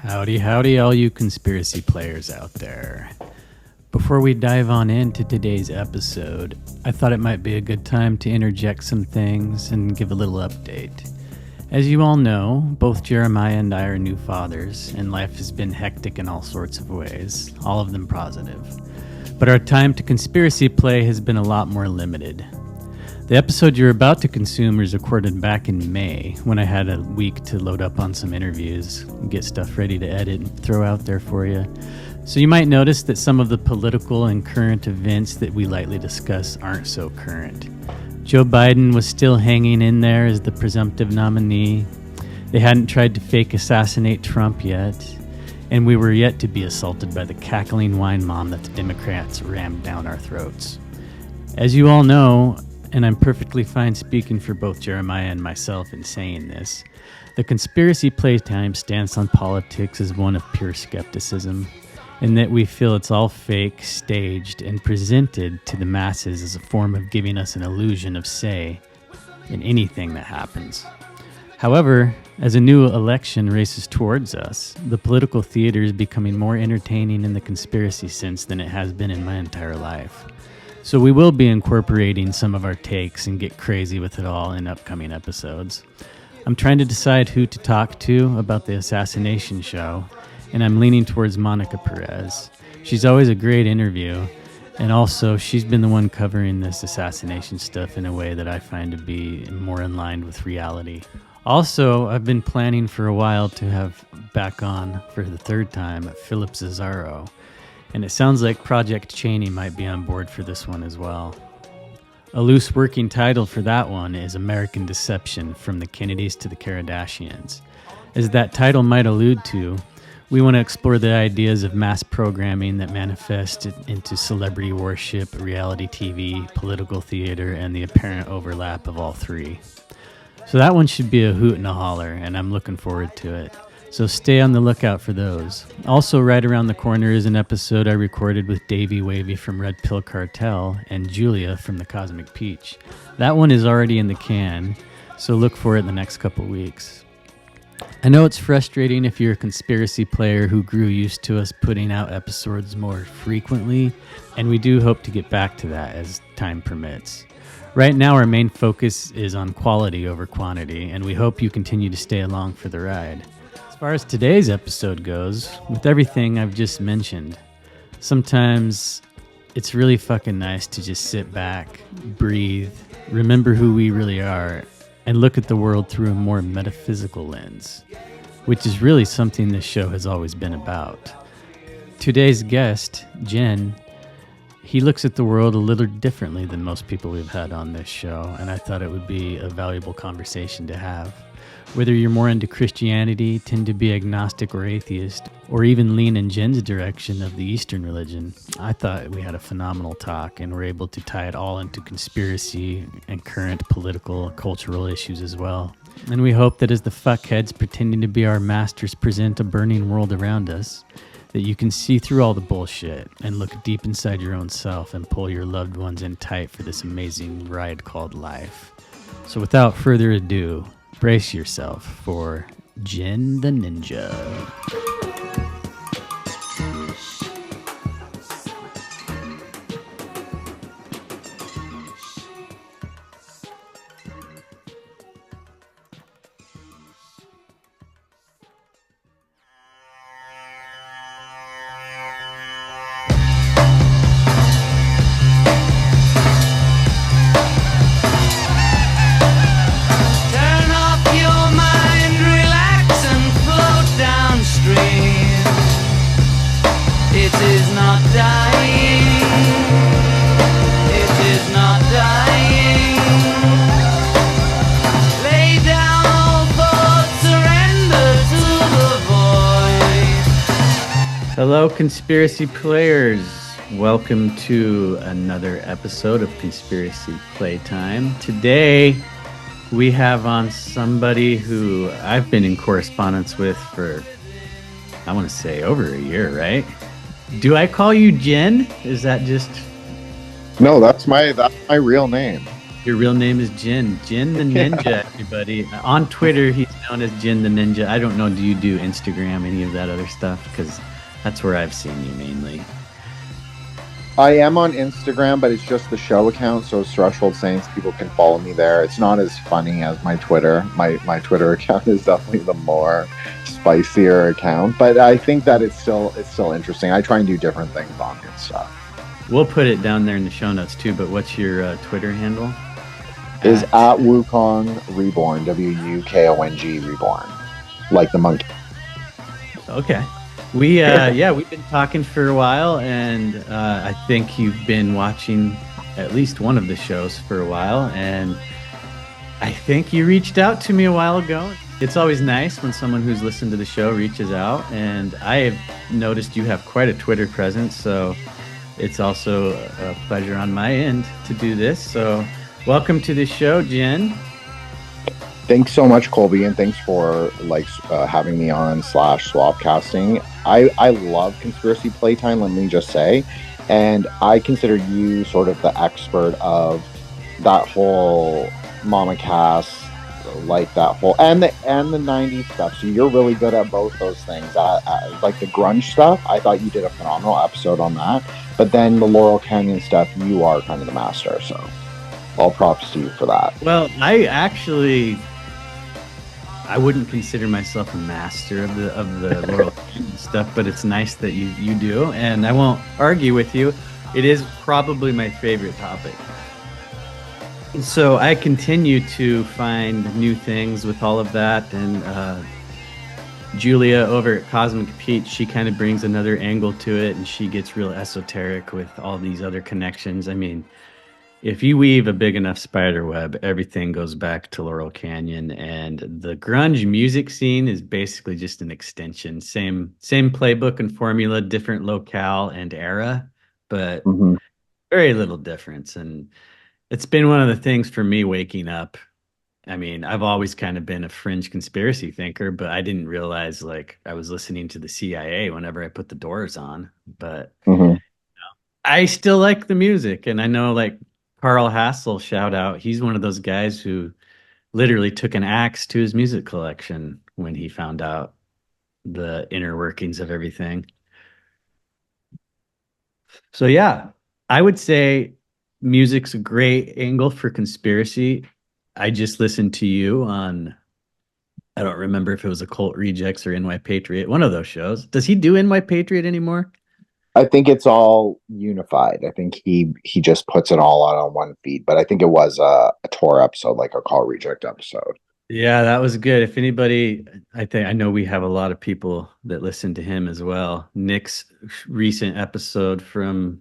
Howdy, howdy, all you conspiracy players out there. Before we dive on into today's episode, I thought it might be a good time to interject some things and give a little update. As you all know, both Jeremiah and I are new fathers, and life has been hectic in all sorts of ways, all of them positive. But our time to conspiracy play has been a lot more limited. The episode you're about to consume was recorded back in May, when I had a week to load up on some interviews, get stuff ready to edit and throw out there for you. So you might notice that some of the political and current events that we lightly discuss aren't so current. Joe Biden was still hanging in there as the presumptive nominee. They hadn't tried to fake assassinate Trump yet. And we were yet to be assaulted by the cackling wine mom that the Democrats rammed down our throats. As you all know, and I'm perfectly fine speaking for both Jeremiah and myself in saying this, the conspiracy playtime stance on politics is one of pure skepticism, in that we feel it's all fake, staged, and presented to the masses as a form of giving us an illusion of say in anything that happens. However, as a new election races towards us, the political theater is becoming more entertaining in the conspiracy sense than it has been in my entire life. So we will be incorporating some of our takes and get crazy with it all in upcoming episodes. I'm trying to decide who to talk to about the assassination show, and I'm leaning towards Monica Perez. She's always a great interview, and also she's been the one covering this assassination stuff in a way that I find to be more in line with reality. Also, I've been planning for a while to have back on, for the third time, Philip Zazzaro. And it sounds like Project Cheney might be on board for this one as well. A loose working title for that one is American Deception, from the Kennedys to the Kardashians. As that title might allude to, we want to explore the ideas of mass programming that manifest into celebrity worship, reality TV, political theater, and the apparent overlap of all three. So that one should be a hoot and a holler, and I'm looking forward to it. So stay on the lookout for those. Also, right around the corner is an episode I recorded with Davey Wavy from Red Pill Cartel and Julia from the Cosmic Peach. That one is already in the can, so look for it in the next couple weeks. I know it's frustrating if you're a conspiracy player who grew used to us putting out episodes more frequently, and we do hope to get back to that as time permits. Right now, our main focus is on quality over quantity, and we hope you continue to stay along for the ride. As far as today's episode goes, with everything I've just mentioned, sometimes it's really fucking nice to just sit back, breathe, remember who we really are, and look at the world through a more metaphysical lens, which is really something this show has always been about. Today's guest, Jen, he looks at the world a little differently than most people we've had on this show, and I thought it would be a valuable conversation to have. Whether you're more into Christianity, tend to be agnostic or atheist, or even lean in Jen's direction of the Eastern religion, I thought we had a phenomenal talk and were able to tie it all into conspiracy and current political, cultural issues as well. And we hope that as the fuckheads pretending to be our masters present a burning world around us, that you can see through all the bullshit and look deep inside your own self and pull your loved ones in tight for this amazing ride called life. So without further ado, brace yourself for Jen the Ninja. Hello, conspiracy players. Welcome to another episode of Conspiracy Playtime. Today, we have on somebody who I've been in correspondence with for, I want to say, over a year, right? Do I call you Jen? Is that just... No, that's my real name. Your real name is Jin. Jin the Yeah. Ninja, everybody. On Twitter, he's known as Jin the Ninja. I don't know, do you do Instagram, any of that other stuff? Because that's where I've seen you mainly. I am on Instagram, but it's just the show account, so it's Threshold Saints. People can follow me there. It's not as funny as my Twitter. My Twitter account is definitely the more spicier account, but I think that it's still interesting. I try and do different things on it and stuff. We'll put it down there in the show notes too, but what's your Twitter handle? Is At. at Wukong Reborn, WUKONG Reborn, like the monkey. Okay. Yeah, we've been talking for a while, and I think you've been watching at least one of the shows for a while, and I think you reached out to me a while ago. It's always nice when someone who's listened to the show reaches out, and I have noticed you have quite a Twitter presence, so it's also a pleasure on my end to do this. So, welcome to the show, Jen. Thanks so much, Colby, and thanks for having me on slash swapcasting. I love conspiracy playtime. Let me just say, and I consider you sort of the expert of that whole Mama Cass, like that whole and the '90s stuff. So you're really good at both those things. Like the grunge stuff, I thought you did a phenomenal episode on that. But then the Laurel Canyon stuff, you are kind of the master. So all props to you for that. Well, I wouldn't consider myself a master of the Laurel stuff, but it's nice that you do, and I won't argue with you. It is probably my favorite topic. So I continue to find new things with all of that, and Julia over at Cosmic Pete, she kind of brings another angle to it, and she gets real esoteric with all these other connections. I mean, if you weave a big enough spider web, everything goes back to Laurel Canyon, and the grunge music scene is basically just an extension. Same playbook and formula, different locale and era, but Mm-hmm. very little difference. And it's been one of the things for me waking up. I mean, I've always kind of been a fringe conspiracy thinker, but I didn't realize like I was listening to the CIA whenever I put the doors on. But Mm-hmm. I still like the music, and I know like Carl Hassel, shout out. He's one of those guys who literally took an axe to his music collection when he found out the inner workings of everything. So yeah, I would say music's a great angle for conspiracy. I just listened to you on, I don't remember if it was Occult Rejects or NY Patriot, one of those shows. Does he do NY Patriot anymore? I think it's all unified. I think he just puts it all out on one feed. But I think it was a tour episode, like a call reject episode. Yeah, that was good. If anybody, I know we have a lot of people that listen to him as well. Nick's recent episode from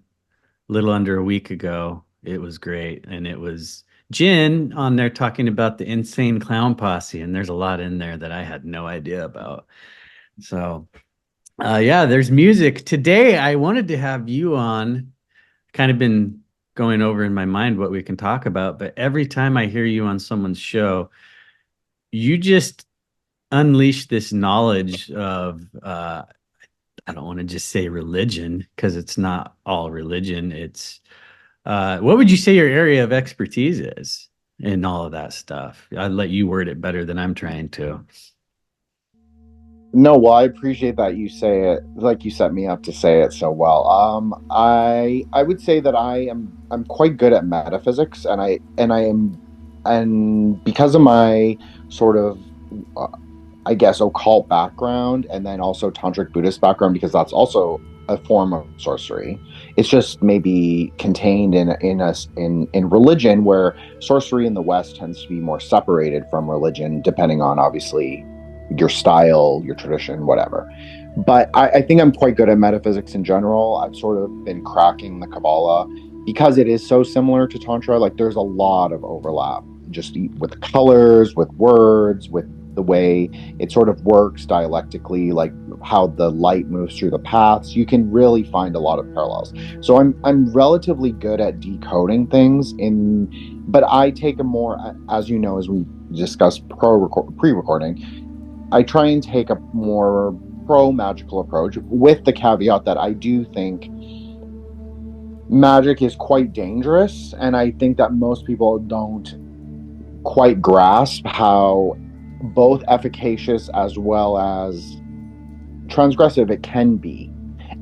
a little under a week ago, it was great. And it was Jin on there talking about the insane clown posse. And there's a lot in there that I had no idea about. So, yeah, there's music. Today, I wanted to have you on, kind of been going over in my mind what we can talk about. But every time I hear you on someone's show, you just unleash this knowledge of I don't want to just say religion because it's not all religion. It's what would you say your area of expertise is in all of that stuff? I'd let you word it better than I'm trying to. No, well, I appreciate that you say it like you set me up to say it so well. I would say that I'm quite good at metaphysics, and because of my sort of uh, I guess occult background, and then also tantric Buddhist background, because that's also a form of sorcery. It's just maybe contained in religion, where sorcery in the West tends to be more separated from religion, depending on obviously your style, your tradition, whatever. But I think I'm quite good at metaphysics in general. I've sort of been cracking the Kabbalah because it is so similar to Tantra. Like there's a lot of overlap, just with colors, with words, with the way it sort of works dialectically, like how the light moves through the paths. You can really find a lot of parallels. So I'm relatively good at decoding things but I take a more, as you know, as we discussed pre-recording, I try and take a more pro magical approach, with the caveat that I do think magic is quite dangerous, and I think that most people don't quite grasp how both efficacious as well as transgressive it can be.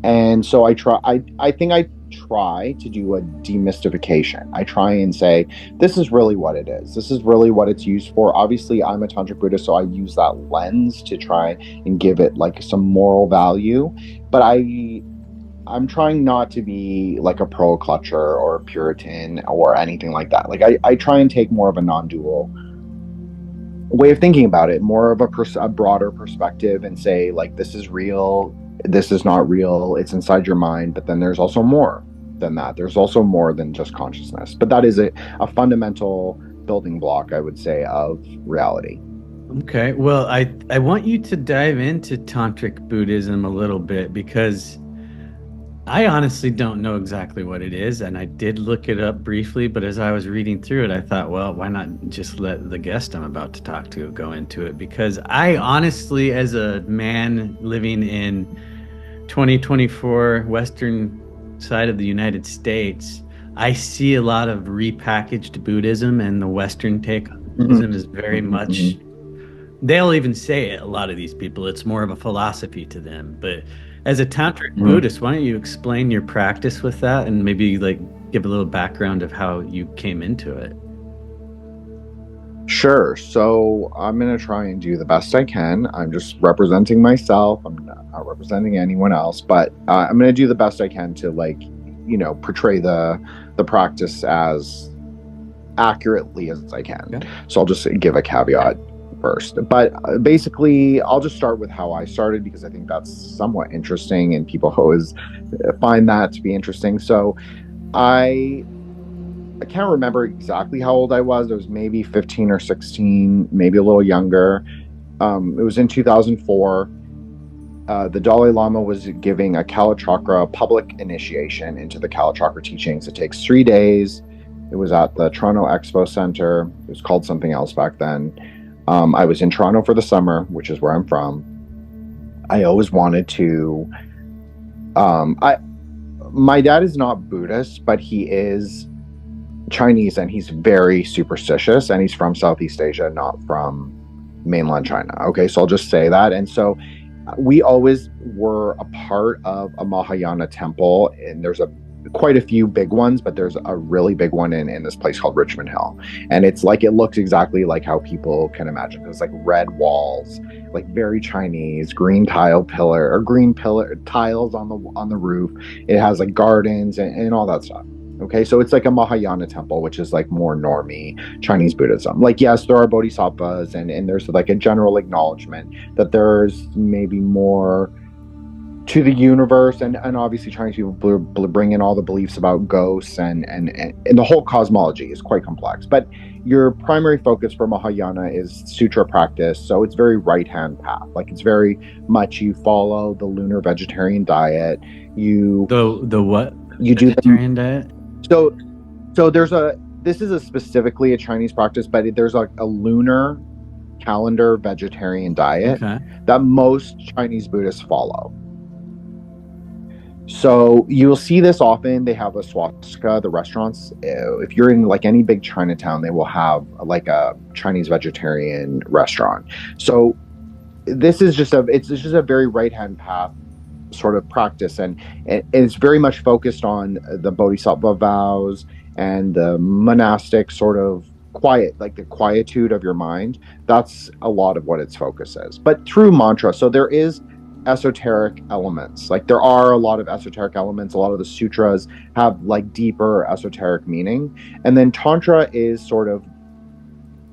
And so I think I try to do a demystification. I try and say, this is really what it is. This is really what it's used for. Obviously, I'm a Tantric Buddhist, so I use that lens to try and give it like some moral value. But I'm trying not to be like a pearl clutcher or a Puritan or anything like that. Like I try and take more of a non-dual way of thinking about it, more of a broader perspective, and say like, this is real, this is not real, it's inside your mind, but then there's also more than that. There's also more than just consciousness. But that is a fundamental building block, I would say, of reality. Okay, well, I want you to dive into Tantric Buddhism a little bit, because I honestly don't know exactly what it is, and I did look it up briefly, but as I was reading through it, I thought, well, why not just let the guest I'm about to talk to go into it? Because I honestly, as a man living in 2024 Western side of the United States, I see a lot of repackaged Buddhism, and the Western take on Buddhism is very much, they'll even say it, a lot of these people, it's more of a philosophy to them. But as a Tantric Buddhist, why don't you explain your practice with that, and maybe like give a little background of how you came into it? Sure. So I'm going to try and do the best I can. I'm just representing myself. I'm not representing anyone else, but I'm going to do the best I can to, like, portray the practice as accurately as I can. Okay. So I'll just give a caveat first. But basically, I'll just start with how I started, because I think that's somewhat interesting and people always find that to be interesting. So I can't remember exactly how old I was. It was maybe 15 or 16, maybe a little younger. It was in 2004. The Dalai Lama was giving a Kalachakra public initiation into the Kalachakra teachings. It takes 3 days. It was at the Toronto Expo Center. It was called something else back then. I was in Toronto for the summer, which is where I'm from. I always wanted to. My dad is not Buddhist, but he is Chinese, and he's very superstitious, and he's from Southeast Asia, not from mainland China. Okay, so I'll just say that. And so we always were a part of a Mahayana temple, and there's quite a few big ones, but there's a really big one in this place called Richmond Hill. And it's like, it looks exactly like how people can imagine. It's like red walls, like very Chinese, green pillar tiles on the roof. It has like gardens and all that stuff. Okay, so it's like a Mahayana temple, which is like more normie Chinese Buddhism. Like, yes, there are bodhisattvas, and there's like a general acknowledgement that there's maybe more to the universe, and obviously Chinese people bring in all the beliefs about ghosts, and the whole cosmology is quite complex. But your primary focus for Mahayana is sutra practice, so it's very right-hand path. Like, it's very much, you follow the lunar vegetarian diet. The what? You do vegetarian diet? So this is specifically a Chinese practice, but there's like a lunar calendar vegetarian diet that most Chinese Buddhists follow. So you'll see this often. They have a swastika, the restaurants. If you're in like any big Chinatown, they will have like a Chinese vegetarian restaurant. So this is just a very right-hand path sort of practice, and it's very much focused on the bodhisattva vows and the monastic sort of quiet, like the quietude of your mind. That's a lot of what its focus is, but through mantra. So there is esoteric elements. Like, there are a lot of esoteric elements. A lot of the sutras have like deeper esoteric meaning. And then Tantra is sort of,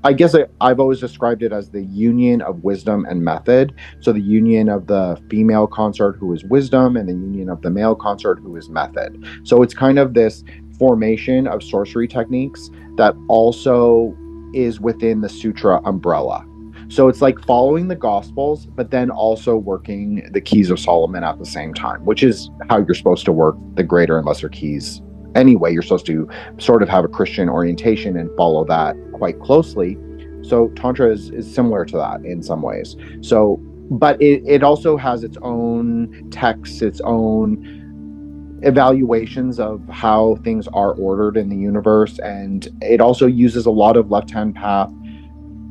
I guess I've always described it as the union of wisdom and method. So the union of the female consort, who is wisdom, and the union of the male consort, who is method. So it's kind of this formation of sorcery techniques that also is within the sutra umbrella. So it's like following the Gospels, but then also working the keys of Solomon at the same time, which is how you're supposed to work the greater and lesser keys. Anyway, you're supposed to sort of have a Christian orientation and follow that quite closely. So Tantra is similar to that in some ways. So, but it also has its own texts, its own evaluations of how things are ordered in the universe, and it also uses a lot of left hand path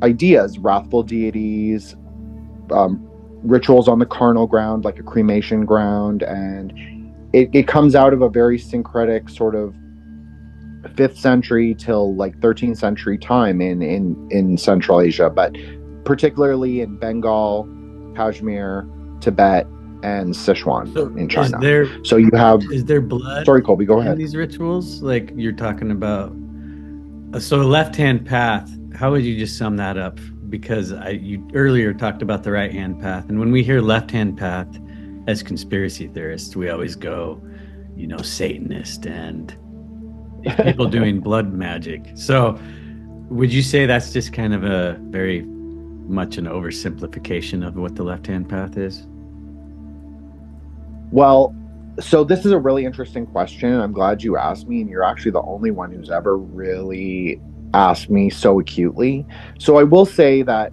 ideas, wrathful deities, um, rituals on the carnal ground, like a cremation ground, and it comes out of a very syncretic sort of 5th century till like 13th century time in Central Asia, but particularly in Bengal, Kashmir, Tibet, and Sichuan So in China. So you have. is there blood Sorry, Colby, go in ahead. these rituals? Like you're talking about. So left hand path. How would you just sum that up? Because you earlier talked about the right hand path, and when we hear left hand path as conspiracy theorists, we always go, Satanist and people doing blood magic. So would you say that's just kind of a very much an oversimplification of what the left hand path is? Well, so this is a really interesting question, and I'm glad you asked me, and you're actually the only one who's ever really asked me so acutely. So I will say that,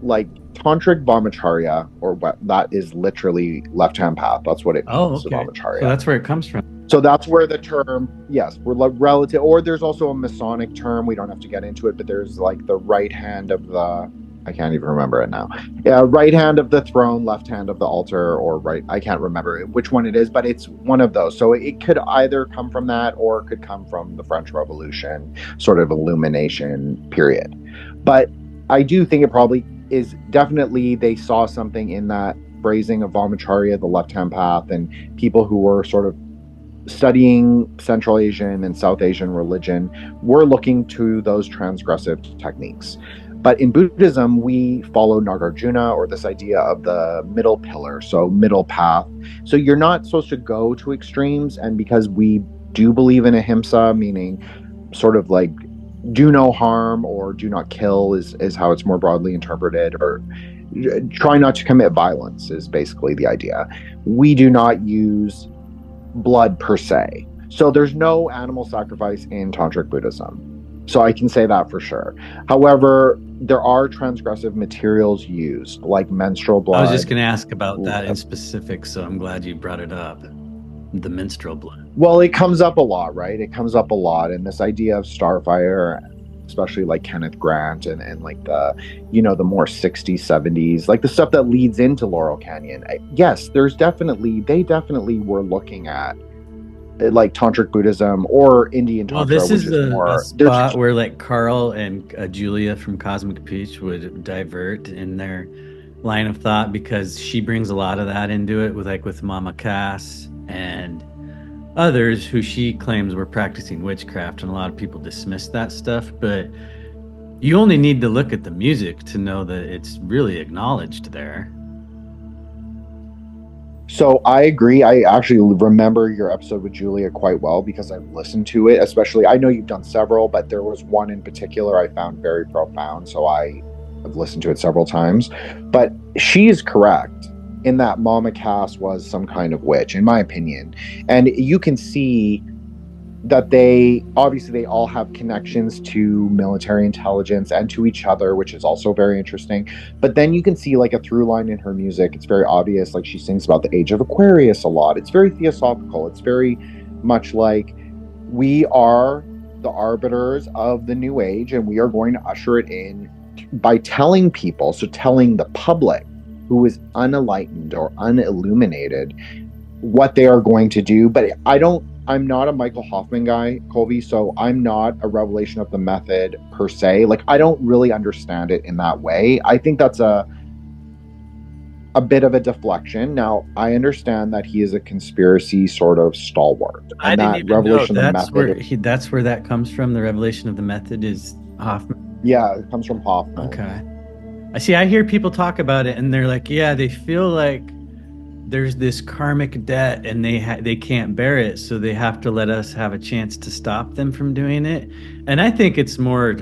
like Tantric Vamacharya, or what that is literally left hand path. That's what it Oh, means, okay. So Vamacharya. that's where it comes from. So that's where the term, yes, we're like relative, or there's also a Masonic term. We don't have to get into it, but there's like the right hand of the, I can't even remember it now. Yeah, right hand of the throne, left hand of the altar, or right, I can't remember which one it is, but it's one of those. So it could either come from that or it could come from the French Revolution, sort of illumination period. But I do think it probably is definitely they saw something in that phrasing of Vamacharya, the left hand path, and people who were sort of studying Central Asian and South Asian religion, we're looking to those transgressive techniques. But in Buddhism, we follow Nagarjuna, or this idea of the middle pillar, so middle path. So you're not supposed to go to extremes, and because we do believe in ahimsa, meaning sort of like do no harm or do not kill is how it's more broadly interpreted, or try not to commit violence is basically the idea. We do not use blood per se. So there's no animal sacrifice in Tantric Buddhism. So I can say that for sure. However, there are transgressive materials used, like menstrual blood. I was just going to ask about that in specific, so I'm glad you brought it up. The menstrual blood. Well, it comes up a lot, right? It comes up a lot. And this idea of starfire, especially like Kenneth Grant and like the, the more 60s, 70s, like the stuff that leads into Laurel Canyon. Yes, they definitely were looking at like Tantric Buddhism or Indian Tantra. Well, this is which is more, a spot where like Carl and Julia from Cosmic Peach would divert in their line of thought, because she brings a lot of that into it with Mama Cass and others who she claims were practicing witchcraft, and a lot of people dismiss that stuff, but you only need to look at the music to know that it's really acknowledged there. So I agree. I actually remember your episode with Julia quite well because I've listened to it. Especially, I know you've done several, but there was one in particular I found very profound. So I have listened to it several times. But she is correct in that Mama Cass was some kind of witch, in my opinion. And you can see that they all have connections to military intelligence and to each other, which is also very interesting. But then you can see like a through line in her music. It's very obvious. Like she sings about the age of Aquarius a lot. It's very theosophical. It's very much like we are the arbiters of the new age, and we are going to usher it in by telling people, so telling the public who is unenlightened or unilluminated what they are going to do. But I'm not a Michael Hoffman guy, Colby, so I'm not a revelation of the method per se. Like, I don't really understand it in that way. I think that's a bit of a deflection. Now, I understand that he is a conspiracy sort of stalwart. And I didn't even revelation know of the method. that's where that comes from. The revelation of the method is Hoffman. Yeah, it comes from Hoffman. Okay. I hear people talk about it, and they're like, yeah, they feel like there's this karmic debt, and they can't bear it, so they have to let us have a chance to stop them from doing it. And I think it's more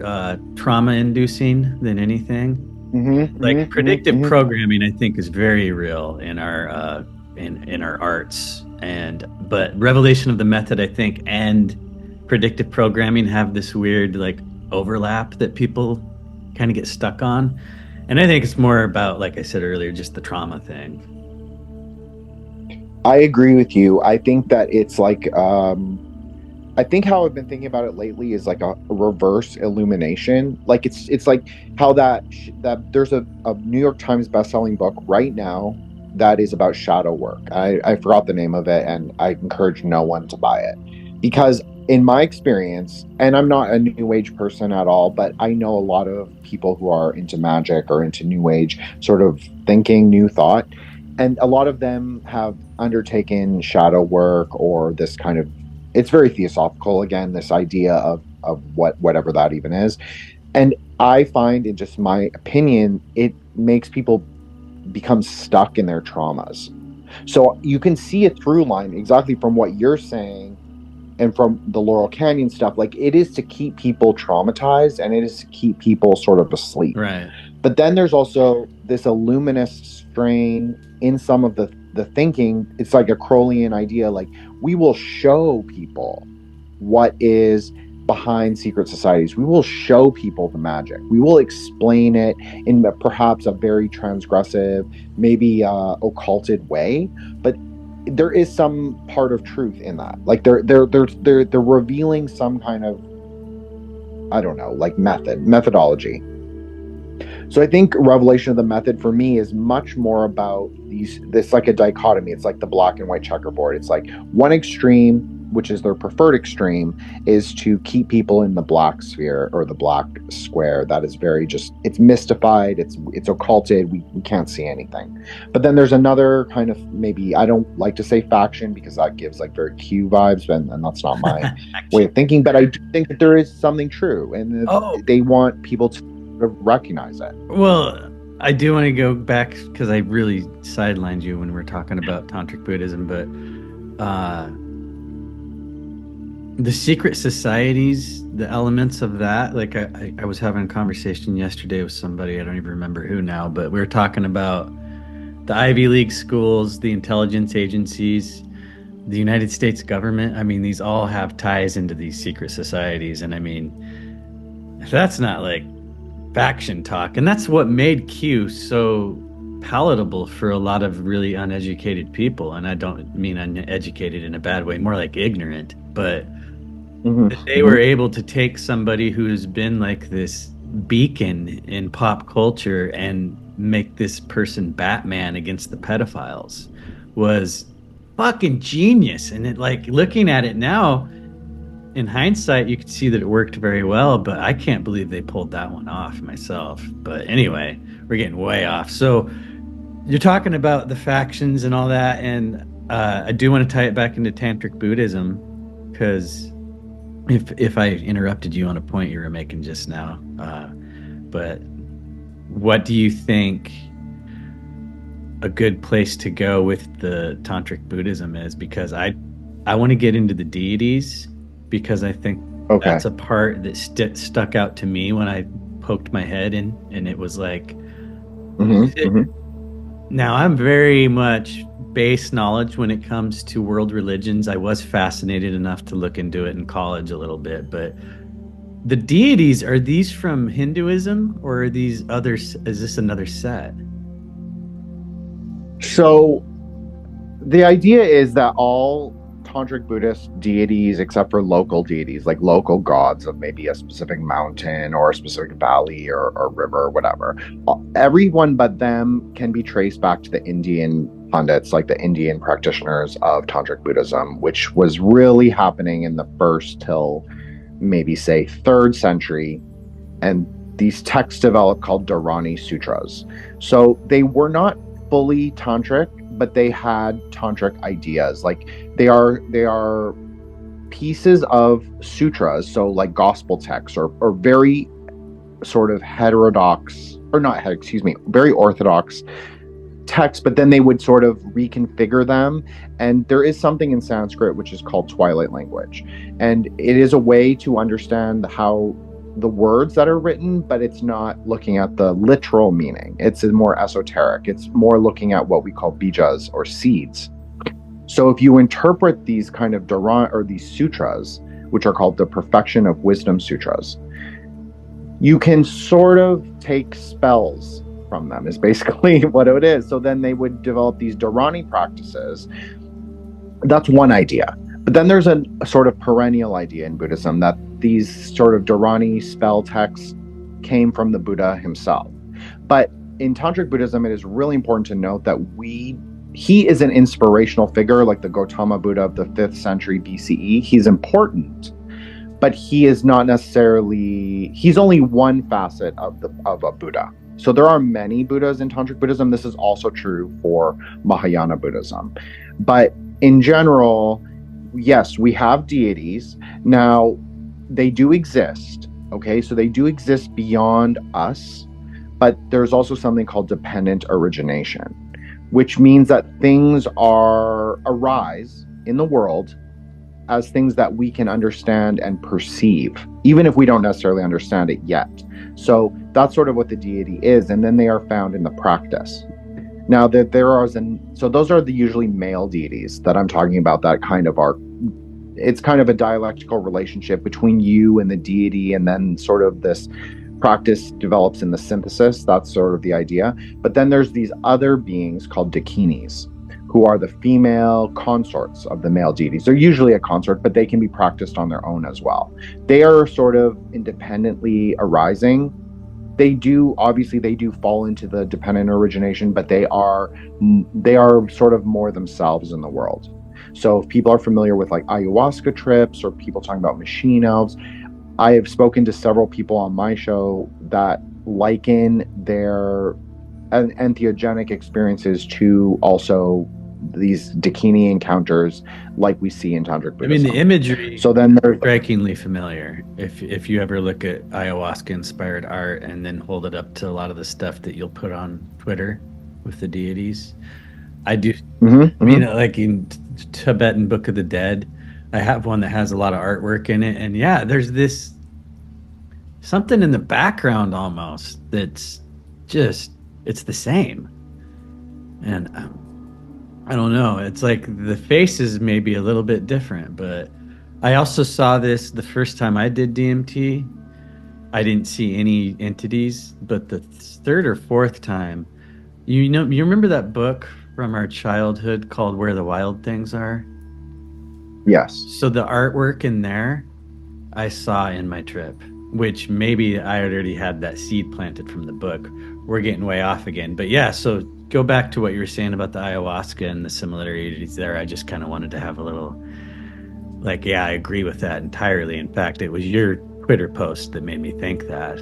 trauma inducing than anything. Predictive programming, I think, is very real in our in our arts, but revelation of the method, I think, and predictive programming have this weird like overlap that people kind of get stuck on. And I think it's more about, like I said earlier, just the trauma thing. I agree with you. I think that it's like I think how I've been thinking about it lately is like a reverse illumination. Like it's like how that there's a New York Times best-selling book right now that is about shadow work. I forgot the name of it, and I encourage no one to buy it because in my experience, and I'm not a new age person at all, but I know a lot of people who are into magic or into new age sort of thinking, new thought, and a lot of them have undertaken shadow work or this kind of, it's very theosophical again, this idea of whatever that even is. And I find, in just my opinion, it makes people become stuck in their traumas. So you can see a through line exactly from what you're saying and from the Laurel Canyon stuff. Like, it is to keep people traumatized and it is to keep people sort of asleep. Right. But then there's also this illuminist strain in some of the thinking. It's like a Crowleyan idea, like we will show people what is behind secret societies. We will show people the magic. We will explain it in perhaps a very transgressive, maybe occulted way, but there is some part of truth in that. Like they're revealing some kind of, I don't know, like methodology. So I think revelation of the method for me is much more about this like a dichotomy. It's like the black and white checkerboard. It's like one extreme, which is their preferred extreme, is to keep people in the black sphere or the black square. That is very just, it's mystified, it's occulted, we can't see anything. But then there's another kind of, maybe, I don't like to say faction because that gives like very Q vibes, and that's not my way of thinking, but I do think that there is something true, and they want people to recognize it. Well, I do want to go back because I really sidelined you when we were talking about Tantric Buddhism, but the secret societies, the elements of that, like I was having a conversation yesterday with somebody, I don't even remember who now, but we were talking about the Ivy League schools, the intelligence agencies, the United States government. I mean, these all have ties into these secret societies. And I mean, if that's not like faction talk, and that's what made Q so palatable for a lot of really uneducated people, and I don't mean uneducated in a bad way, more like ignorant, but they were able to take somebody who's been like this beacon in pop culture and make this person Batman against the pedophiles was fucking genius. And it, like, looking at it now in hindsight, you could see that it worked very well, but I can't believe they pulled that one off myself. But anyway, we're getting way off. So you're talking about the factions and all that, and I do want to tie it back into Tantric Buddhism, because if I interrupted you on a point you were making just now, but what do you think a good place to go with the Tantric Buddhism is? Because I want to get into the deities, because I think that's a part that stuck out to me when I poked my head in, and it was like, now I'm very much base knowledge when it comes to world religions. I was fascinated enough to look into it in college a little bit, but the deities, are these from Hinduism, or are these others? Is this another set? So the idea is that all Tantric Buddhist deities, except for local deities, like local gods of maybe a specific mountain or a specific valley or river or whatever, everyone but them can be traced back to the Indian pundits, like the Indian practitioners of Tantric Buddhism, which was really happening in the first till maybe say 3rd century. And these texts developed called Dharani Sutras. So they were not fully tantric, but they had tantric ideas. Like they are pieces of sutras, so like gospel texts, or very sort of heterodox, or not, excuse me, very orthodox texts, but then they would sort of reconfigure them. And there is something in Sanskrit which is called twilight language, and it is a way to understand how the words that are written, but it's not looking at the literal meaning. It's more esoteric. It's more looking at what we call bijas, or seeds. So if you interpret these kind of Dharan, or these sutras, which are called the Perfection of Wisdom Sutras, you can sort of take spells from them, is basically what it is. So then they would develop these Dharani practices, That's one idea. But then there's a sort of perennial idea in Buddhism that these sort of Dharani spell texts came from the Buddha himself. But in Tantric Buddhism, it is really important to note that he is an inspirational figure, like the Gautama Buddha of the 5th century BCE. He's important, but he is not necessarily, he's only one facet of a Buddha. So there are many Buddhas in Tantric Buddhism. This is also true for Mahayana Buddhism. But in general, yes, we have deities. Now, they do exist, okay? So they do exist beyond us, but there's also something called dependent origination, which means that things arise in the world as things that we can understand and perceive, even if we don't necessarily understand it yet. So that's sort of what the deity is, and then they are found in the practice. Now, so those are the usually male deities that I'm talking about, that kind of are, it's kind of a dialectical relationship between you and the deity, and then sort of this practice develops in the synthesis. That's sort of the idea. But then there's these other beings called dakinis, who are the female consorts of the male deities. They're usually a consort, but they can be practiced on their own as well. They are sort of independently arising. They do fall into the dependent origination, but they are sort of more themselves in the world. So if people are familiar with like ayahuasca trips, or people talking about machine elves, I have spoken to several people on my show that liken their entheogenic experiences to also these Dakini encounters like we see in Tantric Buddhism. I mean, the imagery so then they're strikingly familiar. If you ever look at ayahuasca-inspired art and then hold it up to a lot of the stuff that you'll put on Twitter with the deities, I do. Mm-hmm, you know, like in Tibetan Book of the Dead, I have one that has a lot of artwork in it, and yeah, there's this something in the background almost that's just, it's the same. And I don't know, it's like the faces may be a little bit different, but I also saw this the first time I did DMT. I didn't see any entities, but the third or fourth time, you remember that book from our childhood called Where the Wild Things Are? Yes. So the artwork in there I saw in my trip, which maybe I already had that seed planted from the book. We're getting way off again. But yeah, so go back to what you were saying about the ayahuasca and the similarities there. I just kind of wanted to have a little, like, yeah, I agree with that entirely. In fact, it was your Twitter post that made me think that,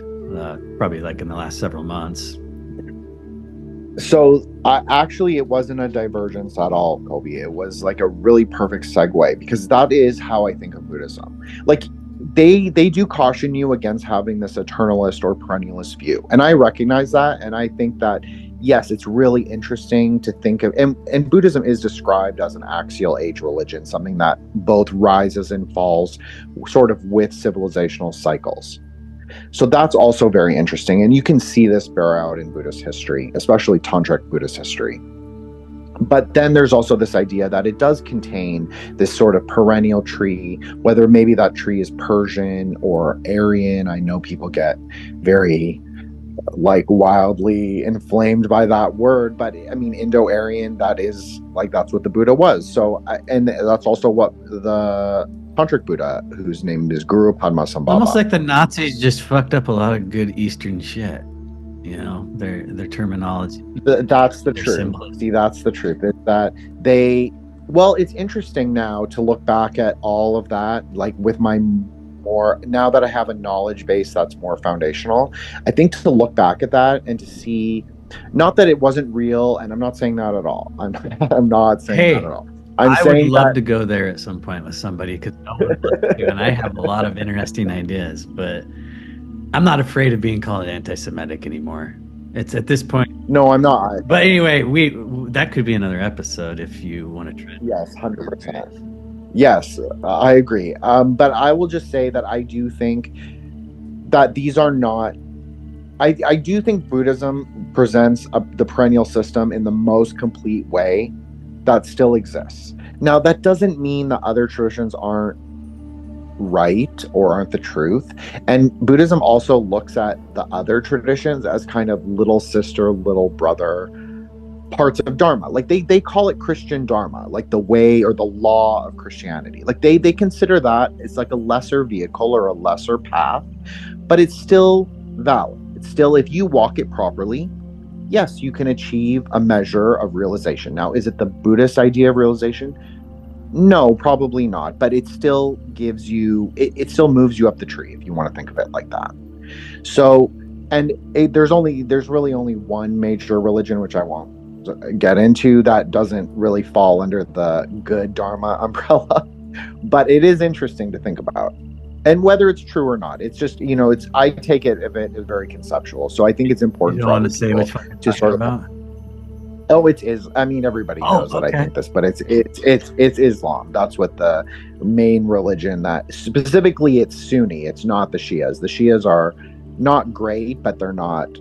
probably like in the last several months. So actually, it wasn't a divergence at all, Kobe. It was like a really perfect segue, because that is how I think of Buddhism. Like, they do caution you against having this eternalist or perennialist view, and I recognize that, and I think that yes, it's really interesting to think of, and Buddhism is described as an axial age religion, something that both rises and falls sort of with civilizational cycles. So that's also very interesting, and you can see this bear out in Buddhist history, especially Tantric Buddhist history. But then there's also this idea that it does contain this sort of perennial tree, whether maybe that tree is Persian or Aryan. I know people get very like wildly inflamed by that word, but I mean, Indo-Aryan, that's what the Buddha was. So, and that's also what the Tantric Buddha, whose name is Guru Padmasambhava. Almost like the Nazis just fucked up a lot of good Eastern shit. You know, their terminology. That's the truth. Symbolism. See, that's the truth. Is that it's interesting now to look back at all of that, like with my more, now that I have a knowledge base that's more foundational, I think to look back at that and to see, not that it wasn't real, and I'm not saying that at all. I'm not saying that at all. I would love to go there at some point with somebody, because and I have a lot of interesting ideas, but I'm not afraid of being called anti-Semitic anymore. It's at this point. No, I'm not. But anyway, that could be another episode if you want to try. Yes, 100%. Yes, I agree. But I will just say that I do think that these are not. I do think Buddhism presents the perennial system in the most complete way that still exists. Now, that doesn't mean that other traditions aren't right or aren't the truth. And Buddhism also looks at the other traditions as kind of little sister, little brother parts of Dharma. Like they call it Christian Dharma, like the way or the law of Christianity. Like they consider that it's like a lesser vehicle or a lesser path, but it's still valid. It's still, if you walk it properly, yes, you can achieve a measure of realization. Now, is it the Buddhist idea of realization? No, probably not. But it still gives you, it still moves you up the tree, if you want to think of it like that. So, and there's really only one major religion, which I won't get into, that doesn't really fall under the good Dharma umbrella. But it is interesting to think about. And whether it's true or not, it's just, I take it of it as very conceptual. So I think it's important You for don't want other to say people which one to you're sort talking of. about? Oh, it is. I mean, everybody knows that I okay. think this, but it's Islam. That's what the main religion, that specifically it's Sunni. It's not the Shias. The Shias are not great, but they're not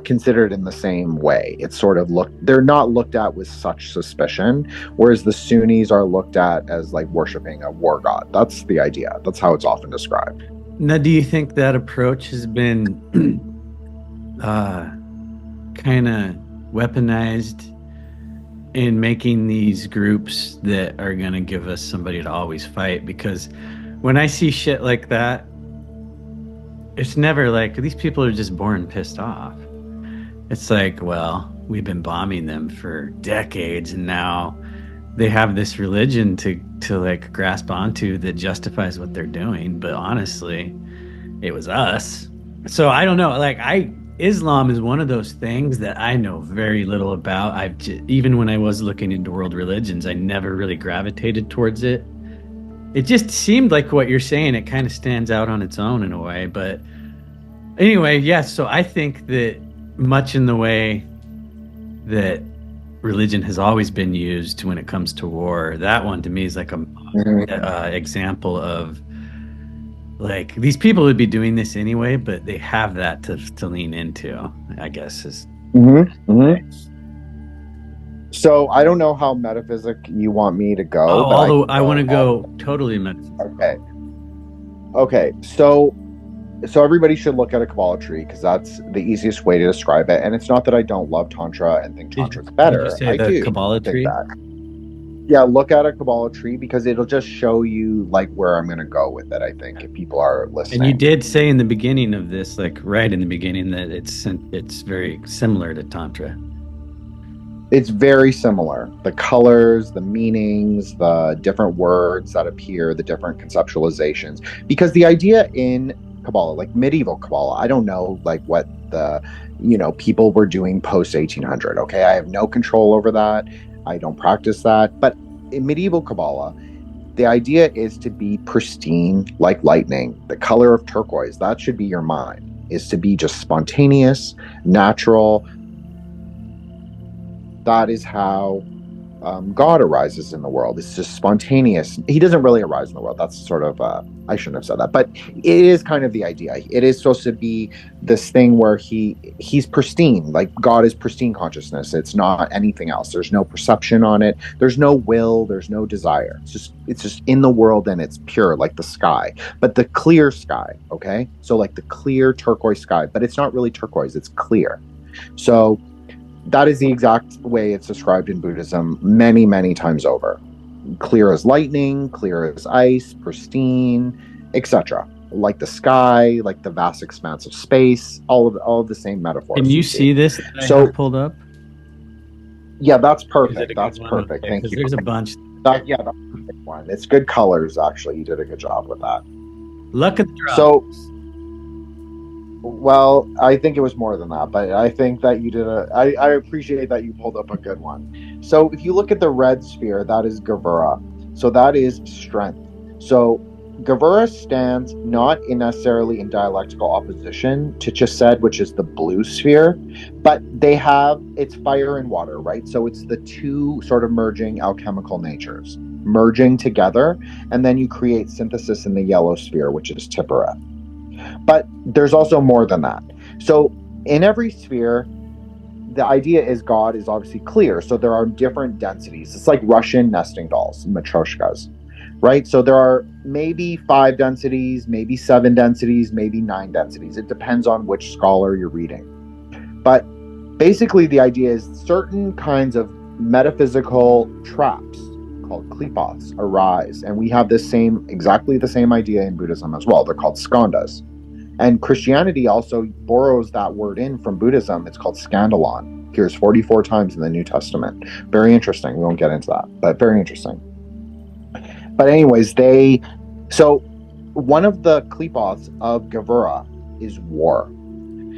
considered in the same way. It's sort of they're not looked at with such suspicion, whereas the Sunnis are looked at as like worshiping a war god. That's the idea. That's how it's often described. Now, do you think that approach has been kind of weaponized in making these groups that are going to give us somebody to always fight? Because when I see shit like that, it's never like these people are just born pissed off. It's like, well, we've been bombing them for decades, and now they have this religion to like grasp onto that justifies what they're doing. But honestly, it was us. So I don't know. Like Islam is one of those things that I know very little about. Even when I was looking into world religions, I never really gravitated towards it. It just seemed like what you're saying. It kind of stands out on its own in a way. But anyway, yeah. So I think that much in the way that religion has always been used when it comes to war, that one to me is like a example of like these people would be doing this anyway, but they have that to lean into, I guess is. So I don't know how metaphysic you want me to go. But I want to go totally metaphysic. Okay. So everybody should look at a Kabbalah tree, because that's the easiest way to describe it. And it's not that I don't love Tantra and think Tantra's better. Did you say the Kabbalah tree? That. Yeah, look at a Kabbalah tree, because it'll just show you like where I'm going to go with it, I think, if people are listening. And you did say in the beginning of this, like right in the beginning, that it's very similar to Tantra. It's very similar. The colors, the meanings, the different words that appear, the different conceptualizations. Because the idea in Kabbalah, like medieval Kabbalah, I don't know like what the people were doing post 1800. Okay, I have no control over that. I don't practice that. But in medieval Kabbalah, the idea is to be pristine like lightning. The color of turquoise, that should be your mind, is to be just spontaneous, natural. That is how God arises in the world. It's just spontaneous. He doesn't really arise in the world. That's sort of, I shouldn't have said that, but it is kind of the idea. It is supposed to be this thing where he's pristine, like God is pristine consciousness. It's not anything else. There's no perception on it. There's no will. There's no desire. It's just in the world, and it's pure, like the sky, but the clear sky. Okay. So like the clear turquoise sky, but it's not really turquoise. It's clear. So that is the exact way it's described in Buddhism many, many times over. Clear as lightning, clear as ice, pristine, etc. Like the sky, like the vast expanse of space, all of the same metaphors. Can you see this that I have pulled up? Yeah, that's perfect. That's perfect. Okay, thank you. There's a bunch. That's a perfect one. It's good colors, actually. You did a good job with that. Luck of the draw. So, well, I think it was more than that, but I think that you did I appreciate that you pulled up a good one. So if you look at the red sphere, that is Gavura. So that is strength. So Gavura stands not necessarily in dialectical opposition to Chesed, which is the blue sphere, but it's fire and water, right? So it's the two sort of merging alchemical natures, merging together, and then you create synthesis in the yellow sphere, which is Tipperet. But there's also more than that. So in every sphere, the idea is God is obviously clear. So there are different densities. It's like Russian nesting dolls, matryoshkas, right? So there are maybe 5 densities, maybe 7 densities, maybe 9 densities. It depends on which scholar you're reading. But Basically, the idea is certain kinds of metaphysical traps called klipoths arise, and we have exactly the same idea in Buddhism as well. They're called skandhas, and Christianity also borrows that word in from Buddhism. It's called scandalon. Appears 44 times in the New Testament. Very interesting. We won't get into that, but very interesting. But anyways, so one of the klipoths of Gavura is war.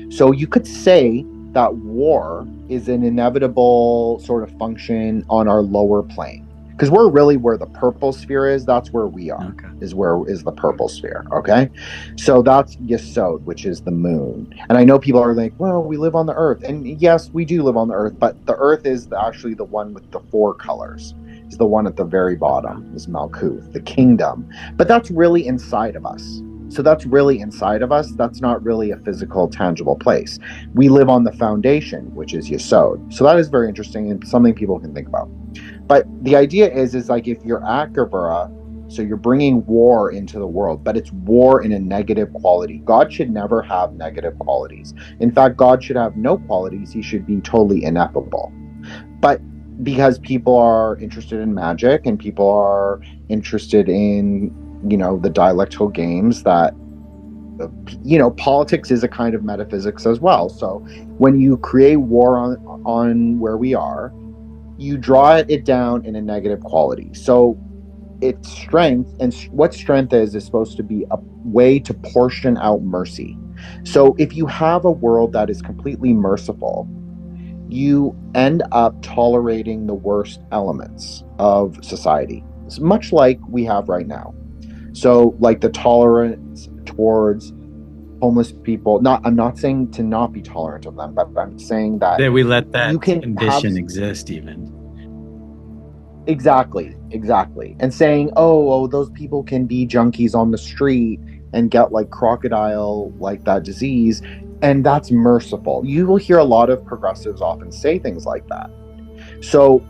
So you could say that war is an inevitable sort of function on our lower plane, because we're really where the purple sphere is. That's where we are. Okay. Is the purple sphere. Okay, so that's Yesod, which is the moon. And I know people are like, well, we live on the earth, and yes, we do live on the earth, but the earth is actually the one with the 4 colors. Is the one at the very bottom, is Malkuth, the kingdom. But that's really inside of us. So that's really inside of us. That's not really a physical, tangible place. We live on the foundation, which is Yesod. So that is very interesting and something people can think about. But the idea is like if you're at Gavura, so you're bringing war into the world, but it's war in a negative quality. God should never have negative qualities. In fact, God should have no qualities. He should be totally ineffable. But because people are interested in magic and people are interested in, the dialectical games that, politics is a kind of metaphysics as well. So when you create war on where we are, you draw it down in a negative quality. So its strength, and what strength is supposed to be a way to portion out mercy. So if you have a world that is completely merciful, you end up tolerating the worst elements of society. It's much like we have right now. So like the tolerance towards homeless people, I'm not saying to not be tolerant of them, but I'm saying that we let that you can condition exist even. Exactly. And saying, oh, those people can be junkies on the street and get like crocodile, like that disease, and that's merciful. You will hear a lot of progressives often say things like that. So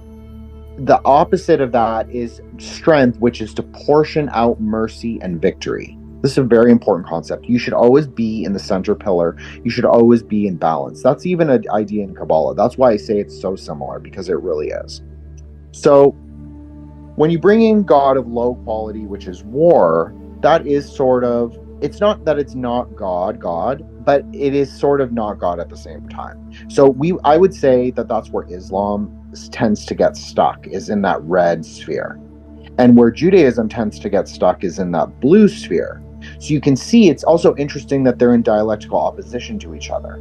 the opposite of that is strength, which is to portion out mercy and victory. This is a very important concept. You should always be in the center pillar. You should always be in balance. That's even an idea in Kabbalah. That's why I say it's so similar, because it really is. So when you bring in God of low quality, which is war, that is sort of, it's not that it's not God, but it is sort of not God at the same time. So I would say that that's where Islam tends to get stuck, is in that red sphere. And where Judaism tends to get stuck is in that blue sphere. So you can see it's also interesting that they're in dialectical opposition to each other,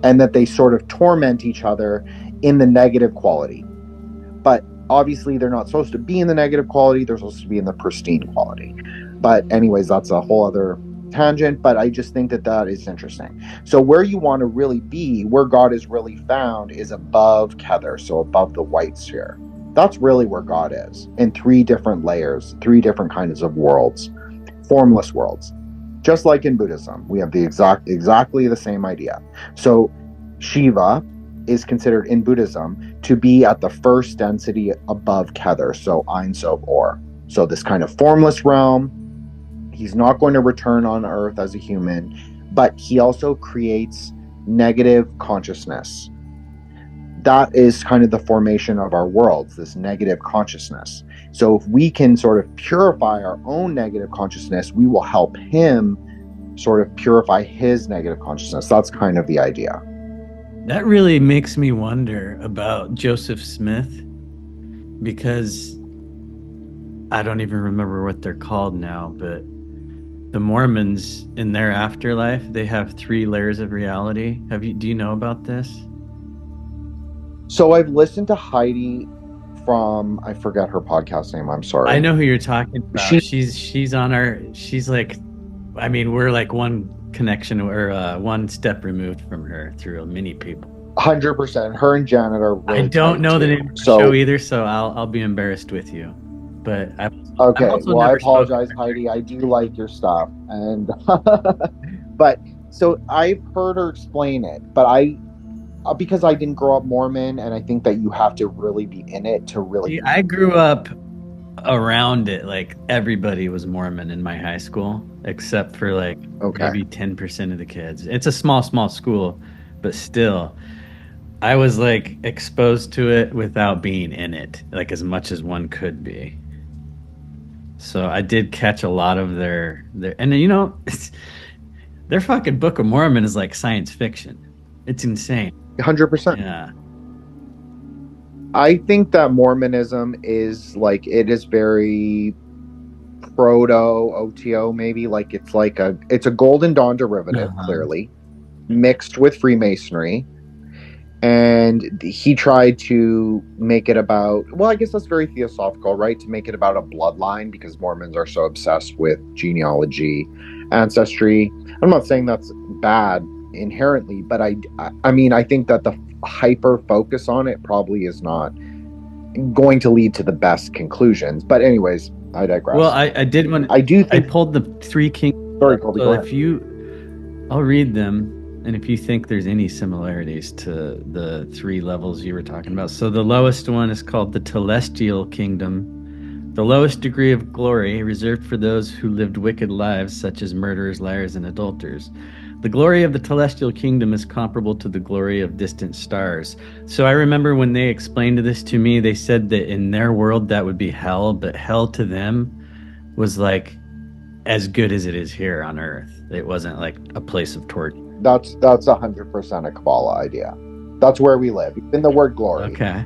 and that they sort of torment each other in the negative quality. But obviously they're not supposed to be in the negative quality, they're supposed to be in the pristine quality. But anyways, that's a whole other tangent, but I just think that is interesting. So where you want to really be, where God is really found, is above Kether, so above the white sphere. That's really where God is, in 3 different layers, 3 different kinds of worlds, formless worlds. Just like in Buddhism, we have the exactly the same idea. So Shiva is considered in Buddhism to be at the first density above Kether, so Ein Sof Or. So this kind of formless realm. He's not going to return on Earth as a human, but he also creates negative consciousness. That is kind of the formation of our worlds, this negative consciousness. So if we can sort of purify our own negative consciousness, we will help him sort of purify his negative consciousness. That's kind of the idea. That really makes me wonder about Joseph Smith, because I don't even remember what they're called now, but the Mormons in their afterlife, they have 3 layers of reality. Do you know about this? So I've listened to Heidi from, I forget her podcast name, I'm sorry. I know who you're talking about. She's on our, she's like, I mean, we're like one connection or one step removed from her through many people. 100%. Her and Janet are really I don't know the name of the show either, so I'll be embarrassed with you. But I apologize, Heidi. I do like your stuff, and but so I've heard her explain it, but because I didn't grow up Mormon, and I think that you have to really be in it to really. I grew up around it. Like everybody was Mormon in my high school, except for maybe 10% of the kids. It's a small school, but still. I was like exposed to it without being in it, like as much as one could be. So I did catch a lot of their and their fucking Book of Mormon is like science fiction. It's insane. 100%. Yeah. I think that Mormonism is like, it is very proto OTO, maybe. Like it's a Golden Dawn derivative, Uh-huh. clearly, mixed with Freemasonry. And he tried to make it about, well, I guess that's very theosophical, right? To make it about a bloodline, because Mormons are so obsessed with genealogy, ancestry. I'm not saying that's bad inherently, but I mean, I think that the hyper focus on it probably is not going to lead to the best conclusions. But anyways, I Well, digress. I did when I do I think. pulled the three kings Sorry, up. Colby, So go if ahead. I'll read them, and if you think there's any similarities to the three levels you were talking about. So the lowest one is called the Telestial Kingdom, the lowest degree of glory reserved for those who lived wicked lives, such as murderers, liars, and adulterers. The glory of the Telestial Kingdom is comparable to the glory of distant stars. So I remember when they explained this to me, they said that in their world that would be hell, but hell to them was like as good as it is here on Earth. It wasn't like a place of torture. That's 100% a Kabbalah idea. That's where we live. In the word glory. Okay.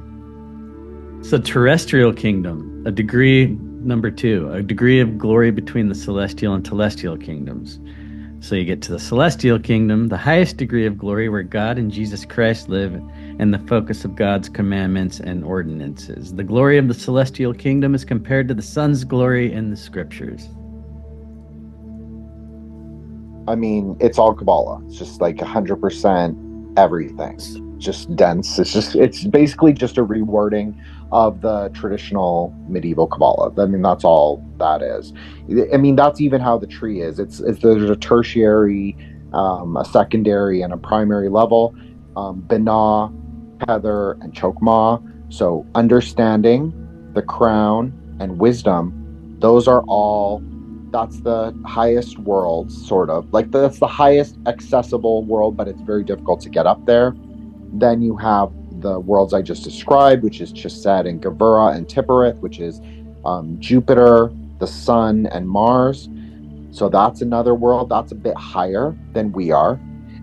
So terrestrial kingdom, a degree number two, a degree of glory between the celestial and telestial kingdoms. So you get to the celestial kingdom, the highest degree of glory where God and Jesus Christ live, and the focus of God's commandments and ordinances. The glory of the celestial kingdom is compared to the sun's glory in the scriptures. I mean, it's all Kabbalah. It's just like 100% everything. Just dense. It's basically just a rewording of the traditional medieval Kabbalah. I mean, that's all that is. I mean, that's even how the tree is. It's there's a tertiary, a secondary, and a primary level. Binah, Heather, and Chokmah. So understanding, the crown, and wisdom, those are all, that's the highest world, sort of. Like, that's the highest accessible world, but it's very difficult to get up there. Then you have the worlds I just described, which is Chesed and Gevurah and Tipperith, which is Jupiter, the Sun, and Mars. So that's another world. That's a bit higher than we are.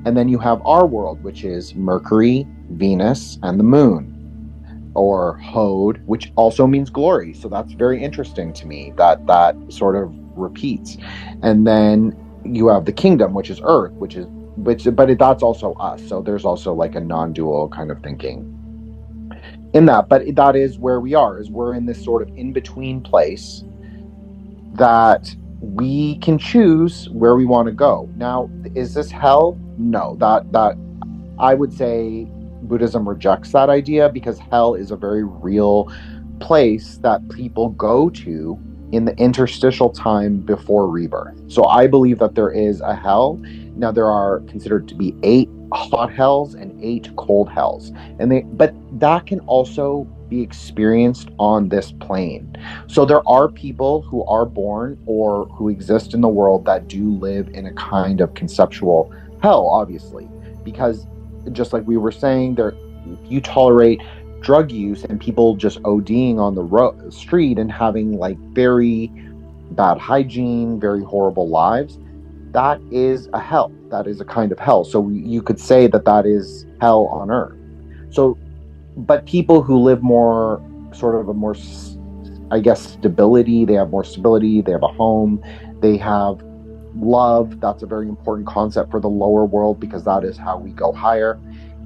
And then you have our world, which is Mercury, Venus, and the Moon, or Hod, which also means glory. So that's very interesting to me, that sort of repeats. And then you have the kingdom, which is Earth, but that's also us. So there's also like a non-dual kind of thinking in that. But that is where we are, is we're in this sort of in-between place that we can choose where we want to go. Now, is this hell? No, that I would say Buddhism rejects that idea, because hell is a very real place that people go to in the interstitial time before rebirth. So I believe that there is a hell. Now, there are considered to be 8 hot hells and 8 cold hells, but that can also be experienced on this plane. So there are people who are born or who exist in the world that do live in a kind of conceptual hell, obviously, because just like we were saying, there, if you tolerate drug use and people just ODing on the street and having like very bad hygiene, very horrible lives, that is a hell. That is a kind of hell. So you could say that that is hell on earth. So, but people who live more, sort of a more, I guess, stability, they have more stability, they have a home, they have love. That's a very important concept for the lower world, because that is how we go higher.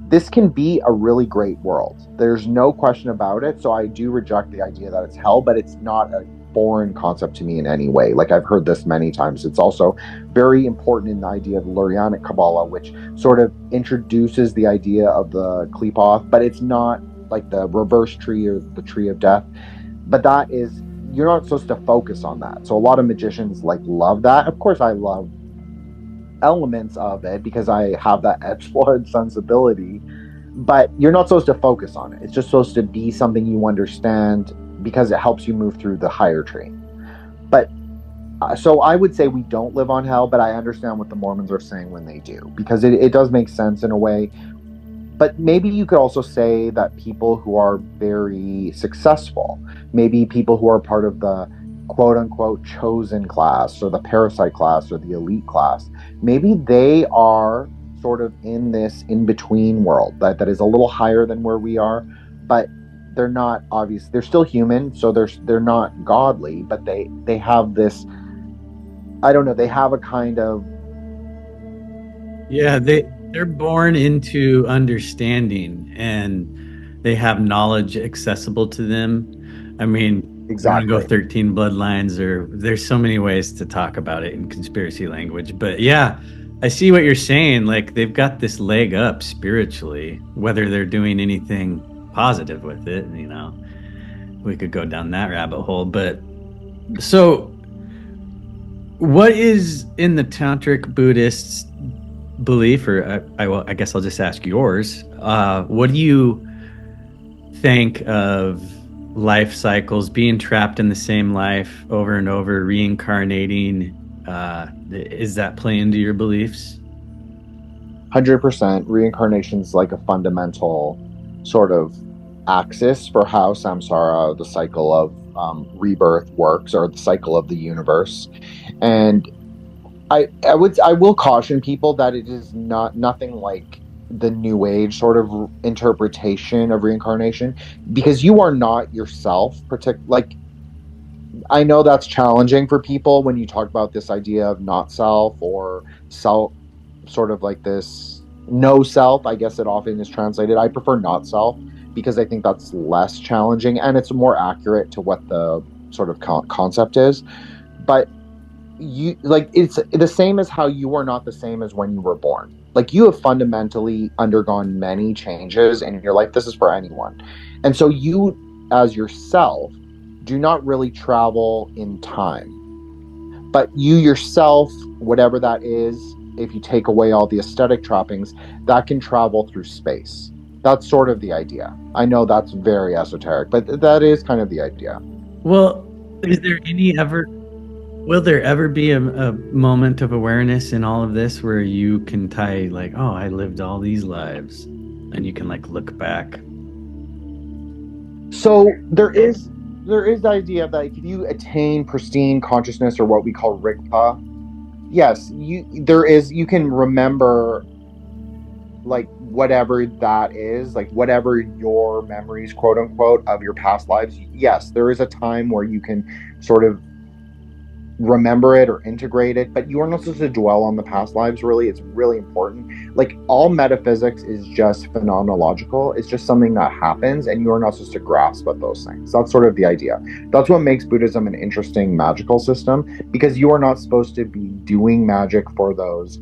This can be a really great world. There's no question about it. So I do reject the idea that it's hell, but it's not a foreign concept to me in any way. Like, I've heard this many times. It's also very important in the idea of Lurianic Kabbalah, which sort of introduces the idea of the Qlipoth, but it's not like the reverse tree or the tree of death. But that is, you're not supposed to focus on that. So a lot of magicians like love that. Of course, I love elements of it because I have that edgelord sensibility, but you're not supposed to focus on it. It's just supposed to be something you understand, because it helps you move through the higher tree. But so I would say we don't live on hell, but I understand what the Mormons are saying when they do, because it does make sense in a way. But maybe you could also say that people who are very successful, maybe people who are part of the quote unquote chosen class or the parasite class or the elite class, maybe they are sort of in this in between world that is a little higher than where we are, but they're not obvious. They're still human, so they're not godly, but they have this, I don't know, they have a kind of Yeah, they're born into understanding and they have knowledge accessible to them. I mean, you want to go exactly. 13 bloodlines, or there's so many ways to talk about it in conspiracy language. But yeah, I see what you're saying. Like they've got this leg up spiritually, whether they're doing anything positive with it, we could go down that rabbit hole. But so what is in the Tantric Buddhists belief, or I guess I'll just ask yours. What do you think of life cycles, being trapped in the same life over and over, reincarnating? Is that play into your beliefs? 100% reincarnation is like a fundamental sort of axis for how samsara, the cycle of rebirth, works, or the cycle of the universe. And I will caution people that it is not nothing like the new age sort of interpretation of reincarnation, because you are not yourself. Like, I know that's challenging for people when you talk about this idea of not self or self, sort of like this no self, I guess it often is translated. I prefer not self because I think that's less challenging and it's more accurate to what the sort of concept is. But you, like, it's the same as how you are not the same as when you were born. Like, you have fundamentally undergone many changes in your life. This is for anyone. And so you as yourself do not really travel in time, but you yourself, whatever that is, if you take away all the aesthetic trappings, that can travel through space. That's sort of the idea. I know that's very esoteric, but that is kind of the idea. Well, is there any ever will there ever be a moment of awareness in all of this where you can tie, like, oh, I lived all these lives, and you can like look back? So there is the idea that if you attain pristine consciousness, or what we call rigpa, yes, you can remember, like, whatever that is, like whatever your memories, quote unquote, of your past lives. Yes, there is a time where you can sort of remember it or integrate it, but you are not supposed to dwell on the past lives, really. It's really important. Like, all metaphysics is just phenomenological. It's just something that happens and you are not supposed to grasp at those things. That's sort of the idea. That's what makes Buddhism an interesting magical system, because you are not supposed to be doing magic for those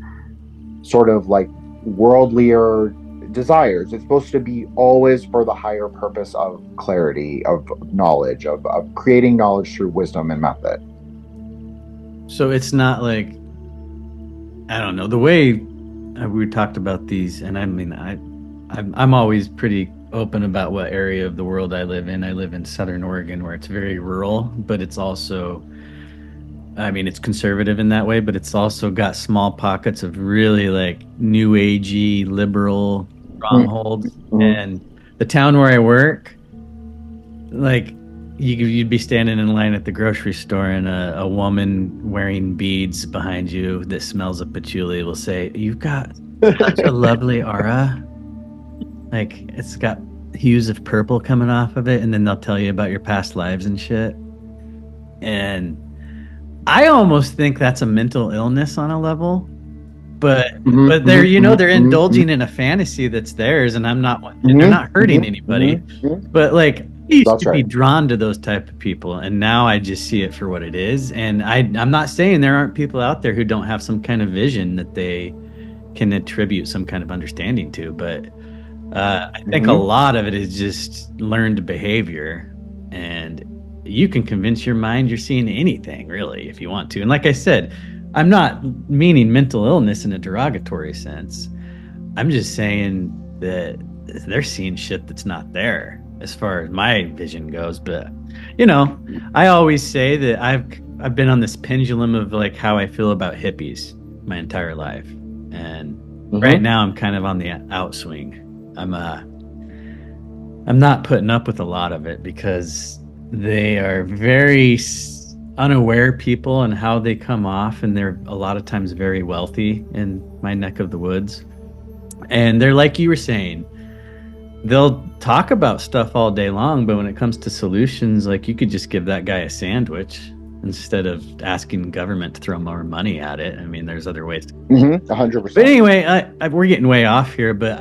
sort of like worldlier desires. It's supposed to be always for the higher purpose of clarity, of knowledge, of creating knowledge through wisdom and method. So it's not like, I don't know, the way we talked about these, and I mean, I'm always pretty open about what area of the world I live in. I live in Southern Oregon, where it's very rural, but it's also, I mean, it's conservative in that way, but it's also got small pockets of really like new agey liberal strongholds. Mm-hmm. And the town where I work, like, you'd be standing in line at the grocery store, and a woman wearing beads behind you that smells of patchouli will say, "You've got such a lovely aura. Like, it's got hues of purple coming off of it," and then they'll tell you about your past lives and shit. And I almost think that's a mental illness on a level, but they're, they're indulging in a fantasy that's theirs, and they're not hurting anybody. But like, I used to be drawn to those type of people, and now I just see it for what it is. And I'm not saying there aren't people out there who don't have some kind of vision that they can attribute some kind of understanding to, but I think a lot of it is just learned behavior, and you can convince your mind you're seeing anything, really, if you want to. And like I said, I'm not meaning mental illness in a derogatory sense. I'm just saying that they're seeing shit that's not there, as far as my vision goes. But I always say that I've been on this pendulum of like how I feel about hippies my entire life, and right now I'm kind of on the outswing. I'm not putting up with a lot of it because they are very unaware people and how they come off, and they're a lot of times very wealthy in my neck of the woods. And they're like you were saying, they'll talk about stuff all day long, but when it comes to solutions, like you could just give that guy a sandwich instead of asking government to throw more money at it. I mean, there's other ways. 100%. But anyway, we're getting way off here, but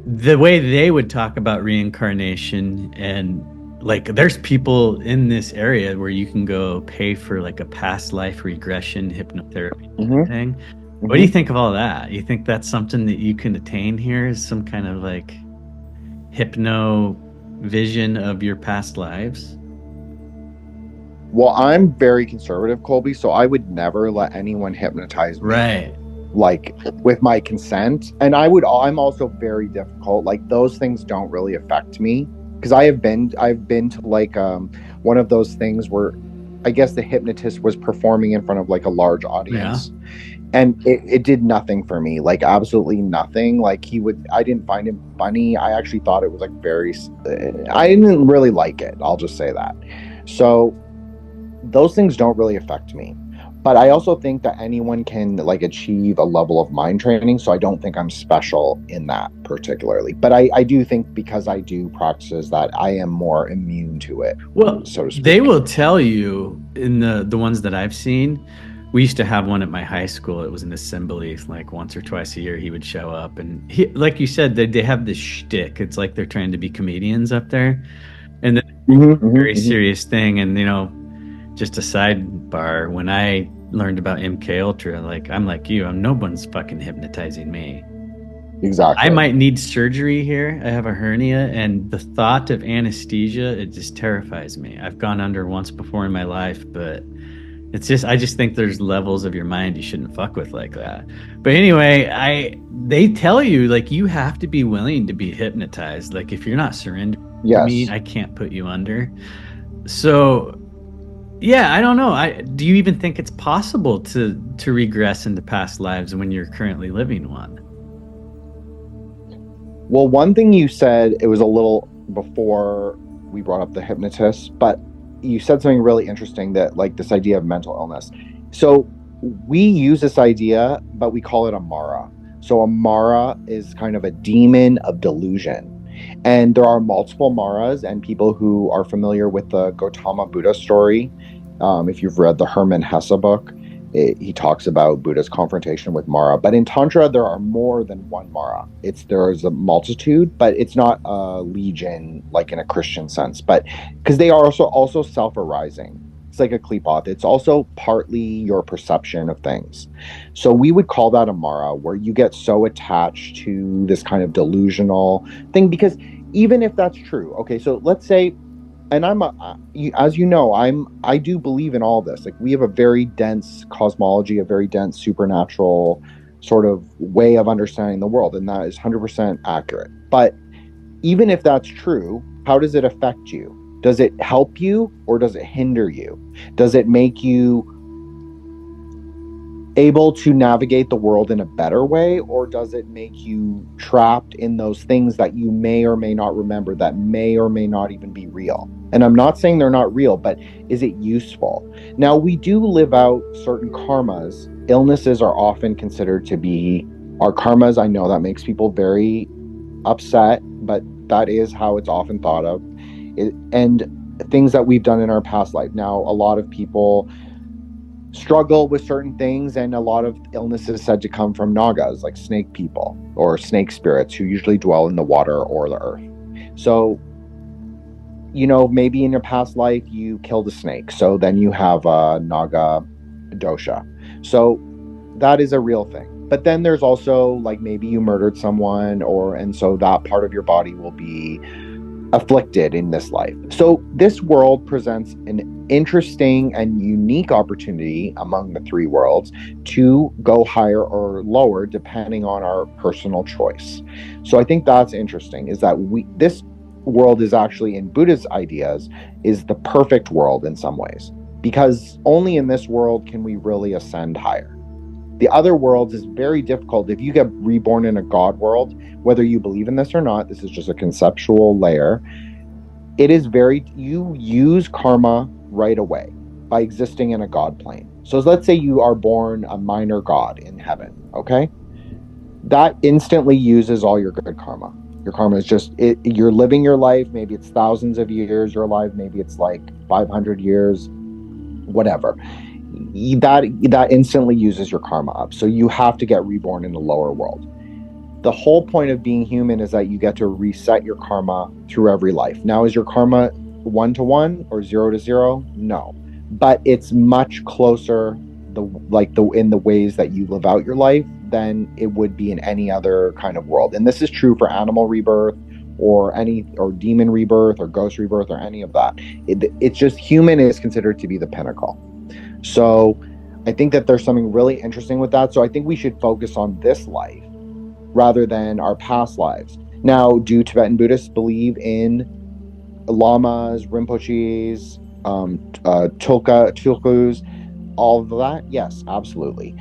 the way they would talk about reincarnation, and like there's people in this area where you can go pay for like a past life regression hypnotherapy thing. What do you think of all that? You think that's something that you can attain here? Is some kind of like hypno vision of your past lives? Well, I'm very conservative, Colby, so I would never let anyone hypnotize me. Right. Like with my consent. And I'm also very difficult. Like those things don't really affect me because I've been to like one of those things where I guess the hypnotist was performing in front of like a large audience. Yeah. And it did nothing for me, like absolutely nothing. Like I didn't find him funny. I actually thought it was like I didn't really like it. I'll just say that. So those things don't really affect me. But I also think that anyone can like achieve a level of mind training. So I don't think I'm special in that particularly. But I do think because I do practices that I am more immune to it. Well, so to speak. They will tell you in the ones that I've seen. We used to have one at my high school. It was an assembly, like once or twice a year he would show up. And like you said, they have this shtick. It's like they're trying to be comedians up there. And then very serious thing. And, you know, just a sidebar, when I learned about MK Ultra, like I'm like you, no one's fucking hypnotizing me. Exactly. I might need surgery here. I have a hernia, and the thought of anesthesia, it just terrifies me. I've gone under once before in my life, but I just think there's levels of your mind you shouldn't fuck with like that. But anyway, they tell you like you have to be willing to be hypnotized. Like if you're not surrendering to me, I can't put you under. So yeah, I don't know. Do you even think it's possible to regress into past lives when you're currently living one? Well, one thing you said, it was a little before we brought up the hypnotist, but you said something really interesting, that like this idea of mental illness. So we use this idea, but we call it a Mara. So a Mara is kind of a demon of delusion. And there are multiple Maras, and people who are familiar with the Gautama Buddha story, if you've read the Hermann Hesse book, he talks about Buddha's confrontation with Mara. But in Tantra, there are more than one Mara. There's a multitude, but it's not a legion like in a Christian sense. But because they are also self-arising. It's like a klipoth. It's also partly your perception of things. So we would call that a Mara, where you get so attached to this kind of delusional thing. Because even if that's true, okay, so let's say, and as you know, I do believe in all this. Like we have a very dense cosmology, a very dense supernatural sort of way of understanding the world, and that is 100% accurate. But even if that's true, how does it affect you? Does it help you or does it hinder you? Does it make you able to navigate the world in a better way, or does it make you trapped in those things that you may or may not remember, that may or may not even be real? And I'm not saying they're not real, but is it useful? Now, we do live out certain karmas. Illnesses are often considered to be our karmas. I know that makes people very upset, but that is how it's often thought of. And things that we've done in our past life. Now, a lot of people struggle with certain things, and a lot of illnesses said to come from nagas, like snake people or snake spirits who usually dwell in the water or the earth. So, you know, maybe in your past life you killed a snake, so then you have a naga dosha. So that is a real thing. But then there's also like maybe you murdered someone, and so that part of your body will be afflicted in this life. So this world presents an interesting and unique opportunity among the three worlds to go higher or lower depending on our personal choice. So I think that's interesting, is that this world is actually, in Buddha's ideas, is the perfect world in some ways, because only in this world can we really ascend higher. The other worlds is very difficult. If you get reborn in a god world, whether you believe in this or not, this is just a conceptual layer. It is very, you use karma right away by existing in a god plane. So let's say you are born a minor god in heaven, okay? That instantly uses all your good karma. Your karma is just it, you're living your life. Maybe it's thousands of years you're alive. Maybe it's like 500 years, whatever. That instantly uses your karma up. So you have to get reborn in the lower world. The whole point of being human is that you get to reset your karma through every life. Now, is your karma 1-to-1 or 0-to-0? No, but it's much closer in the ways that you live out your life than it would be in any other kind of world. And this is true for animal rebirth or demon rebirth or ghost rebirth or any of that. It's just human is considered to be the pinnacle. So I think that there's something really interesting with that. So I think we should focus on this life rather than our past lives. Now, do Tibetan Buddhists believe in lamas, rinpoches, tulkus, all of that? Yes, absolutely.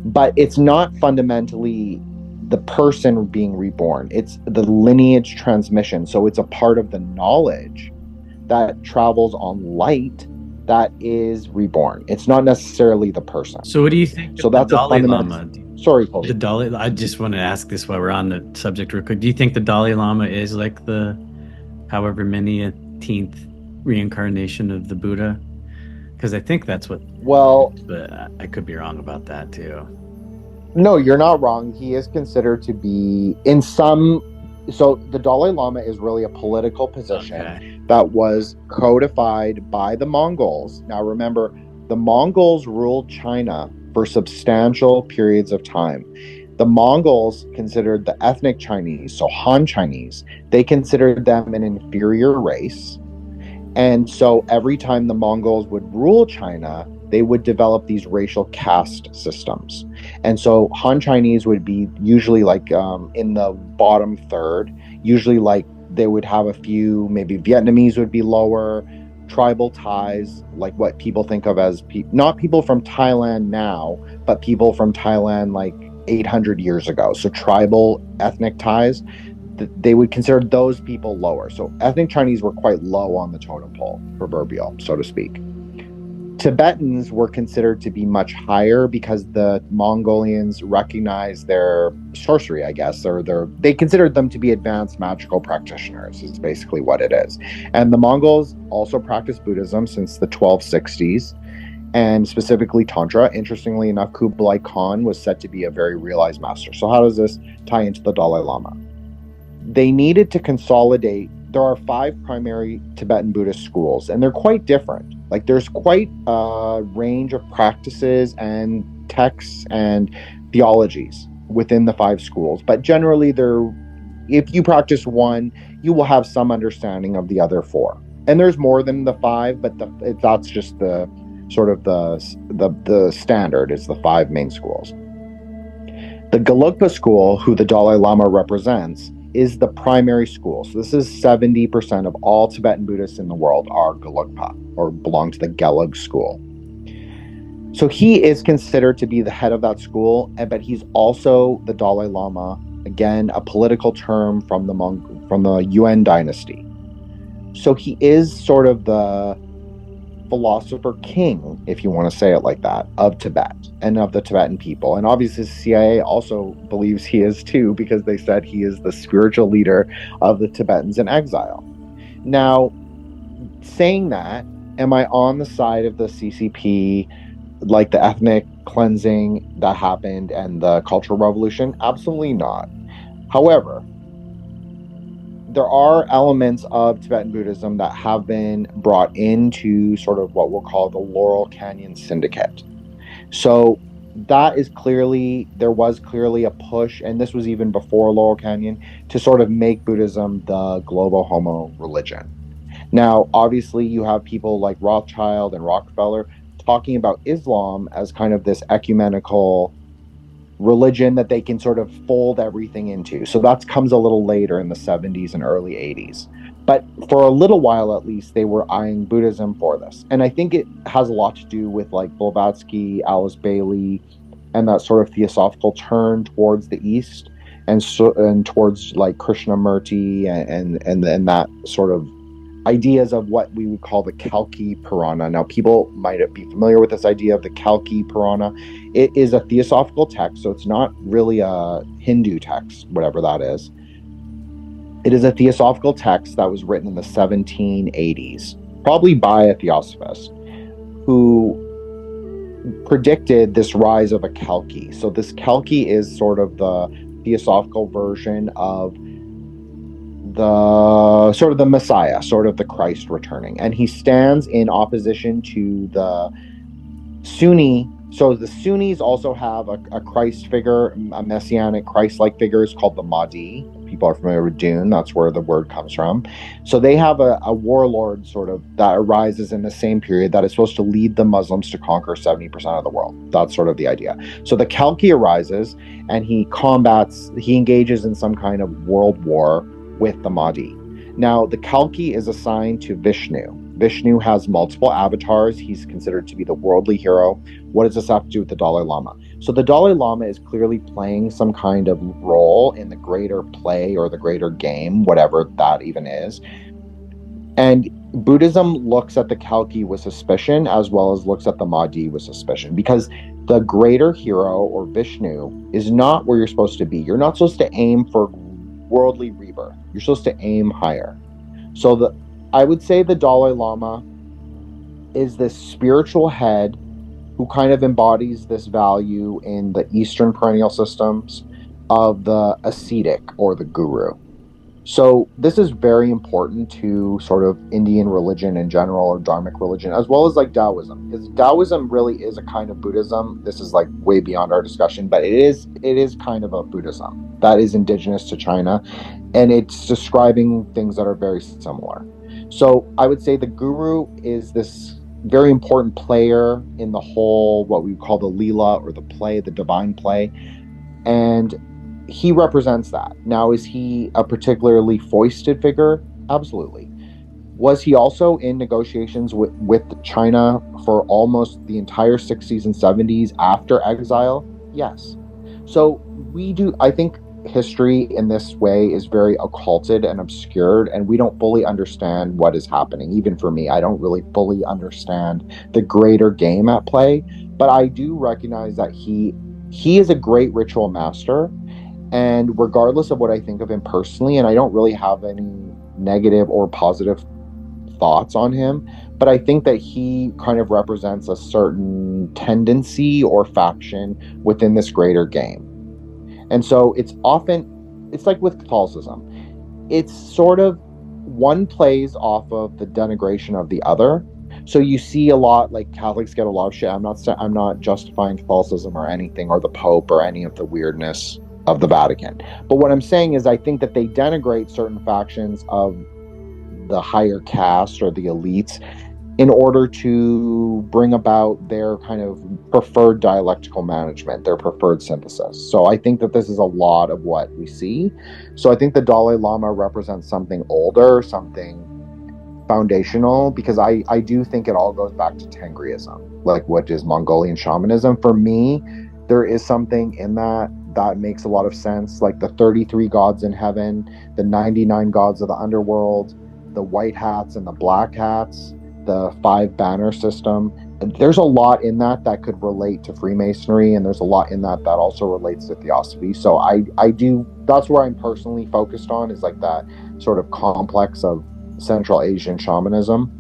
But it's not fundamentally the person being reborn. It's the lineage transmission. So it's a part of the knowledge that travels on light that is reborn. It's not necessarily the person. So what do you think So of the that's a Dalai fundamental. Lama? Sorry, Cody. The Dalai. I just want to ask this while we're on the subject real quick. Do you think the Dalai Lama is like the however many 10th reincarnation of the Buddha? Because I think that's what. Well, but I could be wrong about that too. No, you're not wrong. He is considered to be in some. So the Dalai Lama is really a political position that was codified by the Mongols. Now remember, the Mongols ruled China for substantial periods of time. The Mongols considered the ethnic Chinese, so Han Chinese, they considered them an inferior race. And so every time the Mongols would rule China, they would develop these racial caste systems. And so Han Chinese would be usually like in the bottom third, usually like they would have a few, maybe Vietnamese would be lower, tribal ties, like what people think of as, not people from Thailand now, but people from Thailand like 800 years ago. So tribal ethnic ties, they would consider those people lower. So ethnic Chinese were quite low on the totem pole, proverbial, so to speak. Tibetans were considered to be much higher because the Mongolians recognized their sorcery, I guess, or they considered them to be advanced magical practitioners, is basically what it is. And the Mongols also practiced Buddhism since the 1260s, and specifically Tantra. Interestingly enough, Kublai Khan was said to be a very realized master. So how does this tie into the Dalai Lama? They needed to consolidate. There are 5 primary Tibetan Buddhist schools, and they're quite different. Like there's quite a range of practices and texts and theologies within the 5 schools. But generally, if you practice one, you will have some understanding of the other 4. And there's more than the 5, but that's just the sort of the standard is the 5 main schools. The Gelugpa school, who the Dalai Lama represents, is the primary school. So this is 70% of all Tibetan Buddhists in the world are Gelugpa, or belong to the Gelug school. So he is considered to be the head of that school, but he's also the Dalai Lama, again, a political term from the Yuan dynasty. So he is sort of the philosopher king, if you want to say it like that, of Tibet and of the Tibetan people. And obviously the CIA also believes he is too, because they said he is the spiritual leader of the Tibetans in exile. Now, saying that, am I on the side of the CCP, like the ethnic cleansing that happened and the Cultural Revolution? Absolutely not. However, there are elements of Tibetan Buddhism that have been brought into sort of what we'll call the Laurel Canyon Syndicate. So there was clearly a push, and this was even before Laurel Canyon, to sort of make Buddhism the global homo religion. Now, obviously, you have people like Rothschild and Rockefeller talking about Islam as kind of this ecumenical religion that they can sort of fold everything into. So that comes a little later in the 70s and early 80s. But for a little while, at least, they were eyeing Buddhism for this. And I think it has a lot to do with like Blavatsky, Alice Bailey, and that sort of theosophical turn towards the East, and towards like Krishnamurti, and that sort of ideas of what we would call the Kalki Purana. Now, people might be familiar with this idea of the Kalki Purana. It is a theosophical text, so it's not really a Hindu text, whatever that is. It is a theosophical text that was written in the 1780s, probably by a theosophist who predicted this rise of a Kalki. So this Kalki is sort of the theosophical version of the Messiah, sort of the Christ returning, and he stands in opposition to the Sunni. So the Sunnis also have a Christ figure, a messianic Christ-like figure, is called the Mahdi. People are familiar with Dune. That's where the word comes from. So they have a warlord sort of that arises in the same period that is supposed to lead the Muslims to conquer 70% of the world. That's sort of the idea. So the Kalki arises and he engages in some kind of world war with the Mahdi. Now, the Kalki is assigned to Vishnu. Vishnu has multiple avatars. He's considered to be the worldly hero. What does this have to do with the Dalai Lama? So the Dalai Lama is clearly playing some kind of role in the greater play or the greater game, whatever that even is. And Buddhism looks at the Kalki with suspicion, as well as looks at the Mahdi with suspicion, because the greater hero, or Vishnu, is not where you're supposed to be. You're not supposed to aim for worldly rebirth. You're supposed to aim higher. So I would say the Dalai Lama is this spiritual head who kind of embodies this value in the Eastern perennial systems of the ascetic or the guru. So this is very important to sort of Indian religion in general, or Dharmic religion, as well as like Taoism, because Taoism really is a kind of Buddhism. This is like way beyond our discussion, but it is kind of a Buddhism that is indigenous to China, and it's describing things that are very similar. So I would say the guru is this very important player in the whole, what we call the Leela, or the play, the divine play, and he represents that. Now, is he a particularly foisted figure? Absolutely. Was he also in negotiations with China for almost the entire 60s and 70s after exile? Yes. So I think history in this way is very occulted and obscured, and we don't fully understand what is happening. Even for me, I don't really fully understand the greater game at play, but I do recognize that he is a great ritual master. And regardless of what I think of him personally, and I don't really have any negative or positive thoughts on him, but I think that he kind of represents a certain tendency or faction within this greater game. And so it's like with Catholicism, it's sort of one plays off of the denigration of the other. So you see a lot, like Catholics get a lot of shit. I'm not justifying Catholicism or anything, or the Pope, or any of the weirdness of the Vatican. But what I'm saying is I think that they denigrate certain factions of the higher caste or the elites in order to bring about their kind of preferred dialectical management, their preferred synthesis. So I think that this is a lot of what we see. So I think the Dalai Lama represents something older, something foundational, because I do think it all goes back to Tengriism, like what is Mongolian shamanism. For me, there is something in that makes a lot of sense, like the 33 gods in heaven, the 99 gods of the underworld, the white hats and the black hats, the 5 banner system. There's a lot in that could relate to Freemasonry, and there's a lot in that also relates to Theosophy. So I do, that's where I'm personally focused on, is like that sort of complex of Central Asian shamanism.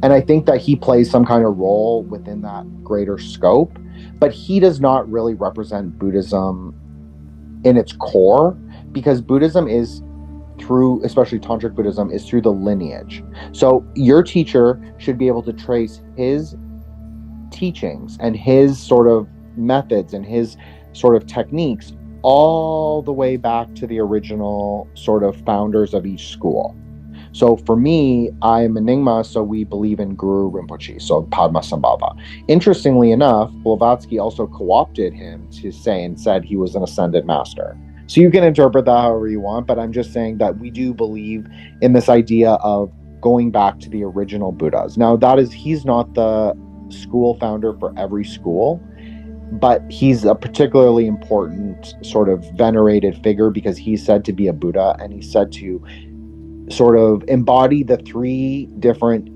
And I think that he plays some kind of role within that greater scope, but he does not really represent Buddhism in its core, because Buddhism is through, especially Tantric Buddhism, is through the lineage. So your teacher should be able to trace his teachings and his sort of methods and his sort of techniques all the way back to the original sort of founders of each school. So for me, I'm a Nyingma, so we believe in Guru Rinpoche, so Padmasambhava. Interestingly enough, Blavatsky also co-opted him to say and said he was an ascended master. So you can interpret that however you want, but I'm just saying that we do believe in this idea of going back to the original Buddhas. Now, he's not the school founder for every school, but he's a particularly important sort of venerated figure because he's said to be a Buddha, and he's said to sort of embody the three different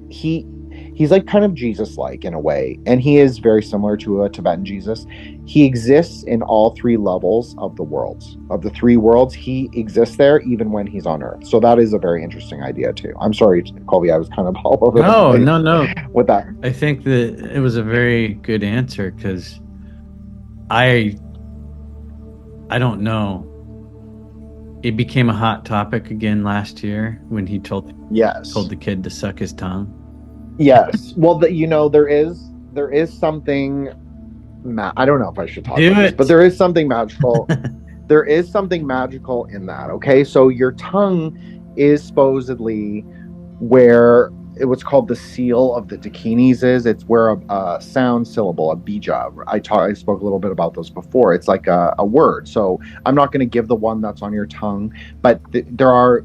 he's like kind of Jesus-like in a way, and he is very similar to a Tibetan Jesus. He exists in all three levels of the worlds, of the three worlds. He exists there even when he's on Earth. So that is a very interesting idea too. I'm sorry, Colby, I was kind of all over the place No. with that. I think that it was a very good answer because I don't know. It became a hot topic again last year when he told the kid to suck his tongue. Yes. Well, there is something. I don't know if I should talk about this, but there is something magical. There is something magical in that. Okay, so your tongue is supposedly where what's called the seal of the dakinis is. It's where a sound syllable, a bija. I spoke a little bit about those before. It's like a word. So I'm not going to give the one that's on your tongue, but there are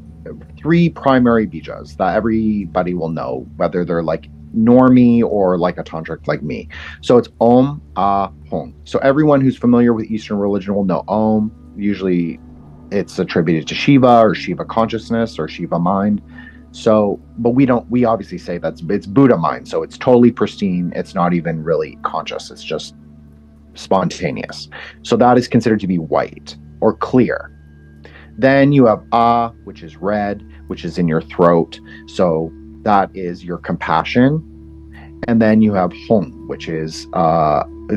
three primary bijas that everybody will know, whether they're like normie or like a tantric like me. So it's Om, Ah, Hung. So everyone who's familiar with Eastern religion will know Om. Usually it's attributed to Shiva or Shiva consciousness or Shiva mind. So, but we obviously say it's Buddha mind. So it's totally pristine. It's not even really conscious. It's just spontaneous. So that is considered to be white or clear. Then you have Ah, which is red, which is in your throat. So that is your compassion. And then you have Hung, which is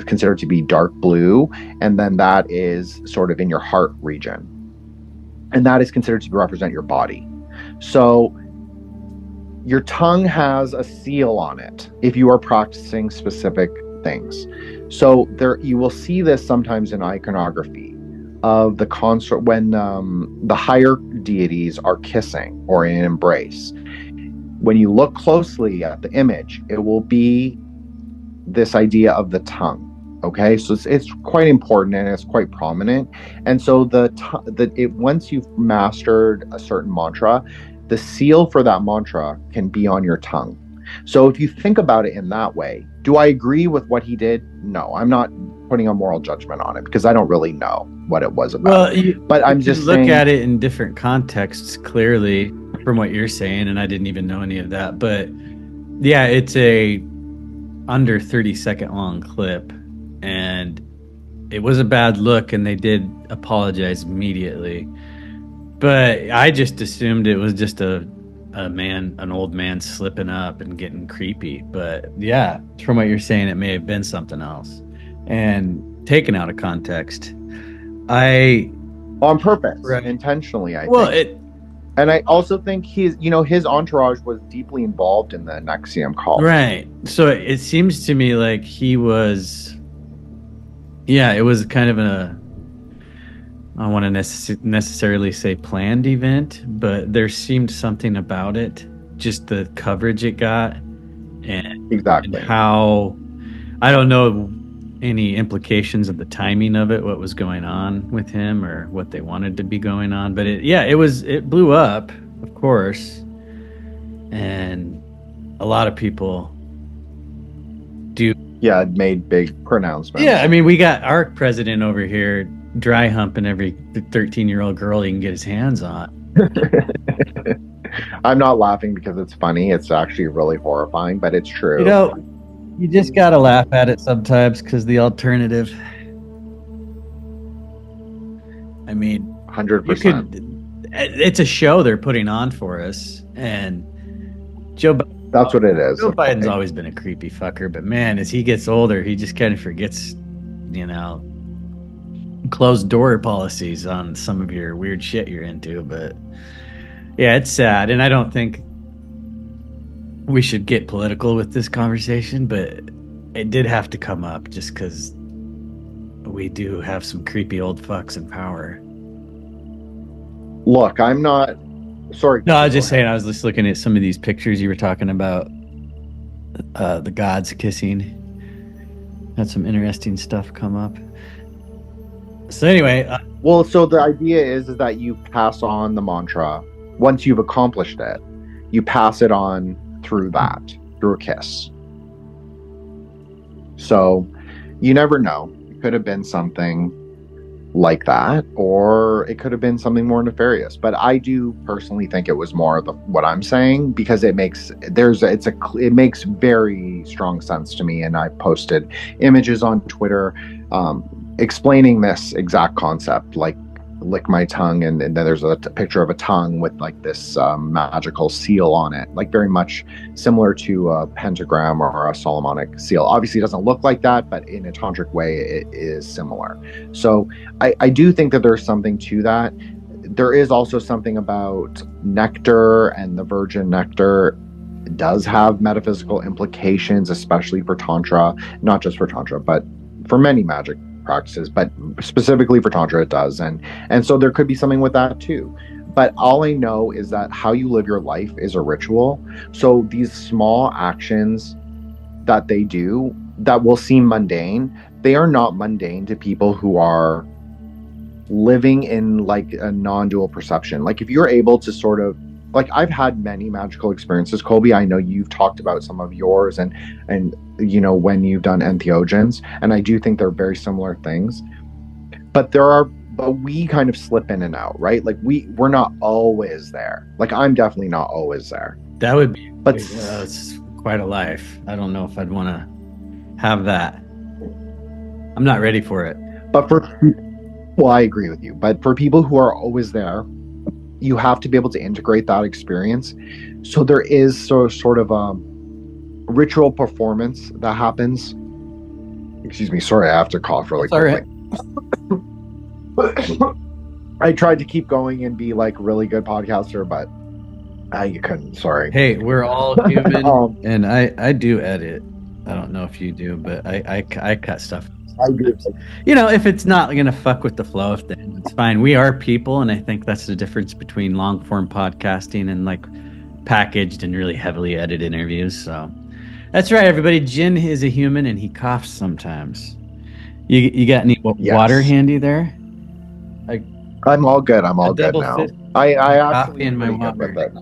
considered to be dark blue. And then that is sort of in your heart region. And that is considered to represent your body. So your tongue has a seal on it if you are practicing specific things. So you will see this sometimes in iconography of the consort when the higher deities are kissing or in an embrace. When you look closely at the image, it will be this idea of the tongue. Okay, so it's quite important and it's quite prominent. And so once you've mastered a certain mantra, the seal for that mantra can be on your tongue. So if you think about it in that way, do I agree with what he did? No, I'm not putting a moral judgment on it because I don't really know what it was about. Well, but I'm just look at it in different contexts, clearly, from what you're saying, and I didn't even know any of that. But yeah, it's a under 30-second long clip, and it was a bad look, and they did apologize immediately. But I just assumed it was just an old man slipping up and getting creepy. But yeah, from what you're saying, it may have been something else and taken out of context. On purpose, right? Intentionally, I think. And I also think his entourage was deeply involved in the NXIVM cult. Right. So it seems to me like he was, it was kind of I don't want to necessarily say planned event, but there seemed something about it, just the coverage it got, and how, I don't know any implications of the timing of it, what was going on with him or what they wanted to be going on. But it blew up, of course. And a lot of people made big pronouncements. Yeah, I mean, we got our president over here dry humping every 13-year-old girl he can get his hands on. I'm not laughing because it's funny. It's actually really horrifying, but it's true. You just gotta laugh at it sometimes because the alternative. I mean, 100%. It's a show they're putting on for us, and that's what it is. Joe Biden's always been a creepy fucker, but man, as he gets older, he just kind of forgets, closed door policies on some of your weird shit you're into. But yeah, it's sad, and I don't think we should get political with this conversation, but it did have to come up just because we do have some creepy old fucks in power. Look, I'm not sorry. No, I was just saying, I was just looking at some of these pictures you were talking about, the gods kissing. Had some interesting stuff come up. So anyway, so the idea is that you pass on the mantra once you've accomplished it. You pass it on through a kiss. So you never know. could have been something like that, or it could have been something more nefarious. But I do personally think it was more of what I'm saying, because it makes very strong sense to me. And I posted images on Twitter explaining this exact concept, like lick my tongue, and then there's a picture of a tongue with like this magical seal on it, like very much similar to a pentagram or a Solomonic seal. Obviously it doesn't look like that, but in a tantric way it is similar. So I do think that there's something to that. There is also something about nectar, and the virgin nectar does have metaphysical implications, especially for Tantra, not just for Tantra, but for many magic practices, but specifically for Tantra it does. And so there could be something with that too. But all I know is that how you live your life is a ritual. So these small actions that they do that will seem mundane, they are not mundane to people who are living in like a non-dual perception. Like if you're able to sort of, like I've had many magical experiences, Colby. I know you've talked about some of yours, and you know, when you've done entheogens, and I do think they're very similar things. But we kind of slip in and out, right? Like we're not always there. Like I'm definitely not always there. That would be, but it's quite a life. I don't know if I'd want to have that. I'm not ready for it. But well, I agree with you. But for people who are always there, you have to be able to integrate that experience. So there is sort of a ritual performance that happens. Excuse me, sorry, I have to cough really quickly. I tried to keep going and be like really good podcaster, but you couldn't. Sorry. Hey, we're all human, and I do edit. I don't know if you do, but I cut stuff. I do. You know, if it's not gonna fuck with the flow, then it's fine. We are people, and I think that's the difference between long form podcasting and like packaged and really heavily edited interviews. So that's right, everybody. Jin is a human, and he coughs sometimes. You got any water handy there? I'm all good. I'm all good now. I actually in my water.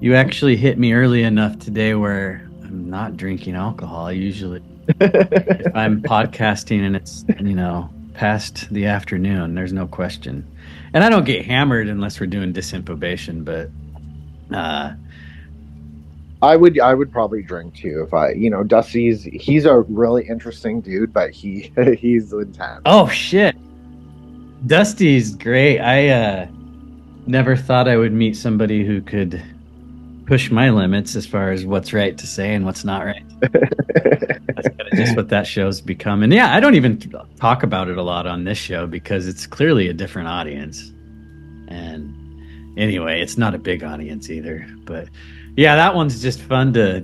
You actually hit me early enough today where I'm not drinking alcohol. Usually, if I'm podcasting and it's, you know, past the afternoon, there's no question. And I don't get hammered unless we're doing disincubation, but I would probably drink too if I, you know, he's a really interesting dude, but he's intense. Oh shit. Dusty's great. I never thought I would meet somebody who could push my limits as far as what's right to say and what's not right. That's kind of just what that show's become. And yeah, I don't even talk about it a lot on this show because it's clearly a different audience. And anyway, it's not a big audience either. But yeah, that one's just fun to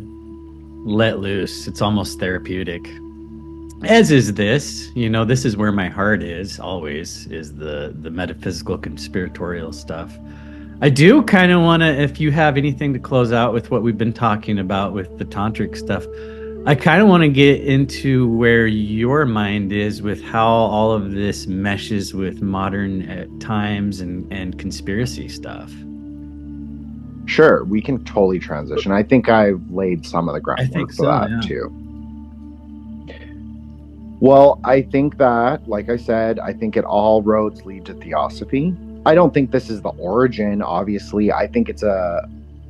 let loose. It's almost therapeutic. As is this, you know, this is where my heart is always, is the metaphysical conspiratorial stuff. I do kind of want to, if you have anything to close out with what we've been talking about with the tantric stuff, I kind of want to get into where your mind is with how all of this meshes with modern times and conspiracy stuff. Sure, we can totally transition. I think I've laid some of the groundwork for that too. Well, I think that, like I said, I think it all roads lead to theosophy. I don't think this is the origin, obviously. I think it's a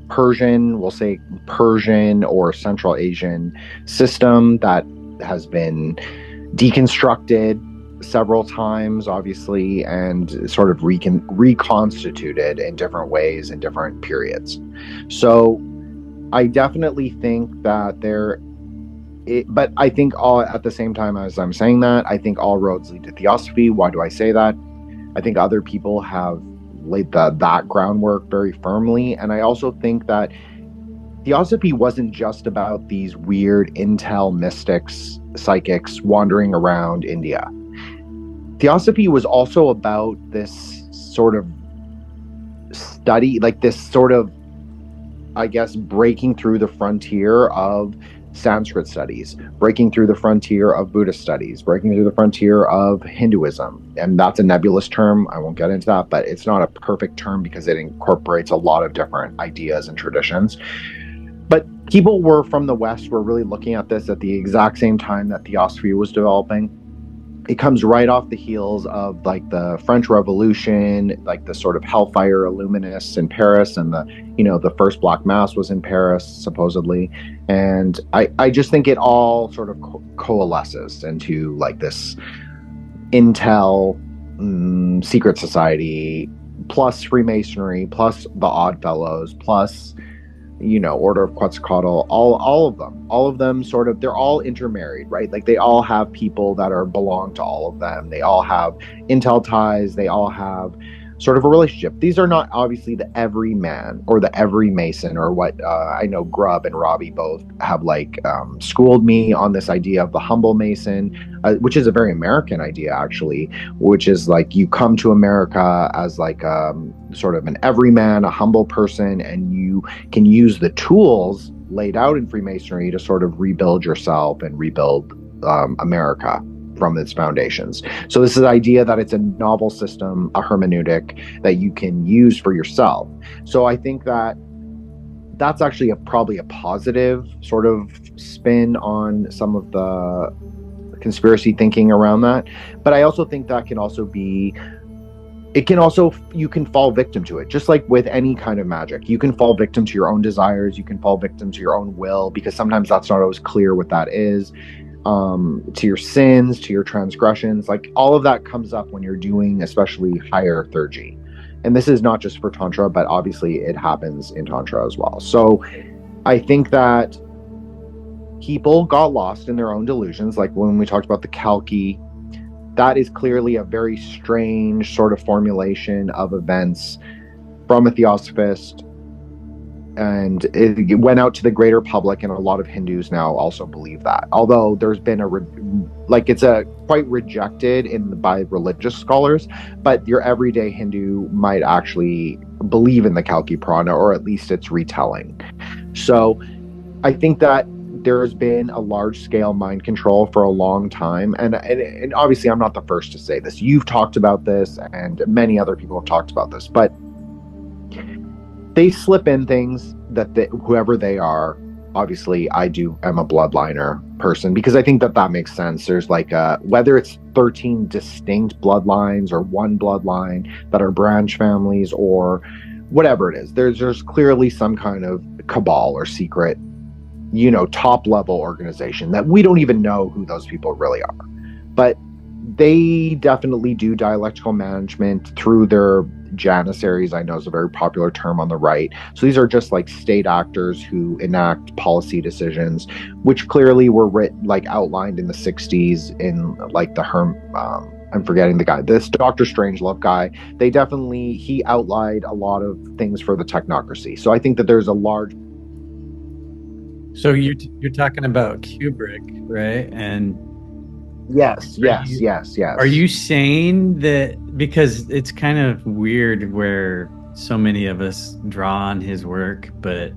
Persian, we'll say Persian or Central Asian system that has been deconstructed several times, obviously, and sort of reconstituted in different ways in different periods. So I definitely think that but I think at the same time as I'm saying that, I think all roads lead to theosophy. Why do I say that? I think other people have laid that groundwork very firmly. And I also think that theosophy wasn't just about these weird intel mystics, psychics wandering around India. Theosophy was also about this sort of study, like this sort of, I guess, breaking through the frontier of Sanskrit studies, breaking through the frontier of Buddhist studies, breaking through the frontier of Hinduism. And that's a nebulous term. I won't get into that, but it's not a perfect term because it incorporates a lot of different ideas and traditions. But people were from the West were really looking at this at the exact same time that Theosophy was developing. It comes right off the heels of like the French Revolution, like the sort of Hellfire Illuminists in Paris, and the first Black Mass was in Paris supposedly, and I just think it all sort of coalesces into like this intel, secret society, plus Freemasonry, plus the Odd Fellows, plus Order of Quetzalcoatl, all of them sort of, they're all intermarried, right? Like they all have people that are belong to all of them. They all have intel ties. They all have sort of a relationship. These are not obviously the everyman or the every Mason, or what I know Grubb and Robbie both have like schooled me on this idea of the humble Mason, which is a very American idea actually, which is like you come to America as like sort of an everyman, a humble person, and you can use the tools laid out in Freemasonry to sort of rebuild yourself and rebuild America from its foundations. So this is the idea that it's a novel system, a hermeneutic that you can use for yourself. So I think that that's actually probably a positive sort of spin on some of the conspiracy thinking around that. But I also think that can also be, you can fall victim to it, just like with any kind of magic. You can fall victim to your own desires, you can fall victim to your own will, because sometimes that's not always clear what that is. To your sins, to your transgressions, like all of that comes up when you're doing especially higher theurgy. And this is not just for Tantra, but obviously it happens in Tantra as well. So I think that people got lost in their own delusions. Like when we talked about the Kalki, that is clearly a very strange sort of formulation of events from a theosophist, and it went out to the greater public, and a lot of Hindus now also believe that. Although there's been it's a quite rejected by religious scholars, but your everyday Hindu might actually believe in the Kalki Purana, or at least its retelling. So I think that there has been a large-scale mind control for a long time, and obviously I'm not the first to say this. You've talked about this, and many other people have talked about this, but they slip in things that whoever they are. Obviously, am a bloodliner person, because I think that makes sense. There's like whether it's 13 distinct bloodlines or one bloodline that are branch families or whatever it is. There's clearly some kind of cabal or secret, top level organization that we don't even know who those people really are. But they definitely do dialectical management through their janissaries. I know is a very popular term on the right. So these are just like state actors who enact policy decisions, which clearly were outlined in the 60s in like I'm forgetting the guy, this Dr. Strangelove guy. He outlined a lot of things for the technocracy. So I think that there's a large. So you're talking about Kubrick, right? And Yes. Are you saying that, because it's kind of weird where so many of us draw on his work, but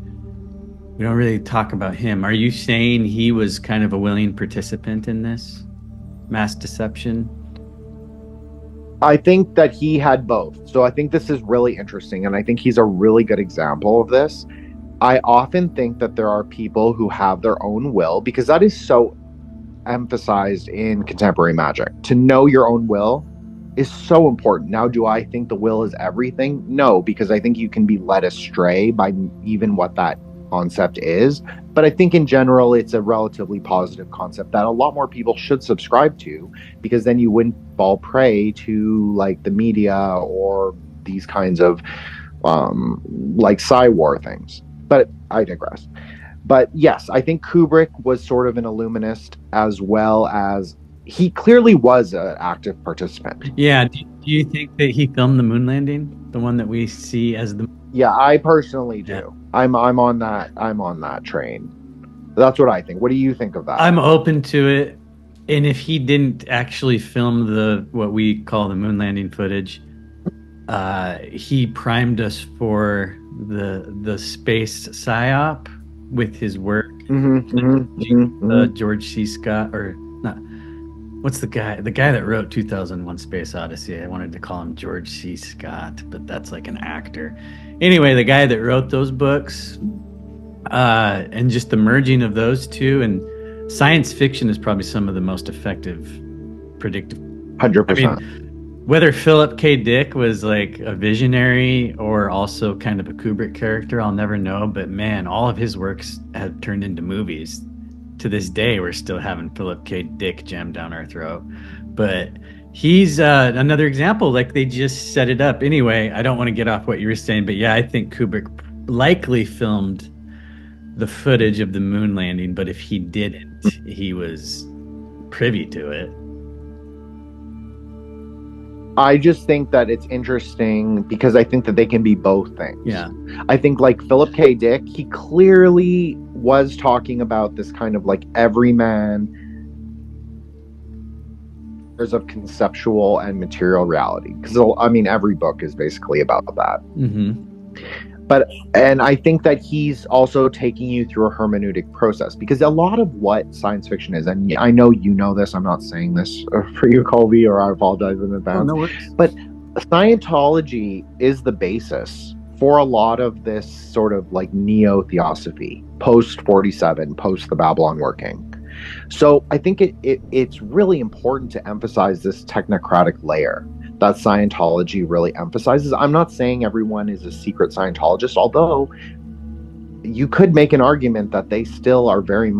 we don't really talk about him. Are you saying he was kind of a willing participant in this mass deception? I think that he had both. So I think this is really interesting, and I think he's a really good example of this. I often think that there are people who have their own will, because that is so emphasized in contemporary magic. To know your own will is so important. Now, do I think the will is everything? No, because I think you can be led astray by even what that concept is. But I think in general, it's a relatively positive concept that a lot more people should subscribe to, because then you wouldn't fall prey to like the media or these kinds of like Psy-War things. But I digress. But yes, I think Kubrick was sort of an illuminist, as well as he clearly was an active participant. Yeah. Do you think that he filmed the moon landing, the one that we see as the? Yeah, I personally do. Yeah. I'm on that train. That's what I think. What do you think of that? I'm open to it. And if he didn't actually film what we call the moon landing footage, he primed us for the space psyop with his work. George C. Scott, or not? What's the guy that wrote 2001 Space Odyssey? I wanted to call him George C. Scott, but that's like an actor. Anyway, the guy that wrote those books, And just the merging of those two, and science fiction is probably some of the most effective predictive. 100%. Whether Philip K. Dick was like a visionary or also kind of a Kubrick character, I'll never know. But man, all of his works have turned into movies. To this day, we're still having Philip K. Dick jammed down our throat. But he's another example. Like, they just set it up. Anyway, I don't want to get off what you were saying, but yeah, I think Kubrick likely filmed the footage of the moon landing. But if he didn't, he was privy to it. I just think that it's interesting because I think that they can be both things. Yeah. I think like Philip K. Dick, he clearly was talking about this kind of like everyman of conceptual and material reality. Because I mean, every book is basically about that. Mm-hmm. And I think that he's also taking you through a hermeneutic process, because a lot of what science fiction is, and I know you know this, I'm not saying this for you, Colby, or I apologize in advance. Oh, no worries. But Scientology is the basis for a lot of this sort of like neo-theosophy, post 47, post the Babylon working. So I think it's really important to emphasize this technocratic layer that Scientology really emphasizes. I'm not saying everyone is a secret Scientologist, although you could make an argument that they still are very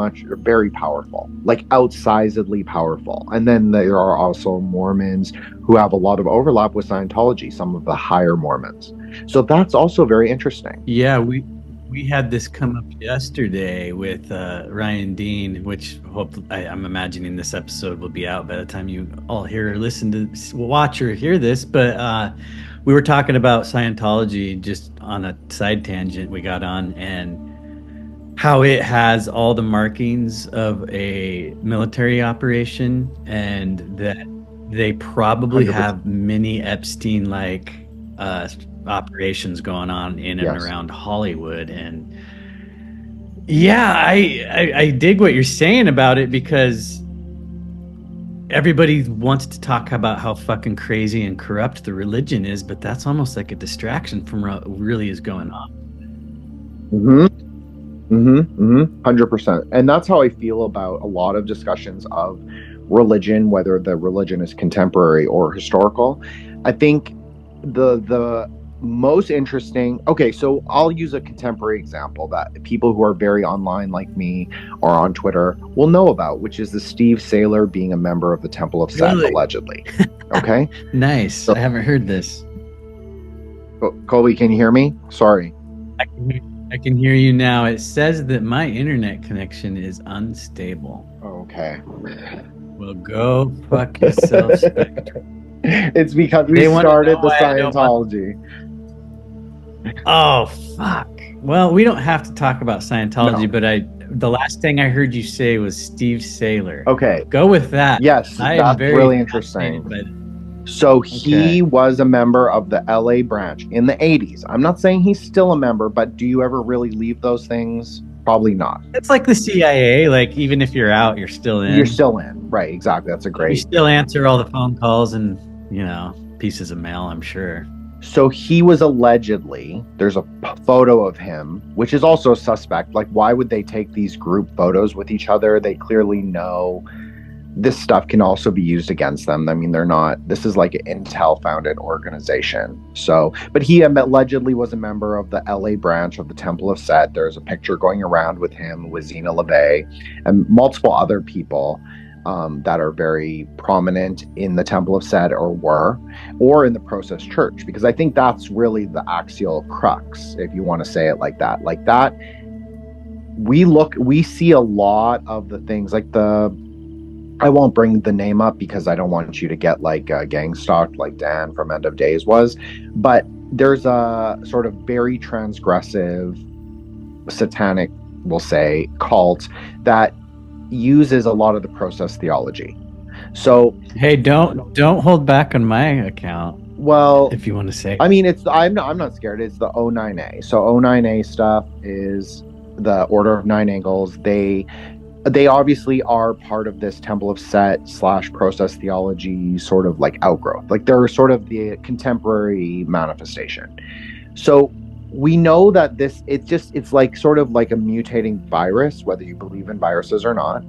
powerful, like outsizedly powerful. And then there are also Mormons who have a lot of overlap with Scientology, some of the higher Mormons. So that's also very interesting. Yeah, we had this come up yesterday with Ryan Dean, which I'm imagining this episode will be out by the time you all hear or listen to, watch or hear this. But we were talking about Scientology just on a side tangent we got on, and how it has all the markings of a military operation, and that they probably 100%. have many Epstein-like operations going on in and Yes. around Hollywood. And yeah, I dig what you're saying about it, because everybody wants to talk about how fucking crazy and corrupt the religion is, but that's almost like a distraction from what really is going on. 100%. And that's how I feel about a lot of discussions of religion, whether the religion is contemporary or historical. I think the most interesting, okay, so I'll use a contemporary example that people who are very online like me or on Twitter will know about, which is the Steve Saylor being a member of the Temple of Set, Really? allegedly. Okay. Nice. So- I haven't heard this. Colby, can you hear me? Sorry. I can hear you now. It says that my internet connection is unstable. Okay. Well, go fuck yourself, Spectre. It's because we They wanna started know the why I don't Scientology. Oh, fuck. Well, we don't have to talk about Scientology, No. but the last thing I heard you say was Steve Saylor. Okay. Go with that. Yes, I am that's very really interesting. fascinated So he Okay. was a member of the LA branch in the 80s. I'm not saying he's still a member, but do you ever really leave those things? Probably not. It's like the CIA. Like, even if you're out, you're still in. You're still in. Right, exactly. That's a You great. still answer all the phone calls and, pieces of mail, I'm sure. So he was allegedly, there's a photo of him, which is also suspect. Like, why would they take these group photos with each other? They clearly know this stuff can also be used against them. I mean, this is like an Intel founded organization. So, but he allegedly was a member of the LA branch of the Temple of Set. There's a picture going around with him, with Zena LeVay, and multiple other people that are very prominent in the Temple of Set or in the Process Church, because I think that's really the axial crux, if you want to say it like that. Like that, we see a lot of the things like I won't bring the name up because I don't want you to get like gang stalked like Dan from End of Days was, but there's a sort of very transgressive satanic, we'll say, cult that uses a lot of the process theology. So Hey, don't hold back on my account, well, if you want to say. I mean, I'm not scared. It's the O9A. So O9A stuff is the Order of Nine Angles. They obviously are part of this Temple of Set / process theology sort of like outgrowth. Like they're sort of the contemporary manifestation. So we know that it's like sort of like a mutating virus, whether you believe in viruses or not.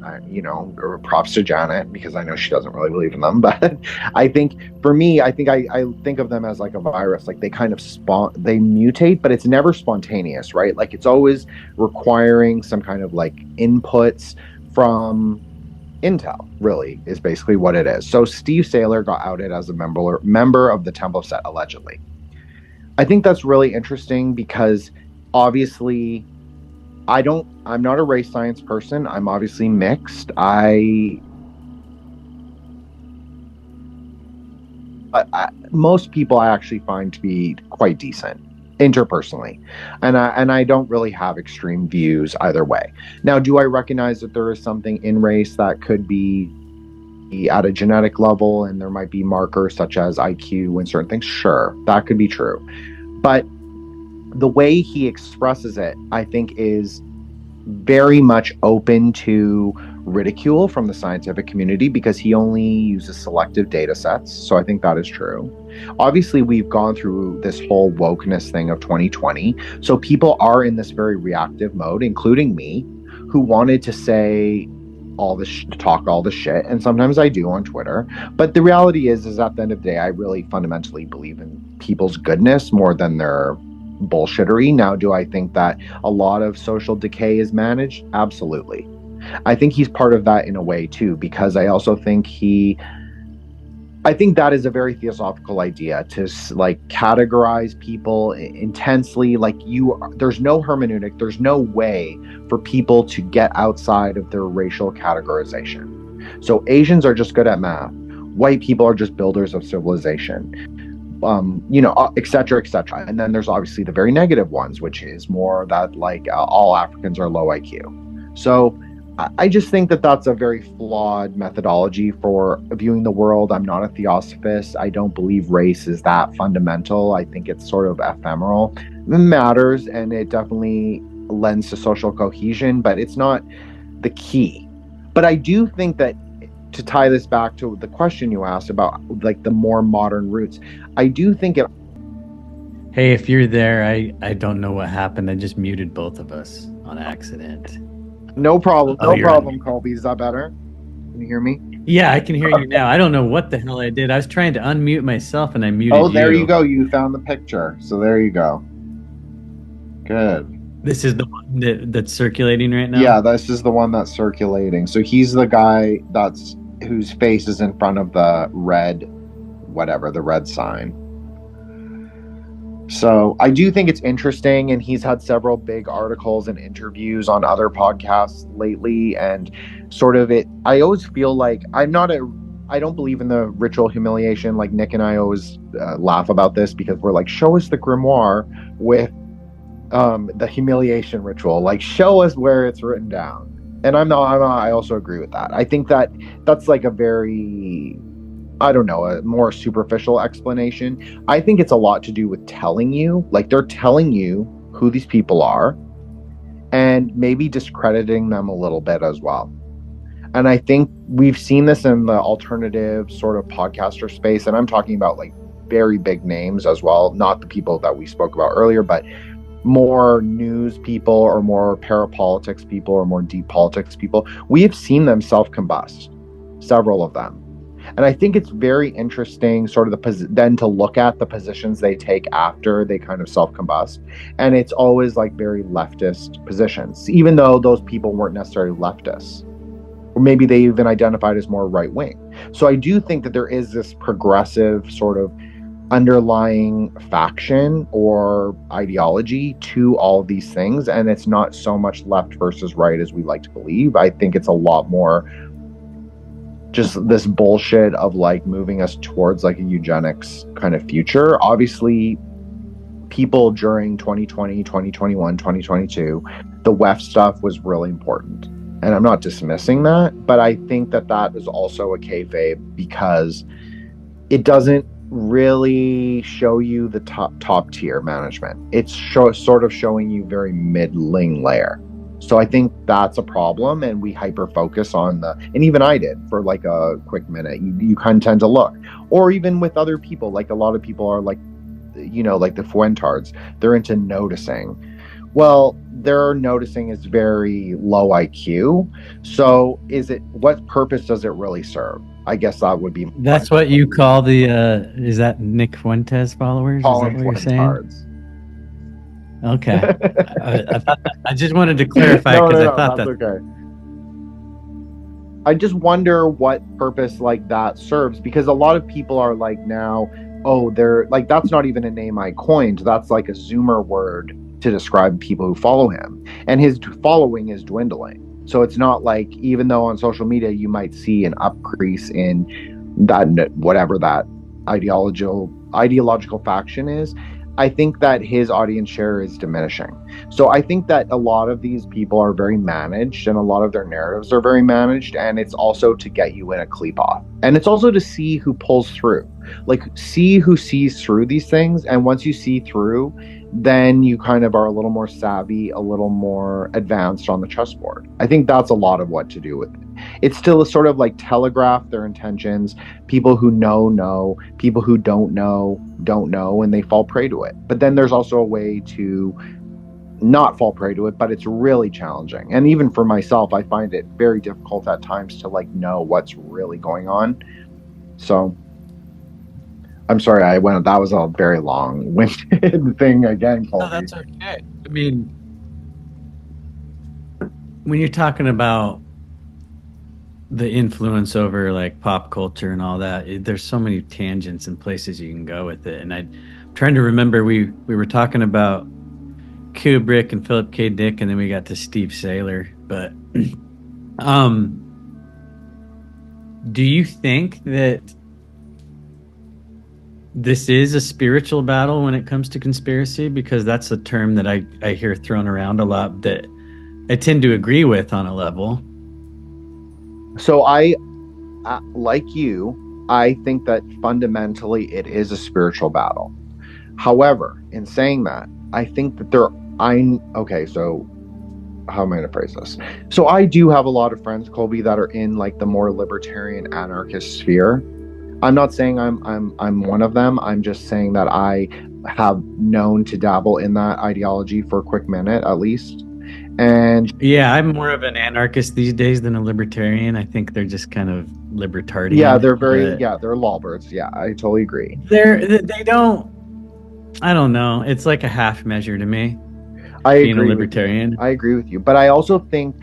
Or props to Janet, because I know she doesn't really believe in them. But I think for me, I think of them as like a virus. Like they kind of they mutate, but it's never spontaneous, right? Like it's always requiring some kind of like inputs from intel, really, is basically what it is. So Steve Saylor got outed as a member of the Temple set, allegedly. I think that's really interesting because obviously I'm not a race science person. I'm obviously mixed. Most people I actually find to be quite decent interpersonally, and I don't really have extreme views either way. Now, do I recognize that there is something in race that could be at a genetic level, and there might be markers such as IQ and certain things? Sure, that could be true, but the way he expresses it, I think, is very much open to ridicule from the scientific community because he only uses selective data sets. So I think that is true. Obviously, we've gone through this whole wokeness thing of 2020. So people are in this very reactive mode, including me, who wanted to say all this, talk all the shit. And sometimes I do on Twitter. But the reality is at the end of the day, I really fundamentally believe in people's goodness more than their bullshittery. Now, do I think that a lot of social decay is managed? Absolutely. I think he's part of that in a way too, because I also think I think that is a very theosophical idea to like categorize people intensely. Like there's no hermeneutic, there's no way for people to get outside of their racial categorization. So Asians are just good at math. White people are just builders of civilization. Et cetera, et cetera. And then there's obviously the very negative ones, which is more that like all Africans are low IQ. So I just think that that's a very flawed methodology for viewing the world. I'm not a theosophist. I don't believe race is that fundamental. I think it's sort of ephemeral. It matters, and it definitely lends to social cohesion, but it's not the key. But I do think that, to tie this back to the question you asked about like the more modern roots, I do think it. Hey, if you're there, I don't know what happened. I just muted both of us on accident. No problem. No problem, Colby. Is that better? Can you hear me? Yeah, I can hear you now. I don't know what the hell I did. I was trying to unmute myself and I muted you. Oh, there you go. You found the picture. So there you go. Good. This is the one that's circulating right now? Yeah, this is the one that's circulating. So he's the guy whose face is in front of the red sign. So I do think it's interesting, and he's had several big articles and interviews on other podcasts lately, and sort of I always feel like I don't believe in the ritual humiliation. Like Nick and I always laugh about this because we're like, show us the grimoire with the humiliation ritual. Like, show us where it's written down. And I also agree with that. I think that's like a very, I don't know, a more superficial explanation. I think it's a lot to do with telling you, like they're telling you who these people are and maybe discrediting them a little bit as well. And I think we've seen this in the alternative sort of podcaster space. And I'm talking about like very big names as well, not the people that we spoke about earlier, but more news people or more parapolitics people or more deep politics people. We have seen them self-combust, several of them. And I think it's very interesting sort of then to look at the positions they take after they kind of self-combust. And it's always like very leftist positions, even though those people weren't necessarily leftists. Or maybe they even identified as more right-wing. So I do think that there is this progressive sort of underlying faction or ideology to all of these things. And it's not so much left versus right as we like to believe. I think it's a lot more just this bullshit of like moving us towards like a eugenics kind of future. Obviously, people during 2020, 2021, 2022, the WEF stuff was really important. And I'm not dismissing that, but I think that is also a kayfabe because it doesn't really show you the top tier management. It's sort of showing you very middling layer. So I think that's a problem, and we hyper focus on and even I did for like a quick minute. You kind of tend to look, or even with other people, like a lot of people are like like the Fuentards, they're into noticing. Well, their noticing is very low IQ. So what purpose does it really serve? I guess that would be my That's what you call the is that Nick Fuentes followers? Is that calling what you're saying? Fuentards. Okay. I thought I just wanted to clarify No, because no, I no, thought that's that. okay. I just wonder what purpose like that serves, because a lot of people are like now, oh, they're like, that's not even a name I coined. That's like a Zoomer word to describe people who follow him. And his following is dwindling. So it's not like, even though on social media you might see an upcrease in that, whatever that ideological faction is, I think that his audience share is diminishing. So I think that a lot of these people are very managed, and a lot of their narratives are very managed, and it's also to get you in a cleap off. And it's also to see who pulls through. Like, see who sees through these things, and once you see through, then you kind of are a little more savvy, a little more advanced on the chessboard. I think that's a lot of what to do with it. It's still a sort of like telegraph their intentions. People who know, people who don't know, and they fall prey to it. But then there's also a way to not fall prey to it, but it's really challenging. And even for myself, I find it very difficult at times to like know what's really going on. So I'm sorry, that was a very long-winded thing again, Colby. No, that's okay. I mean, when you're talking about the influence over like pop culture and all that, there's so many tangents and places you can go with it. And I'm trying to remember, we were talking about Kubrick and Philip K. Dick, and then we got to Steve Saylor. But do you think that this is a spiritual battle when it comes to conspiracy? Because that's a term that I hear thrown around a lot that I tend to agree with on a level. So like you, I think that fundamentally it is a spiritual battle. However, in saying that, I think that okay, so how am I going to phrase this? So I do have a lot of friends, Colby, that are in like the more libertarian anarchist sphere. I'm not saying I'm one of them. I'm just saying that I have known to dabble in that ideology for a quick minute, at least. And yeah, I'm more of an anarchist these days than a libertarian. I think they're just kind of libertarian. Yeah, they're they're lawbirds. Yeah, I totally agree. They don't. I don't know. It's like a half measure to me. I being agree a libertarian. I agree with you, but I also think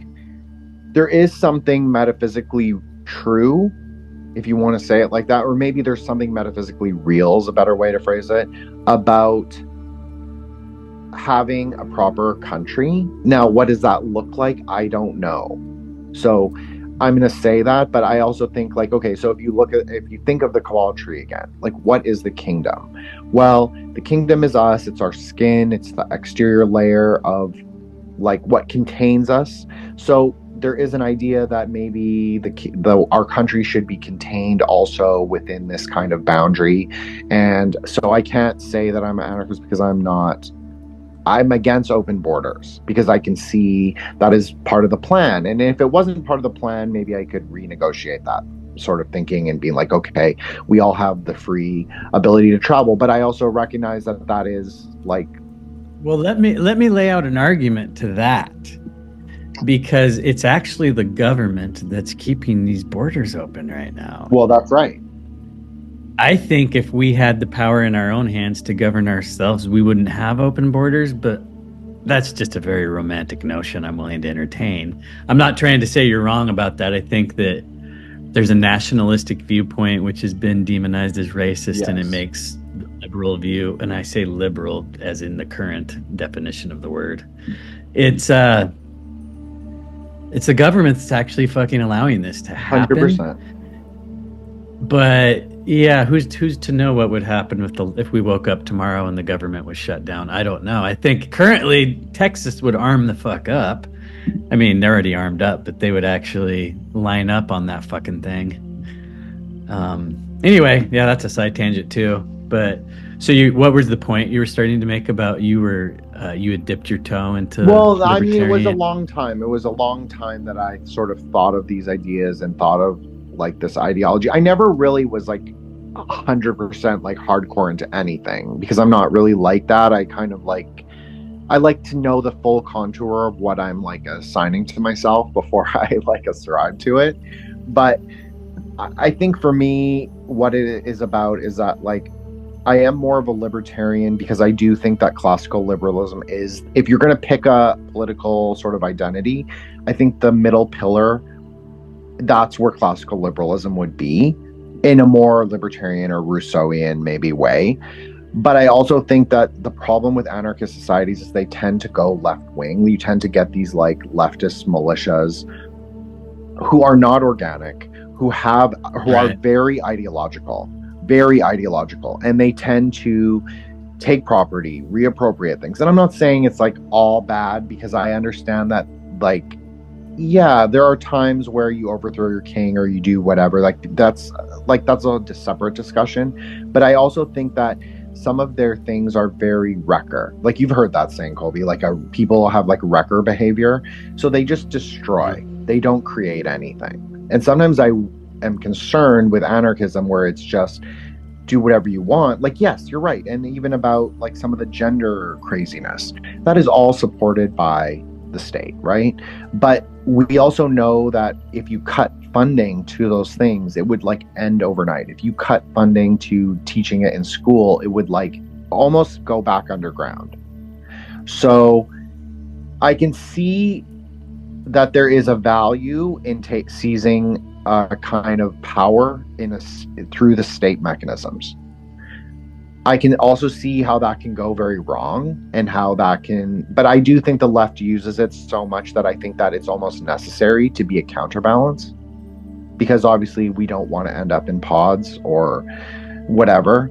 there is something metaphysically true, if you want to say it like that, or maybe there's something metaphysically real is a better way to phrase it, about having a proper country. Now, what does that look like? I don't know. So I'm going to say that, but I also think like, okay, so if you think of the Kabbalah tree again, like what is the kingdom? Well, the kingdom is us. It's our skin. It's the exterior layer of like what contains us. So there is an idea that maybe our country should be contained also within this kind of boundary. And so I can't say that I'm an anarchist because I'm against open borders, because I can see that is part of the plan. And if it wasn't part of the plan, maybe I could renegotiate that sort of thinking and being like, okay, we all have the free ability to travel. But I also recognize that is like, well, let me lay out an argument to that, because it's actually the government that's keeping these borders open right now. Well, that's right. I think if we had the power in our own hands to govern ourselves, we wouldn't have open borders, but that's just a very romantic notion I'm willing to entertain. I'm not trying to say you're wrong about that. I think that there's a nationalistic viewpoint which has been demonized as racist, yes, and it makes the liberal view, and I say liberal as in the current definition of the word, it's the government that's actually fucking allowing this to happen. 100%. But yeah, who's to know what would happen if we woke up tomorrow and the government was shut down? I don't know. I think currently Texas would arm the fuck up. I mean, they're already armed up, but they would actually line up on that fucking thing. Anyway, yeah, that's a side tangent too. But so what was the point you were starting to make about you had dipped your toe into? Well, I mean, it was a long time. It was a long time that I sort of thought of these ideas and thought of like this ideology. I never really was like 100% like hardcore into anything, because I'm not really like that. I like to know the full contour of what I'm like assigning to myself before I like ascribe to it. But I think for me, what it is about is that like I am more of a libertarian, because I do think that classical liberalism is, if you're going to pick a political sort of identity, I think the middle pillar, that's where classical liberalism would be, in a more libertarian or Rousseauian maybe way. But I also think that the problem with anarchist societies is they tend to go left wing. You tend to get these like leftist militias who are not organic, who are very ideological, and they tend to take property, reappropriate things. And I'm not saying it's like all bad, because I understand that like, yeah, there are times where you overthrow your king or you do whatever. That's a separate discussion. But I also think that some of their things are very wrecker. Like, you've heard that saying, Colby. Like, people have like wrecker behavior, so they just destroy. They don't create anything. And sometimes I am concerned with anarchism, where it's just do whatever you want. Like, yes, you're right. And even about like some of the gender craziness, that is all supported by the state, right? But we also know that if you cut funding to those things, it would like end overnight. If you cut funding to teaching it in school, it would like almost go back underground. So I can see that there is a value in seizing a kind of power through the state mechanisms. I can also see how that can go very wrong, and how that can, but I do think the left uses it so much that I think that it's almost necessary to be a counterbalance, because obviously we don't want to end up in pods or whatever.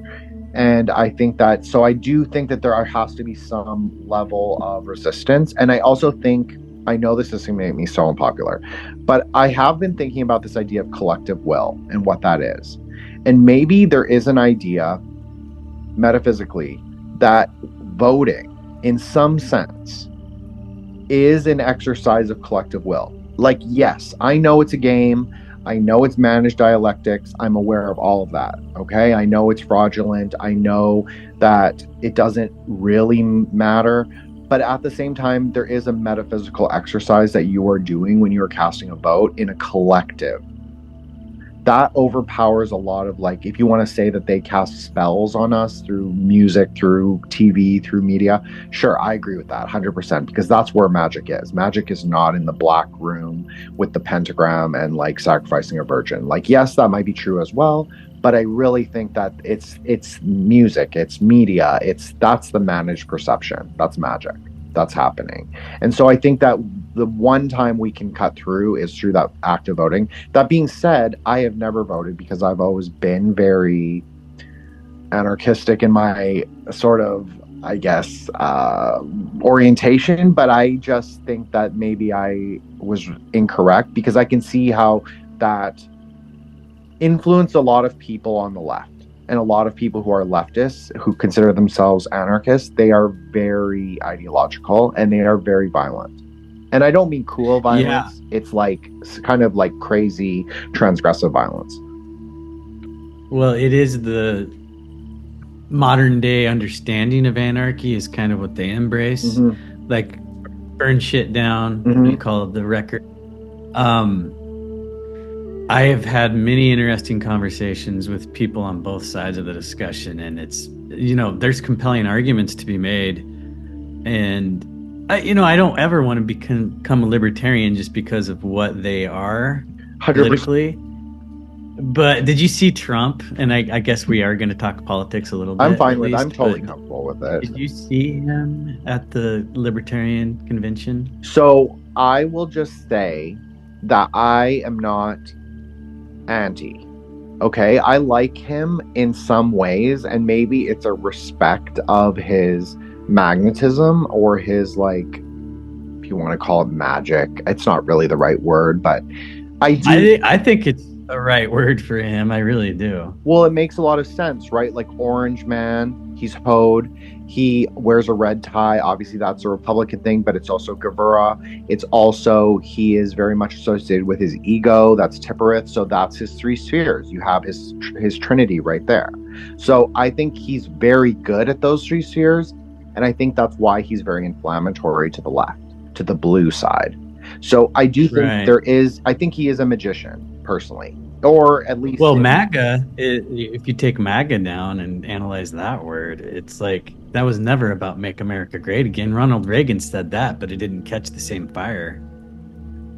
And I think that, so I do think that there has to be some level of resistance. And I also think, I know this is going to make me so unpopular, but I have been thinking about this idea of collective will and what that is. And maybe there is an idea metaphysically that voting in some sense is an exercise of collective will. Like, yes, I know it's a game. I know it's managed dialectics. I'm aware of all of that. Okay. I know it's fraudulent. I know that it doesn't really matter. But at the same time, there is a metaphysical exercise that you are doing when you are casting a vote in a collective. That overpowers a lot of, like, if you want to say that they cast spells on us through music, through TV, through media, sure, I agree with that 100%, because that's where magic is. Magic is not in the black room with the pentagram and like sacrificing a virgin. Like, yes, that might be true as well, but I really think that it's music, it's media, that's the managed perception. That's magic. That's happening. And so I think that the one time we can cut through is through that act of voting. That being said, I have never voted because I've always been very anarchistic in my sort of, I guess, orientation. But I just think that maybe I was incorrect, because I can see how that influenced a lot of people on the left. And a lot of people who are leftists, who consider themselves anarchists, they are very ideological and they are very violent. And I don't mean cool violence. Yeah. It's like kind of like crazy, transgressive violence. Well, it is the modern day understanding of anarchy is kind of what they embrace. Mm-hmm. Like, burn shit down. Mm-hmm. You call it the record. I have had many interesting conversations with people on both sides of the discussion, and it's, there's compelling arguments to be made. And I don't ever want to become a libertarian just because of what they are 100%. Politically. But did you see Trump? And I guess we are going to talk politics a little bit. I'm fine with it. I'm totally comfortable with it. Did you see him at the Libertarian Convention? So I will just say that I am not anti. Okay, I like him in some ways, and maybe it's a respect of his magnetism, or his, like, if you want to call it magic. It's not really the right word, but I think it's the right word for him. I really do. Well, it makes a lot of sense, right? Like Orange Man, he's hoed. He wears a red tie. Obviously, that's a Republican thing, but it's also Gavura. It's also, he is very much associated with his ego. That's Tipperith. So that's his three spheres. You have his trinity right there. So I think he's very good at those three spheres. And I think that's why he's very inflammatory to the left, to the blue side. So I do think I think he is a magician, personally. Or at least. Well, MAGA, if you take MAGA down and analyze that word, it's like, that was never about make America great again. Ronald Reagan said that, but it didn't catch the same fire.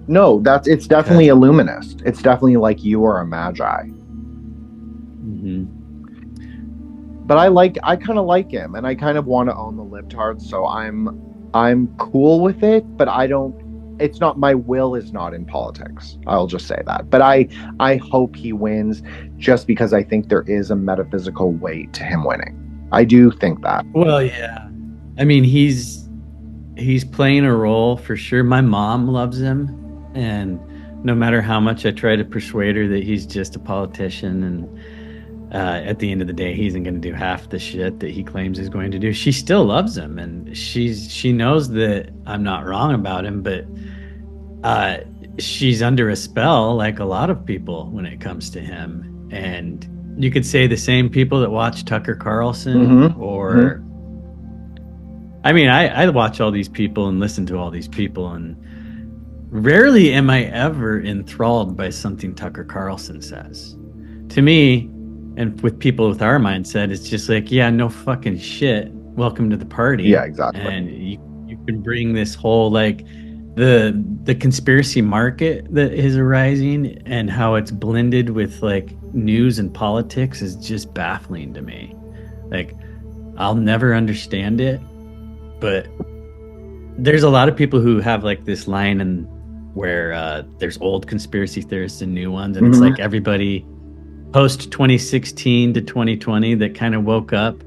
No, it's definitely illuminist. It's definitely like you are a magi. Mm-hmm. But I kind of like him, and I kind of want to own the libtards, so I'm cool with it, but it's not, my will is not in politics. I'll just say that. But I hope he wins, just because I think there is a metaphysical weight to him winning. I do think that. Well, yeah. I mean, he's playing a role for sure. My mom loves him, and no matter how much I try to persuade her that he's just a politician, and at the end of the day, he isn't going to do half the shit that he claims he's going to do, she still loves him, and she knows that I'm not wrong about him, but she's under a spell, like a lot of people, when it comes to him. And you could say the same people that watch Tucker Carlson, or I mean, I watch all these people and listen to all these people, and rarely am I ever enthralled by something Tucker Carlson says. To me, and with people with our mindset, it's just like, yeah, no fucking shit. Welcome to the party. Yeah, exactly. And you can bring this whole, like, the conspiracy market that is arising, and how it's blended with like news and politics, is just baffling to me. Like, I'll never understand it, but there's a lot of people who have like this line, and where there's old conspiracy theorists and new ones, and it's like everybody post 2016 to 2020 that kind of woke up.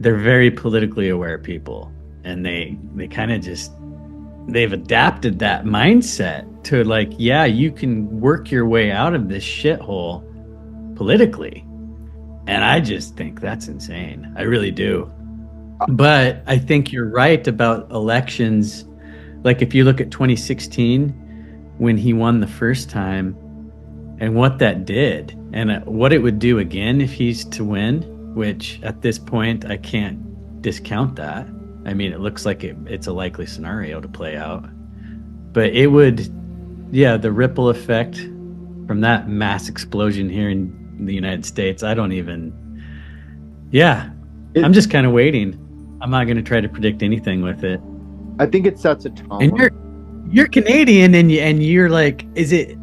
They're very politically aware people, and they kind of just, they've adapted that mindset to like, yeah, you can work your way out of this shithole politically. And I just think that's insane. I really do. But I think you're right about elections. Like, if you look at 2016, when he won the first time, and what that did, and what it would do again if he's to win, which at this point I can't discount that. I mean, it looks like it's a likely scenario to play out. But it would, yeah, the ripple effect from that mass explosion here in the United States, I'm just kind of waiting. I'm not going to try to predict anything with it. I think it sets a tone. And you're Canadian, and you're like, has it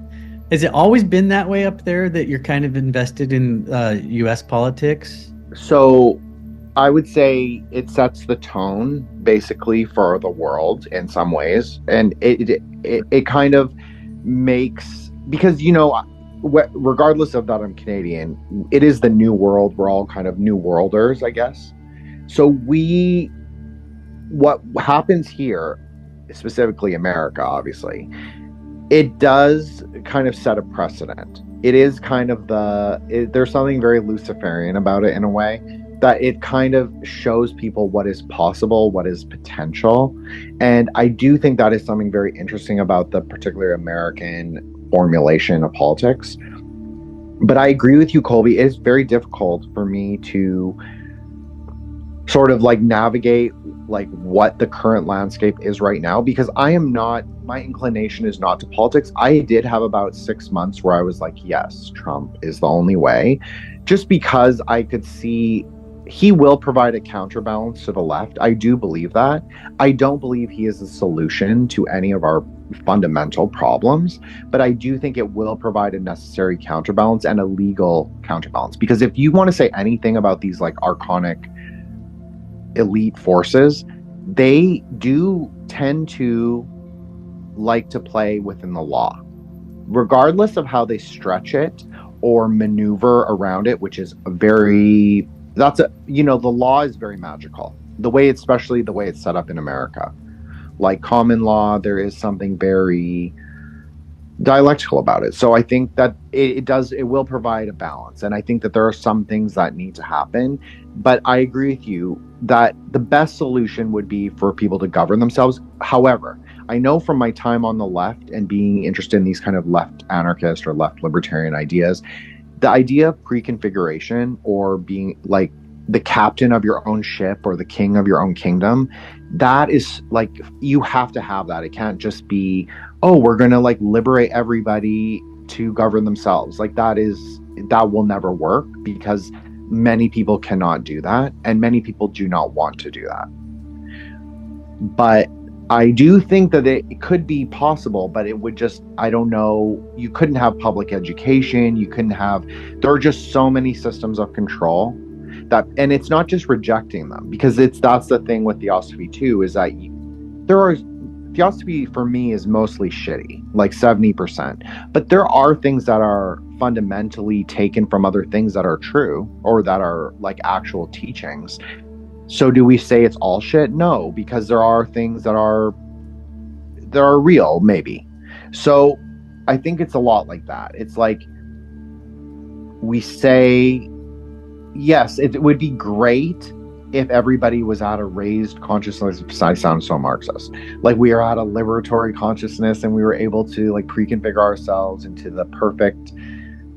always been that way up there, that you're kind of invested in U.S. politics? So I would say it sets the tone basically for the world in some ways, and it kind of makes, because regardless of that I'm Canadian, it is the new world. We're all kind of new worlders, I guess. So what happens here, specifically America, obviously, it does kind of set a precedent. It is kind of there's something very Luciferian about it in a way, that it kind of shows people what is possible, what is potential. And I do think that is something very interesting about the particular American formulation of politics. But I agree with you, Colby. It is very difficult for me to sort of like navigate like what the current landscape is right now, because my inclination is not to politics. I did have about 6 months where I was like, yes, Trump is the only way, just because I could see he will provide a counterbalance to the left. I do believe that. I don't believe he is a solution to any of our fundamental problems, but I do think it will provide a necessary counterbalance, and a legal counterbalance. Because if you want to say anything about these like archonic elite forces, they do tend to like to play within the law, regardless of how they stretch it or maneuver around it, which is the law is very magical. Especially the way it's set up in America. Like common law, there is something very dialectical about it. So I think that it will provide a balance. And I think that there are some things that need to happen. But I agree with you that the best solution would be for people to govern themselves. However, I know from my time on the left and being interested in these kind of left anarchist or left libertarian ideas, the idea of pre-configuration or being like the captain of your own ship or the king of your own kingdom, that is like, you have to have that. It can't just be, oh, we're going to like liberate everybody to govern themselves. Like that will never work, because many people cannot do that and many people do not want to do that. But I do think that it could be possible, but it would just, I don't know, you couldn't have public education, there are just so many systems of control that, and it's not just rejecting them, because that's the thing with Theosophy too, is that Theosophy for me is mostly shitty, like 70%, but there are things that are fundamentally taken from other things that are true or that are like actual teachings. So do we say it's all shit? No, because there are things that are real, maybe. So I think it's a lot like that. It's like we say, yes, it would be great if everybody was at a raised consciousness. I sound so Marxist. Like we are at a liberatory consciousness and we were able to like pre-configure ourselves into the perfect,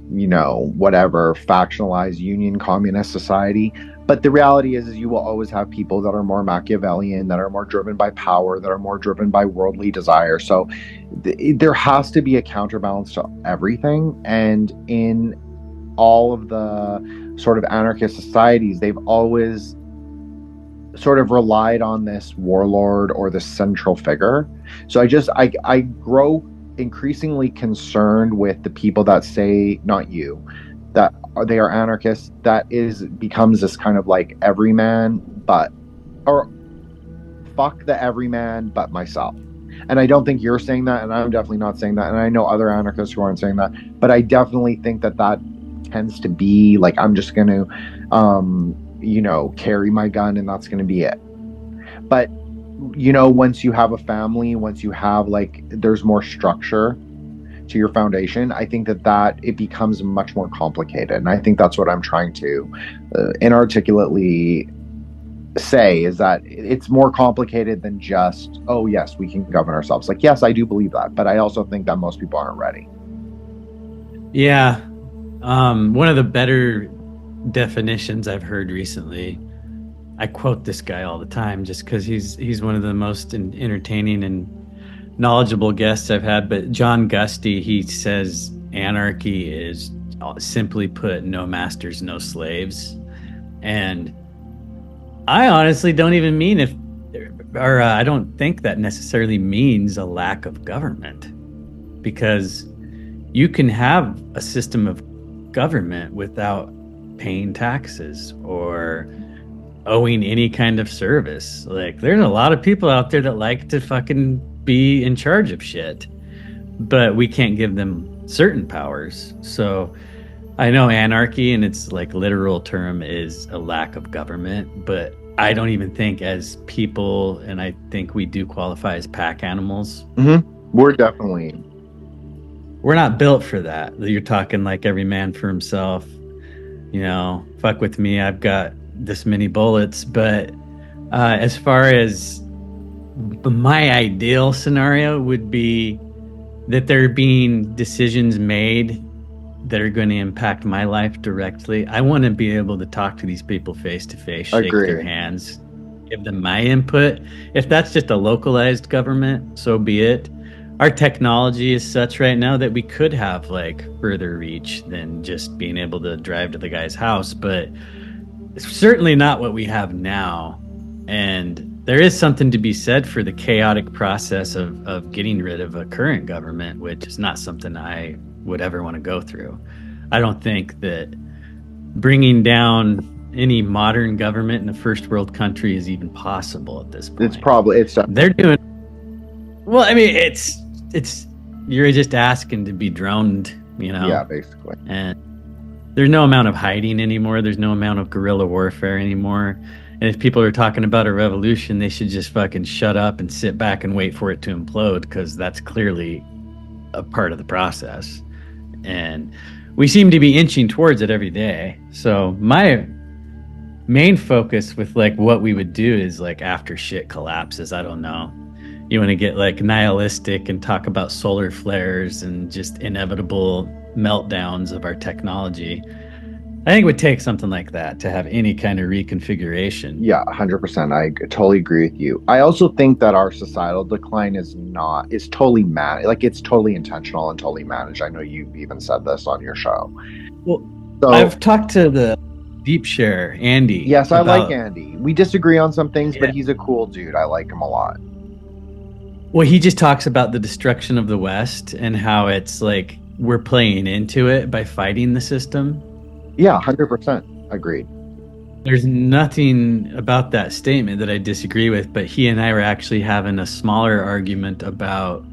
whatever, factionalized union communist society. But the reality is you will always have people that are more Machiavellian, that are more driven by power, that are more driven by worldly desire. So there has to be a counterbalance to everything. And in all of the sort of anarchist societies, they've always sort of relied on this warlord or this central figure. So I grow increasingly concerned with the people that say, not you, that they are anarchists, becomes this kind of like everyman, or fuck the everyman but myself. And I don't think you're saying that, and I'm definitely not saying that, and I know other anarchists who aren't saying that, but I definitely think that tends to be like, I'm just going to carry my gun and that's going to be it. But once you have a family, once you have like, there's more structure to your foundation, I think that it becomes much more complicated. And I think that's what I'm trying to inarticulately say, is that it's more complicated than just, oh yes, we can govern ourselves. Like, yes, I do believe that, but I also think that most people aren't ready. Yeah. One of the better definitions I've heard recently, I quote this guy all the time just because he's one of the most entertaining and knowledgeable guests I've had, but John Gusty, he says anarchy is, simply put, no masters, no slaves. And I honestly don't even mean I don't think that necessarily means a lack of government, because you can have a system of government without paying taxes or owing any kind of service. Like, there's a lot of people out there that like to fucking be in charge of shit, but we can't give them certain powers. So I know anarchy in its like literal term is a lack of government, but I don't even think as people, and I think we do qualify as pack animals. Mm-hmm. We're not built for that. You're talking like every man for himself, fuck with me, I've got this many bullets. But as far as my ideal scenario would be that there are being decisions made that are going to impact my life directly. I want to be able to talk to these people face to face, shake their hands, give them my input. If that's just a localized government, so be it. Our technology is such right now that we could have like further reach than just being able to drive to the guy's house, but it's certainly not what we have now. And there is something to be said for the chaotic process of getting rid of a current government, which is not something I would ever want to go through. I don't think that bringing down any modern government in a first world country is even possible at this point. They're doing well. I mean, it's you're just asking to be droned, Yeah, basically. And there's no amount of hiding anymore. There's no amount of guerrilla warfare anymore. And if people are talking about a revolution, they should just fucking shut up and sit back and wait for it to implode, because that's clearly a part of the process. And we seem to be inching towards it every day. So my main focus with like what we would do is like after shit collapses, I don't know. You want to get like nihilistic and talk about solar flares and just inevitable meltdowns of our technology. I think it would take something like that to have any kind of reconfiguration. Yeah, 100%. I totally agree with you. I also think that our societal decline is totally like it's totally intentional and totally managed. I know you've even said this on your show. Well, So I've talked to the Deep Share, Andy. Yes, I like Andy. We disagree on some things, but he's a cool dude. I like him a lot. Well, he just talks about the destruction of the West and how it's like we're playing into it by fighting the system. Yeah, 100%. Agreed. There's nothing about that statement that I disagree with, but he and I were actually having a smaller argument about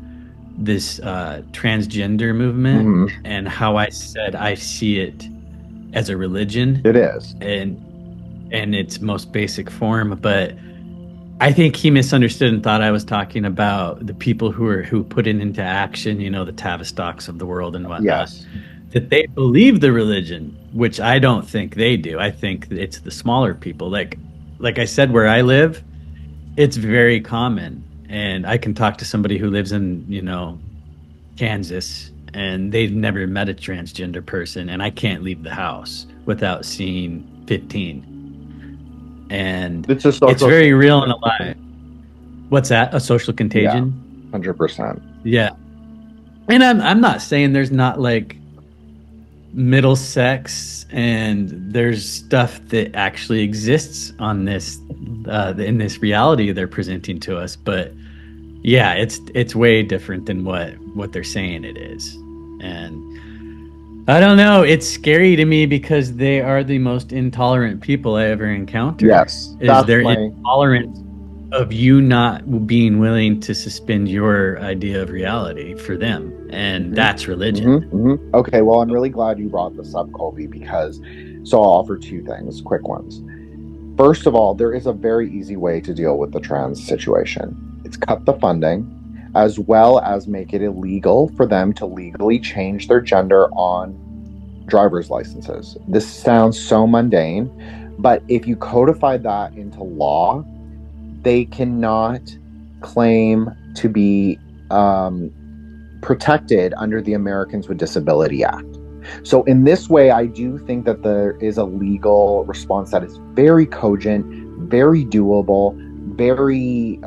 this transgender movement and how I said I see it as a religion. It is. And its most basic form, but I think he misunderstood and thought I was talking about the people who put it into action, you know, the Tavistocks of the world and whatnot. Yes. That they believe the religion, which I don't think they do. I think it's the smaller people. Like I said, where I live, it's very common. And I can talk to somebody who lives in, you know, Kansas, and they've never met a transgender person, and I can't leave the house without seeing 15. And it's very real and alive. What's that? A social contagion? Yeah, 100%. Yeah. And I'm not saying there's not like middle sex and there's stuff that actually exists on this in this reality they're presenting to us, but yeah, it's way different than what they're saying it is. And I don't know, it's scary to me because they are the most intolerant people I ever encountered. Yes, is their intolerance of you not being willing to suspend your idea of reality for them. And that's religion. Okay, well, I'm really glad you brought this up, Colby, because so I'll offer two things, quick ones. First of all, there is a very easy way to deal with the trans situation. It's cut the funding, as well as make it illegal for them to legally change their gender on driver's licenses. This sounds so mundane, but if you codify that into law, they cannot claim to be protected under the Americans with Disability Act. So in this way, I do think that there is a legal response that is very cogent, very doable, very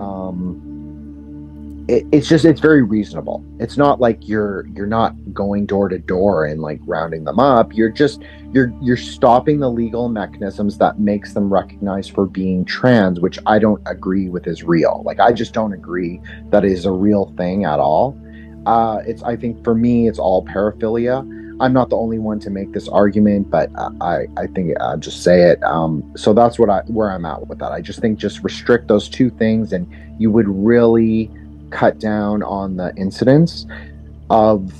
it's very reasonable. It's not like you're not going door to door and like rounding them up. You're stopping the legal mechanisms that makes them recognized for being trans, which I don't agree with is real. Like, I just don't agree that is a real thing at all. I think for me, it's all paraphilia. I'm not the only one to make this argument, but I think I'll just say it. So that's where I'm at with that. I just think just restrict those two things, and you would really cut down on the incidence of,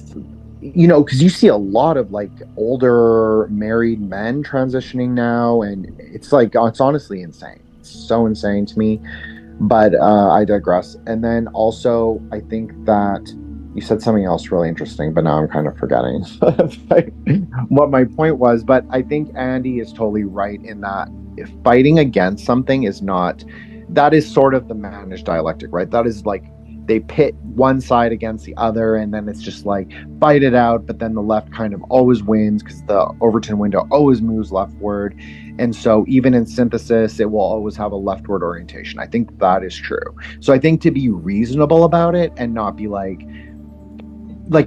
you know, because you see a lot of like older married men transitioning now, and it's honestly insane. It's so insane to me, but I digress. And then also, I think that you said something else really interesting, but now I'm kind of forgetting what my point was. But I think Andy is totally right in that if fighting against something is not, that is sort of the managed dialectic, right? That is like they pit one side against the other, and then it's just like fight it out, but then the left kind of always wins because the Overton window always moves leftward. And so even in synthesis, it will always have a leftward orientation. I think that is true. So I think to be reasonable about it and not be like,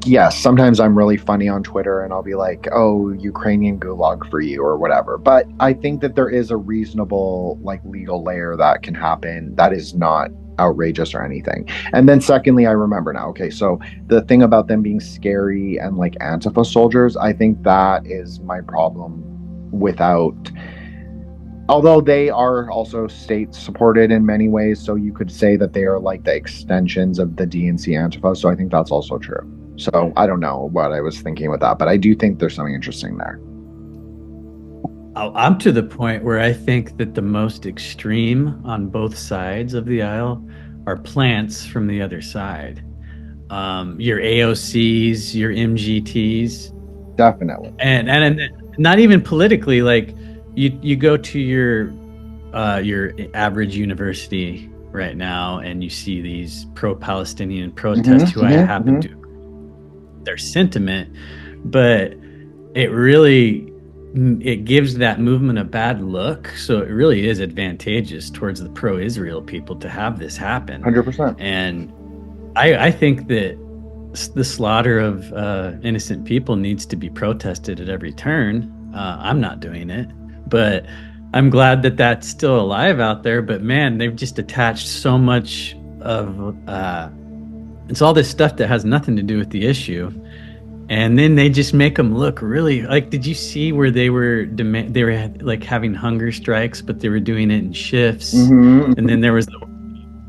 yes, sometimes I'm really funny on Twitter and I'll be like, oh, Ukrainian gulag for you or whatever. But I think that there is a reasonable like legal layer that can happen that is not outrageous or anything. And then secondly, I remember now, okay, so the thing about them being scary and like Antifa soldiers, I think that is my problem although they are also state supported in many ways, so you could say that they are like the extensions of the DNC Antifa, so I think that's also true. So I don't know what I was thinking with that, but I do think there's something interesting there. I'm to the point where I think that the most extreme on both sides of the aisle are plants from the other side. your AOCs, your MGTs, Definitely. and not even politically. Like you go to your average university right now, and you see these pro-Palestinian protests who I happen to their sentiment, but it gives that movement a bad look. So it really is advantageous towards the pro-Israel people to have this happen. 100%. And I think that the slaughter of innocent people needs to be protested at every turn. I'm not doing it, but I'm glad that that's still alive out there. But man, they've just attached so much of it's all this stuff that has nothing to do with the issue, and then they just make them look really like. Did you see where they were like having hunger strikes, but they were doing it in shifts? And then there was the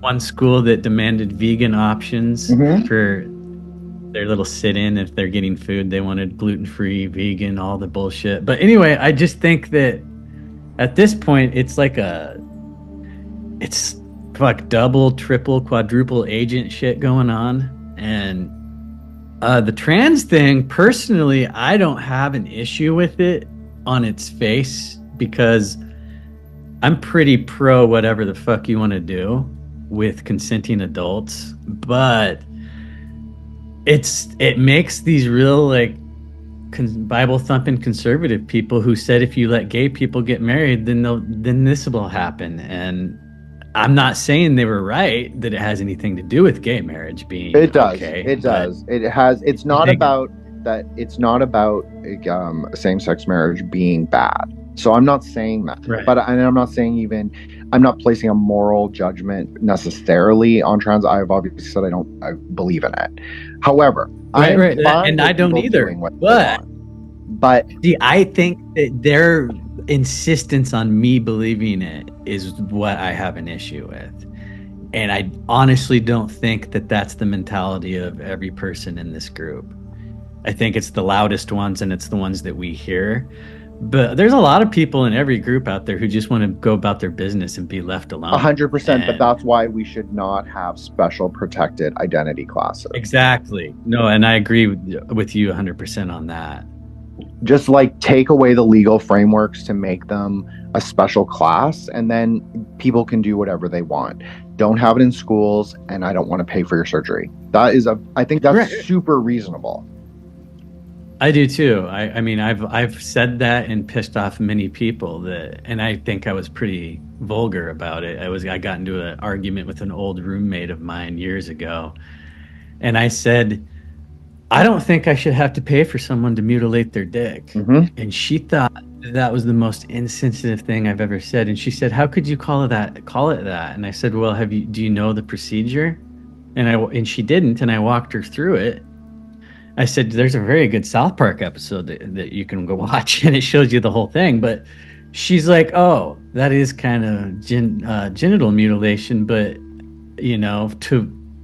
one school that demanded vegan options for their little sit-in. If they're getting food, they wanted gluten-free, vegan, all the bullshit. But anyway, I just think that at this point, it's like it's double, triple, quadruple agent shit going on. And the trans thing, personally, I don't have an issue with it on its face, because I'm pretty pro whatever the fuck you want to do with consenting adults. But it makes these real like Bible thumping conservative people who said if you let gay people get married, then this will happen. And I'm not saying they were right, that it has anything to do with gay marriage being it does okay, it does it has. It's not about that. It's not about same-sex marriage being bad. So I'm not saying that, right. But I'm not saying I'm not placing a moral judgment necessarily on trans. I've obviously said I believe in it. However, right. And I don't either. But see, I think that their insistence on me believing it is what I have an issue with. And I honestly don't think that that's the mentality of every person in this group. I think it's the loudest ones, and it's the ones that we hear. But there's a lot of people in every group out there who just want to go about their business and be left alone. 100%. But that's why we should not have special protected identity classes. Exactly. No, and I agree with you 100% on that. Just like take away the legal frameworks to make them a special class, and then people can do whatever they want. Don't have it in schools, and I don't want to pay for your surgery. I think that's super reasonable. I do too. I mean, I've said that and pissed off many people and I think I was pretty vulgar about it. I got into an argument with an old roommate of mine years ago, and I said, I don't think I should have to pay for someone to mutilate their dick. And she thought that was the most insensitive thing I've ever said. And she said, how could you call it that? And I said, well, do you know the procedure? And she didn't, and I walked her through it. I said, there's a very good South Park episode that you can go watch, and it shows you the whole thing. But she's like, oh, that is kind of genital mutilation. But,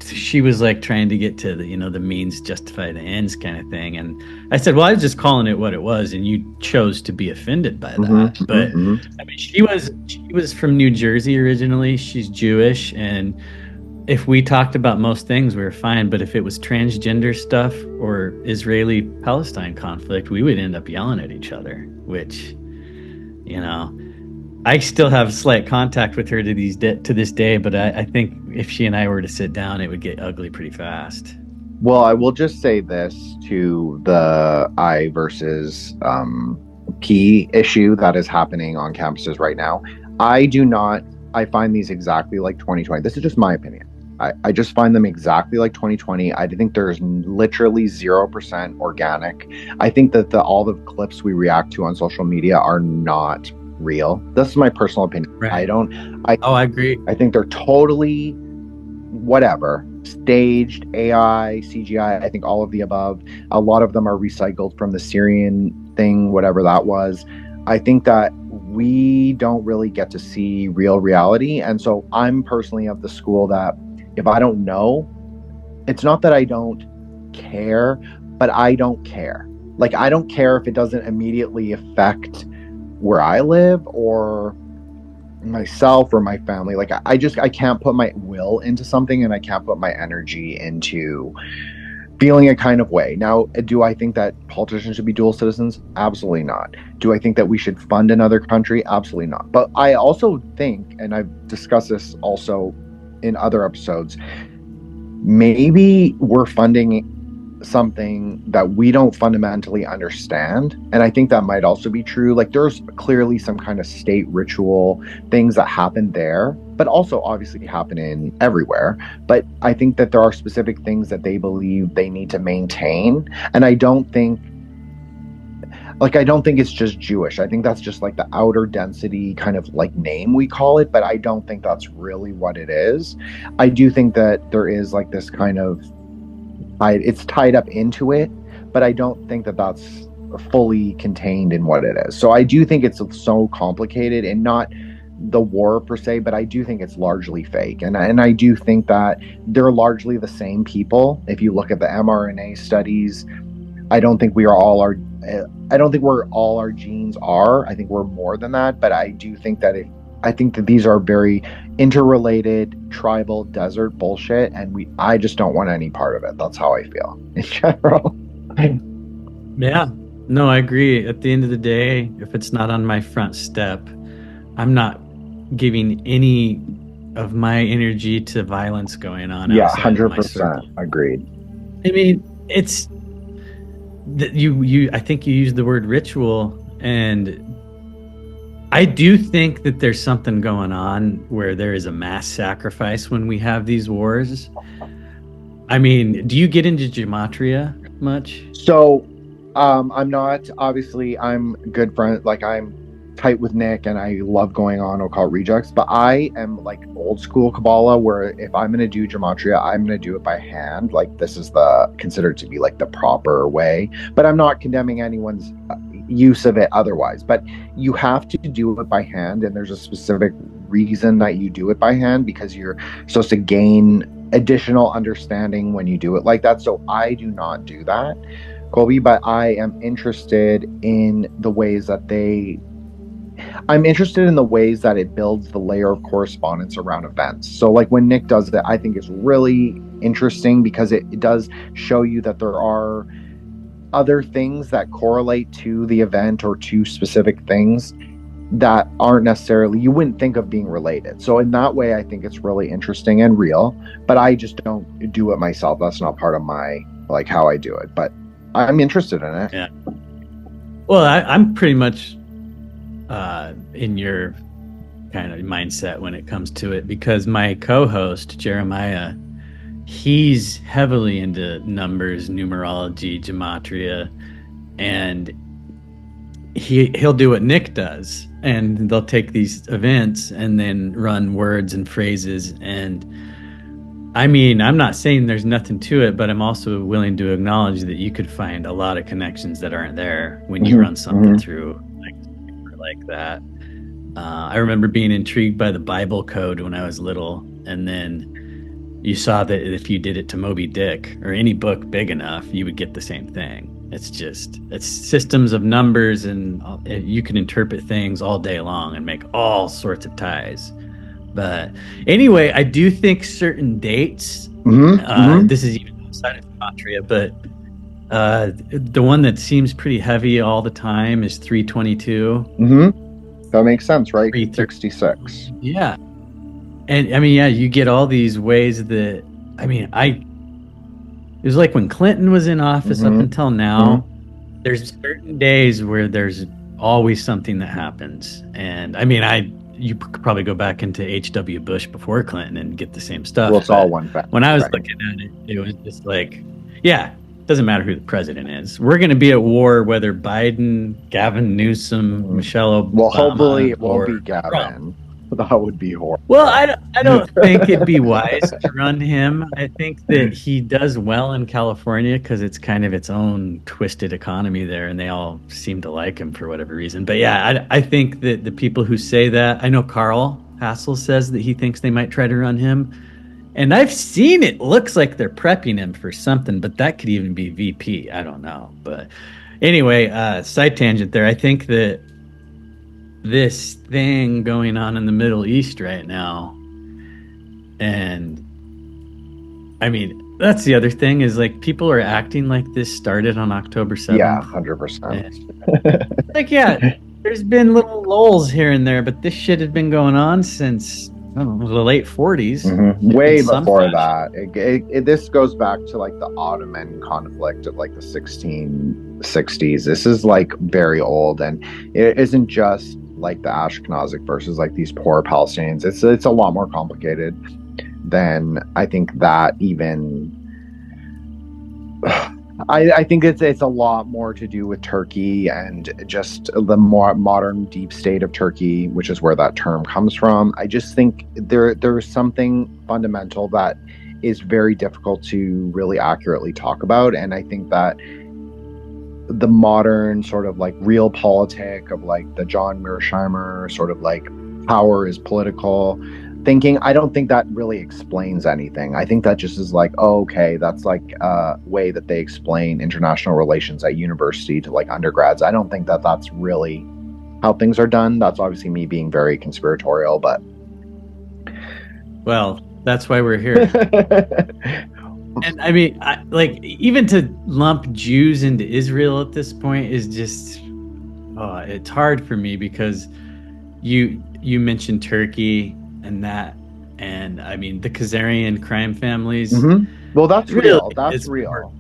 she was like trying to get to the means justify the ends kind of thing. And I said, well, I was just calling it what it was, and you chose to be offended by that. But I mean, she was from New Jersey originally. She's Jewish, and if we talked about most things, we were fine. But if it was transgender stuff or Israeli-Palestine conflict, we would end up yelling at each other, which, I still have slight contact with her to this day. But I think if she and I were to sit down, it would get ugly pretty fast. Well, I will just say this to the I versus P issue that is happening on campuses right now. I find these exactly like 2020. This is just my opinion. I just find them exactly like 2020. I think there's literally 0% organic. I think that all the clips we react to on social media are not real. This is my personal opinion. Right. I agree. I think they're totally whatever, staged, AI, CGI. I think all of the above. A lot of them are recycled from the Syrian thing, whatever that was. I think that we don't really get to see real reality. And so I'm personally of the school that if I don't know, it's not that I don't care, but I don't care. Like, I don't care if it doesn't immediately affect where I live or myself or my family. Like I can't put my will into something, and I can't put my energy into feeling a kind of way. Now, do I think that politicians should be dual citizens? Absolutely not. Do I think that we should fund another country? Absolutely not. But I also think, and I've discussed this also in other episodes, maybe we're funding something that we don't fundamentally understand. And I think that might also be true. Like there's clearly some kind of state ritual things that happen there, but also obviously happen in everywhere. But I think that there are specific things that they believe they need to maintain. And I don't think it's just Jewish. I think that's just like the outer density kind of like name we call it, but I don't think that's really what it is. I do think that there is like this kind of it's tied up into it, but I don't think that that's fully contained in what it is. So I do think it's so complicated, and not the war per se, but I do think it's largely fake. And I do think that they're largely the same people. If you look at the mRNA studies, I don't think we're all our genes are. I think we're more than that, but I do think that I think that these are very interrelated tribal desert bullshit, and I just don't want any part of it. That's how I feel in general. Yeah. No, I agree. At the end of the day, if it's not on my front step, I'm not giving any of my energy to violence going on. Yeah, outside of my 100% circle. agreed. I mean, it's that you I think you used the word ritual, and I do think that there's something going on where there is a mass sacrifice when we have these wars. I mean, do you get into gematria much? So I'm not, obviously I'm good friend, like I'm tight with Nick and I love going on occult rejects, but I am like old school Kabbalah, where if I'm going to do gematria, I'm going to do it by hand. Like this is considered to be like the proper way, but I'm not condemning anyone's use of it otherwise. But you have to do it by hand, and there's a specific reason that you do it by hand, because you're supposed to gain additional understanding when you do it like that. So I do not do that, Colby, but I am interested in the ways that it builds the layer of correspondence around events. So like when Nick does that, I think it's really interesting because it does show you that there are other things that correlate to the event or to specific things that aren't necessarily, you wouldn't think of being related. So in that way, I think it's really interesting and real, but I just don't do it myself. That's not part of my, like, how I do it, but I'm interested in it. Yeah. Well, I'm pretty much in your kind of mindset when it comes to it, because my co-host Jeremiah, he's heavily into numbers, numerology, gematria, and he'll do what Nick does, and they'll take these events and then run words and phrases. And I mean, I'm not saying there's nothing to it, but I'm also willing to acknowledge that you could find a lot of connections that aren't there when you run something through like that. I remember being intrigued by the Bible code when I was little, and then you saw that if you did it to Moby Dick or any book big enough, you would get the same thing. It's systems of numbers, and you can interpret things all day long and make all sorts of ties. But anyway, I do think certain dates, this is even outside of Gematria, but the one that seems pretty heavy all the time is 322. That makes sense, right? 366. Yeah. And I mean, yeah, you get all these ways that, I mean, it was like when Clinton was in office up until now, there's certain days where there's always something that happens. And I mean, you could probably go back into H.W. Bush before Clinton and get the same stuff. Well, it's all one fact. When I was looking at it, it was just like, yeah, it doesn't matter who the president is. We're going to be at war, whether Biden, Gavin Newsom, Michelle Obama. Well, hopefully it won't be Gavin. Trump. That would be horrible. Well, I don't think it'd be wise to run him. I think that he does well in California because it's kind of its own twisted economy there, and they all seem to like him for whatever reason. But yeah, I think that the people who say that, I know Carl Hassel says that he thinks they might try to run him. And I've seen it looks like they're prepping him for something, but that could even be VP. I don't know. But anyway, side tangent there. I think that this thing going on in the Middle East right now. And I mean, that's the other thing is like people are acting like this started on October Yeah, 7th. 100%. And like, yeah, there's been little lulls here and there, but this shit had been going on since, I don't know, the late 40s in Way some before fashion. that. This goes back to like the Ottoman conflict of like the 1660s. This is like very old, and it isn't just like the Ashkenazic versus like these poor Palestinians. It's a lot more complicated than I think that even. I think it's a lot more to do with Turkey and just the more modern deep state of Turkey, which is where that term comes from. I just think there's something fundamental that is very difficult to really accurately talk about, and I think that the modern sort of like real politic of like the John Mearsheimer sort of like power is political thinking, I don't think that really explains anything. I think that just is like, oh, okay, that's like a way that they explain international relations at university to like undergrads. I don't think that that's really how things are done. That's obviously me being very conspiratorial, but Well, that's why we're here. And I mean, like even to lump Jews into Israel at this point is just, it's hard for me because you mentioned Turkey and that, and I mean the Khazarian crime families. Well, that's Really, real. That's it's more, real.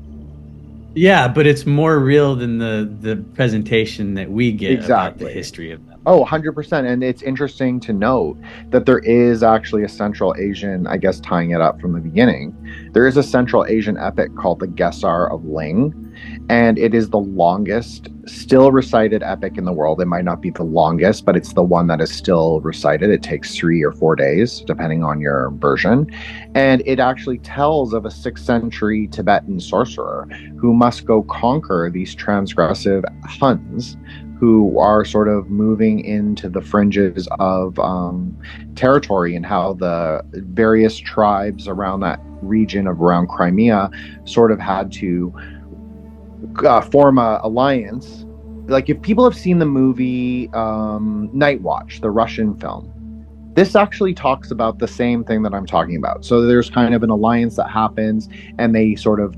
yeah, but it's more real than the presentation that we get about the Exactly. history of them. Oh, 100%. And it's interesting to note that there is actually a Central Asian, I guess, tying it up from the beginning. There is a Central Asian epic called the Gesar of Ling, and it is the longest still recited epic in the world. It might not be the longest, but it's the one that is still recited. It takes 3 or 4 days, depending on your version. And it actually tells of a 6th century Tibetan sorcerer who must go conquer these transgressive Huns who are sort of moving into the fringes of territory, and how the various tribes around that region of around Crimea sort of had to form a alliance. Like if people have seen the movie Night Watch, the Russian film, this actually talks about the same thing that I'm talking about. So there's kind of an alliance that happens, and they sort of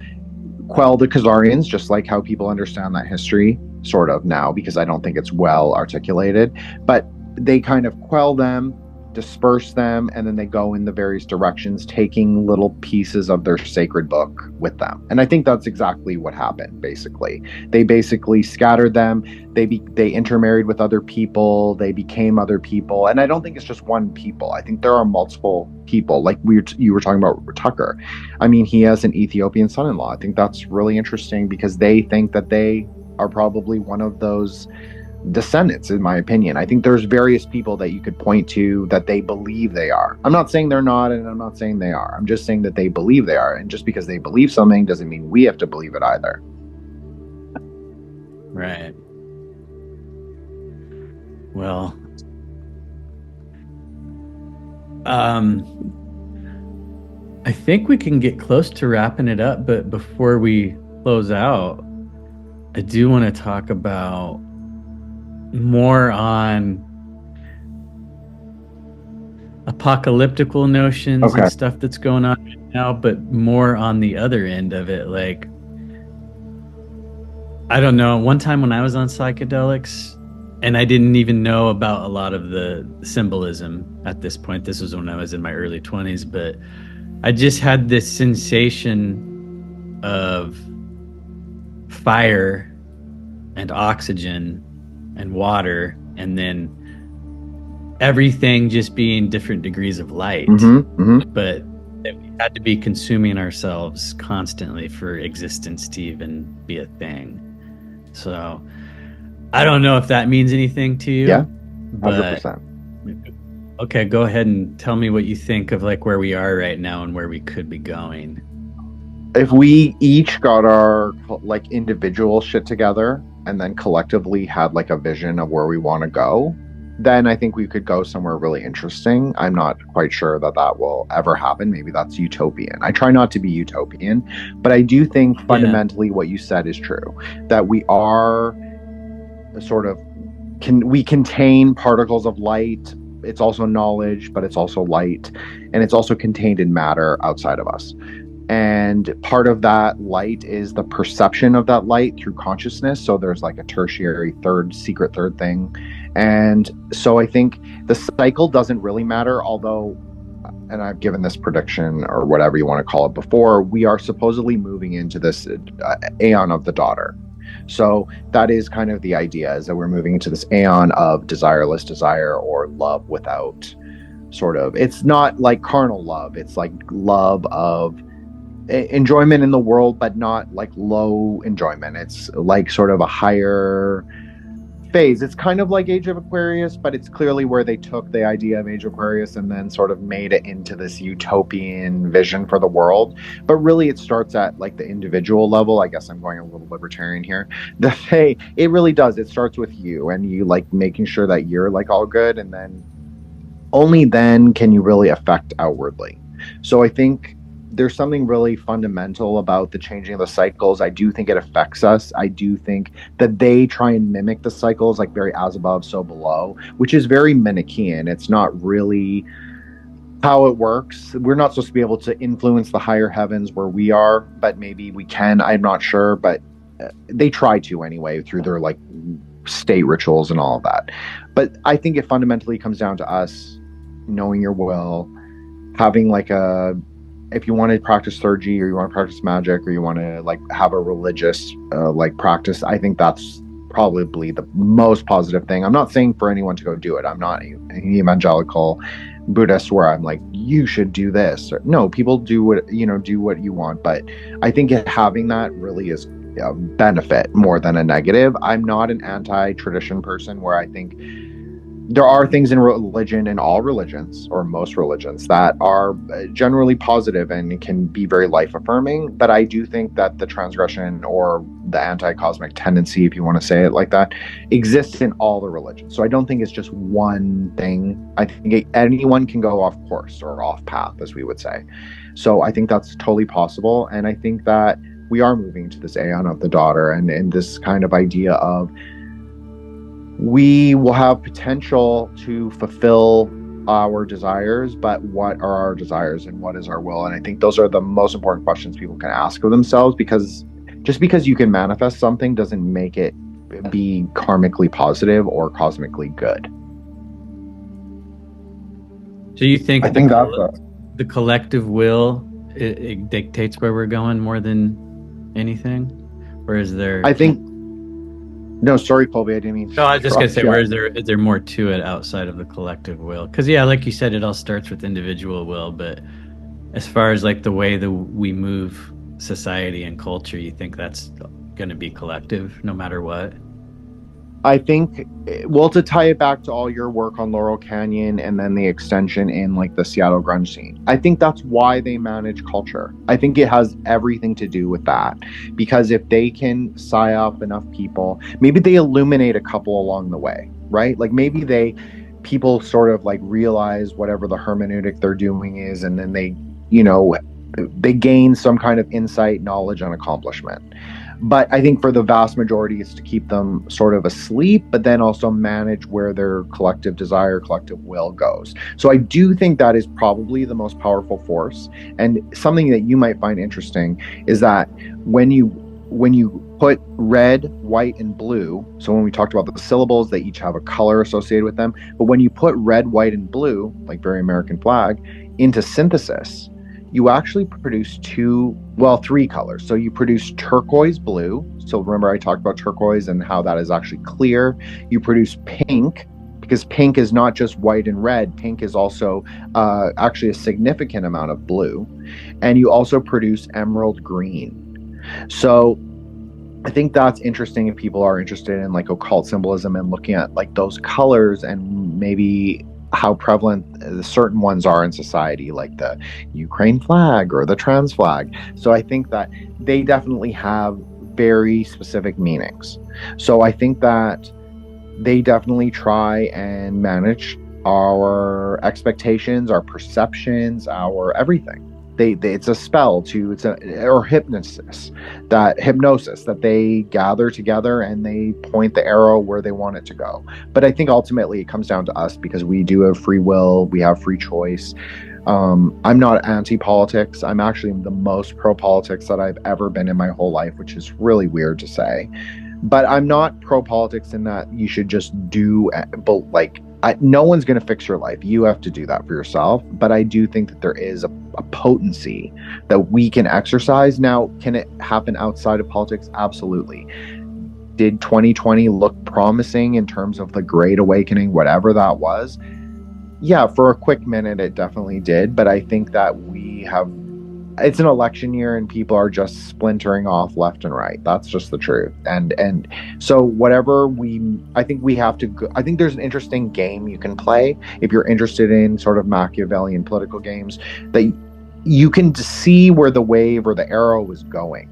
quell the Khazarians, just like how people understand that history, sort of now, because I don't think it's well articulated. But they kind of quell them, disperse them, and then they go in the various directions, taking little pieces of their sacred book with them. And I think that's exactly what happened, basically. They basically scattered them. They intermarried with other people. They became other people. And I don't think it's just one people. I think there are multiple people. Like you were talking about Tucker. I mean, he has an Ethiopian son-in-law. I think that's really interesting because they think that they are probably one of those descendants, in my opinion. I think there's various people that you could point to that they believe they are. I'm not saying they're not, and I'm not saying they are. I'm just saying that they believe they are. And just because they believe something doesn't mean we have to believe it either. Right. Well, I think we can get close to wrapping it up, but before we close out, I do want to talk about more on apocalyptical notions and stuff that's going on right now, but more on the other end of it. Like, I don't know, one time when I was on psychedelics and I didn't even know about a lot of the symbolism at this point, this was when I was in my early 20s, but I just had this sensation of fire and oxygen and water, and then everything just being different degrees of light. But that we had to be consuming ourselves constantly for existence to even be a thing. So I don't know if that means anything to you. Yeah, 100%. Okay, go ahead and tell me what you think of like where we are right now and where we could be going. If we each got our like individual shit together and then collectively had like a vision of where we want to go, then I think we could go somewhere really interesting. I'm not quite sure that that will ever happen. Maybe that's utopian. I try not to be utopian, but I do think fundamentally what you said is true, that we are sort of we contain particles of light. It's also knowledge, but it's also light, and it's also contained in matter outside of us. And part of that light is the perception of that light through consciousness. So there's like a tertiary third, secret third thing. And so I think the cycle doesn't really matter, although, and I've given this prediction or whatever you want to call it before, we are supposedly moving into this aeon of the daughter. So that is kind of the idea, is that we're moving into this aeon of desireless desire, or love without sort of, it's not like carnal love. It's like love of enjoyment in the world, but not like low enjoyment. It's like sort of a higher phase. It's kind of like Age of Aquarius, but it's clearly where they took the idea of Age of Aquarius and then sort of made it into this utopian vision for the world. But really it starts at like the individual level. I guess I'm going a little libertarian here. It really does. It starts with you, and you like making sure that you're like all good, and then only then can you really affect outwardly. So I think there's something really fundamental about the changing of the cycles. I do think it affects us. I do think that they try and mimic the cycles, like very as above, so below, which is very Manichaean. It's not really how it works. We're not supposed to be able to influence the higher heavens where we are, but maybe we can. I'm not sure, but they try to anyway through their like state rituals and all of that. But I think it fundamentally comes down to us knowing your will, having like if you want to practice theurgy, or you want to practice magic, or you want to like have a religious like practice, I think that's probably the most positive thing. I'm not saying for anyone to go do it. I'm not an evangelical Buddhist where I'm like, you should do this. No, people do what you want. But I think having that really is a benefit more than a negative. I'm not an anti-tradition person, where I think there are things in religion, in all religions or most religions, that are generally positive and can be very life affirming. But I do think that the transgression, or the anti-cosmic tendency, if you want to say it like that, exists in all the religions. So I don't think it's just one thing. I think anyone can go off course or off path, as we would say. So I think that's totally possible. And I think that we are moving to this aeon of the daughter, and this kind of idea of, we will have potential to fulfill our desires, but what are our desires and what is our will? And I think those are the most important questions people can ask of themselves, because just because you can manifest something doesn't make it be karmically positive or cosmically good. So you think I think the collective will, it dictates where we're going more than anything? Or is there... I think... No, sorry, Colby, I didn't mean... No, I was just going to say, where is there more to it outside of the collective will? Because, yeah, like you said, it all starts with individual will, but as far as like the way that we move society and culture, you think that's going to be collective no matter what? I think, well, to tie it back to all your work on Laurel Canyon and then the extension in like the Seattle grunge scene, I think that's why they manage culture. I think it has everything to do with that, because if they can sigh up enough people, maybe they illuminate a couple along the way, right? Like maybe people sort of like realize whatever the hermeneutic they're doing is, and then they gain some kind of insight, knowledge, and accomplishment. But I think for the vast majority, it's to keep them sort of asleep, but then also manage where their collective desire, collective will goes. So I do think that is probably the most powerful force. And something that you might find interesting is that when you put red, white, and blue, so when we talked about the syllables, they each have a color associated with them. But when you put red, white, and blue, like very American flag, into synthesis, you actually produce three colors. So you produce turquoise blue. So remember I talked about turquoise and how that is actually clear. You produce pink, because pink is not just white and red. Pink is also actually a significant amount of blue. And you also produce emerald green. So I think that's interesting if people are interested in like occult symbolism and looking at like those colors and maybe how prevalent certain ones are in society, like the Ukraine flag or the trans flag. So I think that they definitely have very specific meanings. So I think that they definitely try and manage our expectations, our perceptions, our everything. it's a spell to or hypnosis that they gather together and they point the arrow where they want it to go. But I think ultimately it comes down to us, because we do have free will, we have free choice. I'm not anti-politics. I'm actually the most pro-politics that I've ever been in my whole life, which is really weird to say. But I'm not pro-politics in that you should just do, but like, no one's going to fix your life. You have to do that for yourself. But I do think that there is a potency that we can exercise. Now, can it happen outside of politics? Absolutely. Did 2020 look promising in terms of the Great Awakening, whatever that was? Yeah, for a quick minute, it definitely did. But I think that it's an election year and people are just splintering off left and right. That's just the truth. And so I think we have to I think there's an interesting game you can play if you're interested in sort of Machiavellian political games, that you can see where the wave or the arrow is going.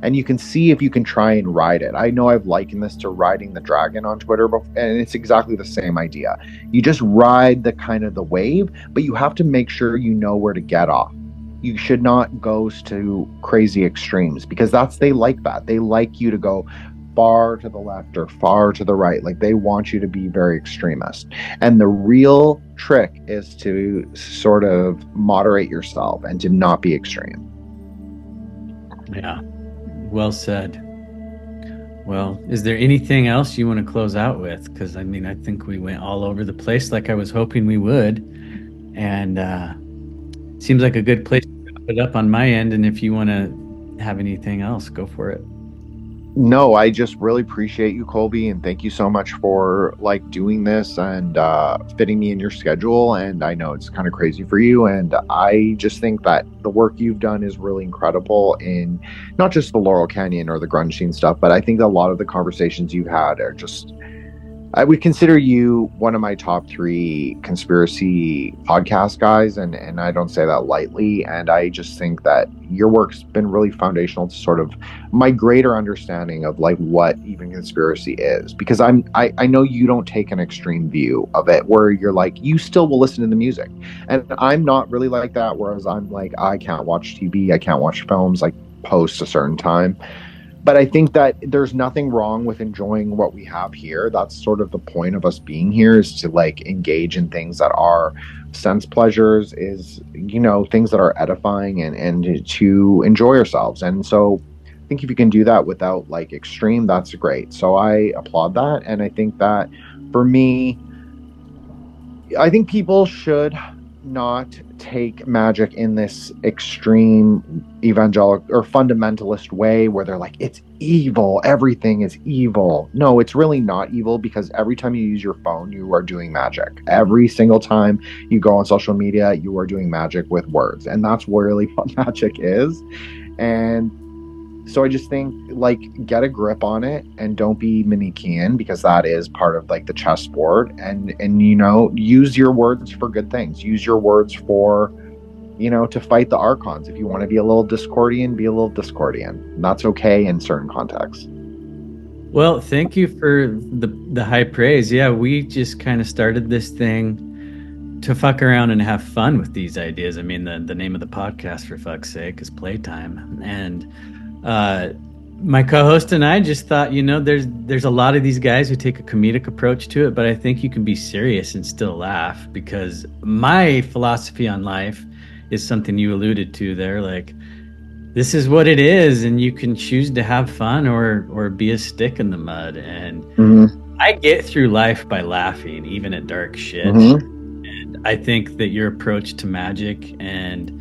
And you can see if you can try and ride it. I know I've likened this to riding the dragon on Twitter, and it's exactly the same idea. You just ride the kind of the wave, but you have to make sure you know where to get off. You should not go to crazy extremes, because they like that. They like you to go far to the left or far to the right. Like, they want you to be very extremist. And the real trick is to sort of moderate yourself and to not be extreme. Yeah. Well said. Well, is there anything else you want to close out with? Because I mean, I think we went all over the place like I was hoping we would. And seems like a good place to wrap it up on my end. And if you want to have anything else, go for it. No, I just really appreciate you, Colby, and thank you so much for like doing this and fitting me in your schedule. And I know it's kind of crazy for you, and I just think that the work you've done is really incredible in not just the Laurel Canyon or the grunge scene stuff, but I think a lot of the conversations you've had are just, I would consider you one of my top 3 conspiracy podcast guys, and I don't say that lightly. And I just think that your work's been really foundational to sort of my greater understanding of like what even conspiracy is, because I know you don't take an extreme view of it where you're like, you still will listen to the music, and I'm not really like that, whereas I'm like, I can't watch TV, I can't watch films like post a certain time. But I think that there's nothing wrong with enjoying what we have here. That's sort of the point of us being here, is to like engage in things that are sense pleasures, is, you know, things that are edifying, and to enjoy ourselves. And so I think if you can do that without like extreme, that's great. So I applaud that. And I think that for me, I think people should not take magic in this extreme evangelical or fundamentalist way where they're like, it's evil, everything is evil. No, it's really not evil, because every time you use your phone, you are doing magic. Every single time you go on social media, you are doing magic with words, and that's really what magic is. And so I just think, like, get a grip on it and don't be Manichean, because that is part of like the chessboard. And you know, use your words for good things. Use your words for, you know, to fight the archons. If you want to be a little Discordian, be a little Discordian. That's okay in certain contexts. Well, thank you for the high praise. Yeah, we just kind of started this thing to fuck around and have fun with these ideas. I mean, the name of the podcast, for fuck's sake, is Playtime. And my co-host and I just thought, you know, there's a lot of these guys who take a comedic approach to it, but I think you can be serious and still laugh, because my philosophy on life is something you alluded to there. Like, this is what it is, and you can choose to have fun or be a stick in the mud. And I get through life by laughing, even at dark shit. And I think that your approach to magic and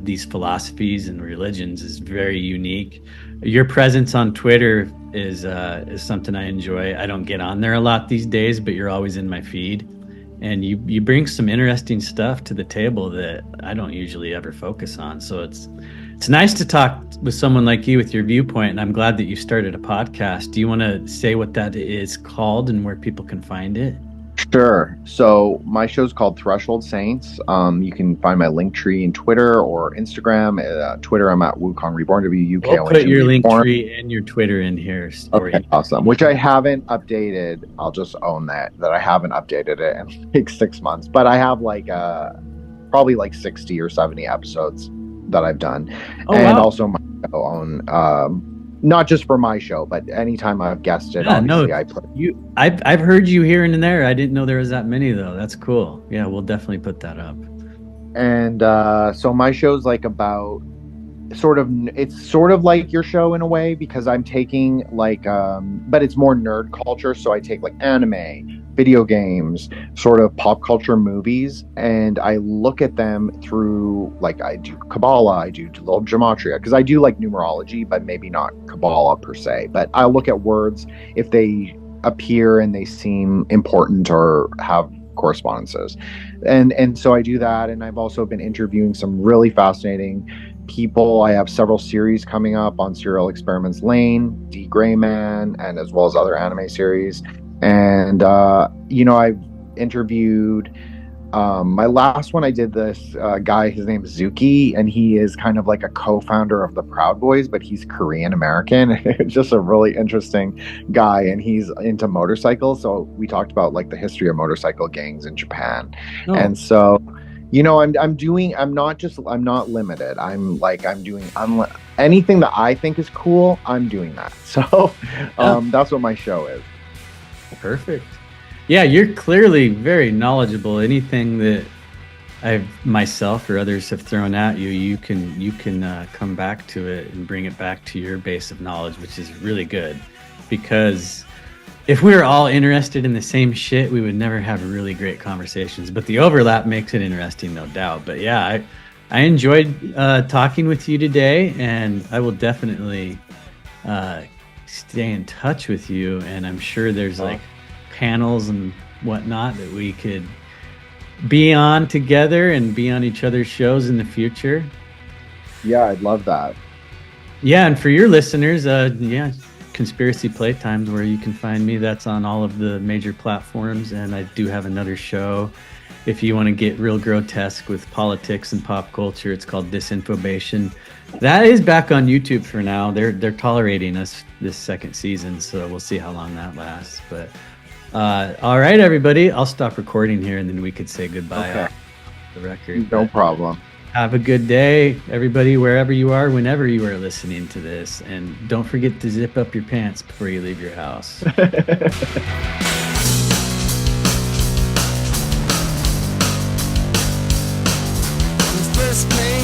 these philosophies and religions is very unique. Your presence on Twitter is something I enjoy. I don't get on there a lot these days, but you're always in my feed, and you bring some interesting stuff to the table that I don't usually ever focus on. So it's nice to talk with someone like you with your viewpoint, and I'm glad that you started a podcast. Do you want to say what that is called and where people can find it? Sure. So my show's called Threshold Saints. You can find my link tree in Twitter or Instagram. Twitter, I'm at Wukong Reborn, WUKONG. We'll put your link tree and your Twitter in here. Okay, awesome. Which I haven't updated. I'll just own that I haven't updated it in like 6 months. But I have like probably like 60 or 70 episodes that I've done. Oh, and wow. also my show on, not just for my show, but anytime I've guested, Yeah, no, obviously I put. I've heard you here and there. I didn't know there was that many though. That's cool. Yeah, we'll definitely put that up. And so my show's like about it's sort of like your show in a way, because I'm taking like but it's more nerd culture, so I take like anime, video games, sort of pop culture movies, and I look at them through, like, I do Kabbalah, I do a little gematria, because I do like numerology, but maybe not Kabbalah per se, but I look at words if they appear and they seem important or have correspondences. And so I do that, and I've also been interviewing some really fascinating people. I have several series coming up on Serial Experiments Lane, D. Gray Man, and as well as other anime series. And I've interviewed, my last one, I did this guy, his name is Zuki, and he is kind of like a co-founder of the Proud Boys, but he's Korean American. It's just a really interesting guy, and he's into motorcycles. So we talked about like the history of motorcycle gangs in Japan. Oh. And so, I'm not limited. I'm doing anything that I think is cool, I'm doing that. So that's what my show is. Perfect. Yeah, you're clearly very knowledgeable. Anything that I've myself or others have thrown at you, you can come back to it and bring it back to your base of knowledge, which is really good. Because if we were all interested in the same shit, we would never have really great conversations. But the overlap makes it interesting, no doubt. But yeah, I enjoyed talking with you today, and I will definitely stay in touch with you. And I'm sure there's like panels and whatnot that we could be on together and be on each other's shows in the future. Yeah, I'd love that. Yeah, and for your listeners, Conspiracy Playtimes, where you can find me. That's on all of the major platforms, and I do have another show if you want to get real grotesque with politics and pop culture. It's called Disinfobation. That is back on YouTube for now. They're tolerating us this second season, so we'll see how long that lasts. But all right, everybody, I'll stop recording here, and then we could say goodbye off the record. No problem. Have a good day, everybody, wherever you are, whenever you are listening to this. And don't forget to zip up your pants before you leave your house. First name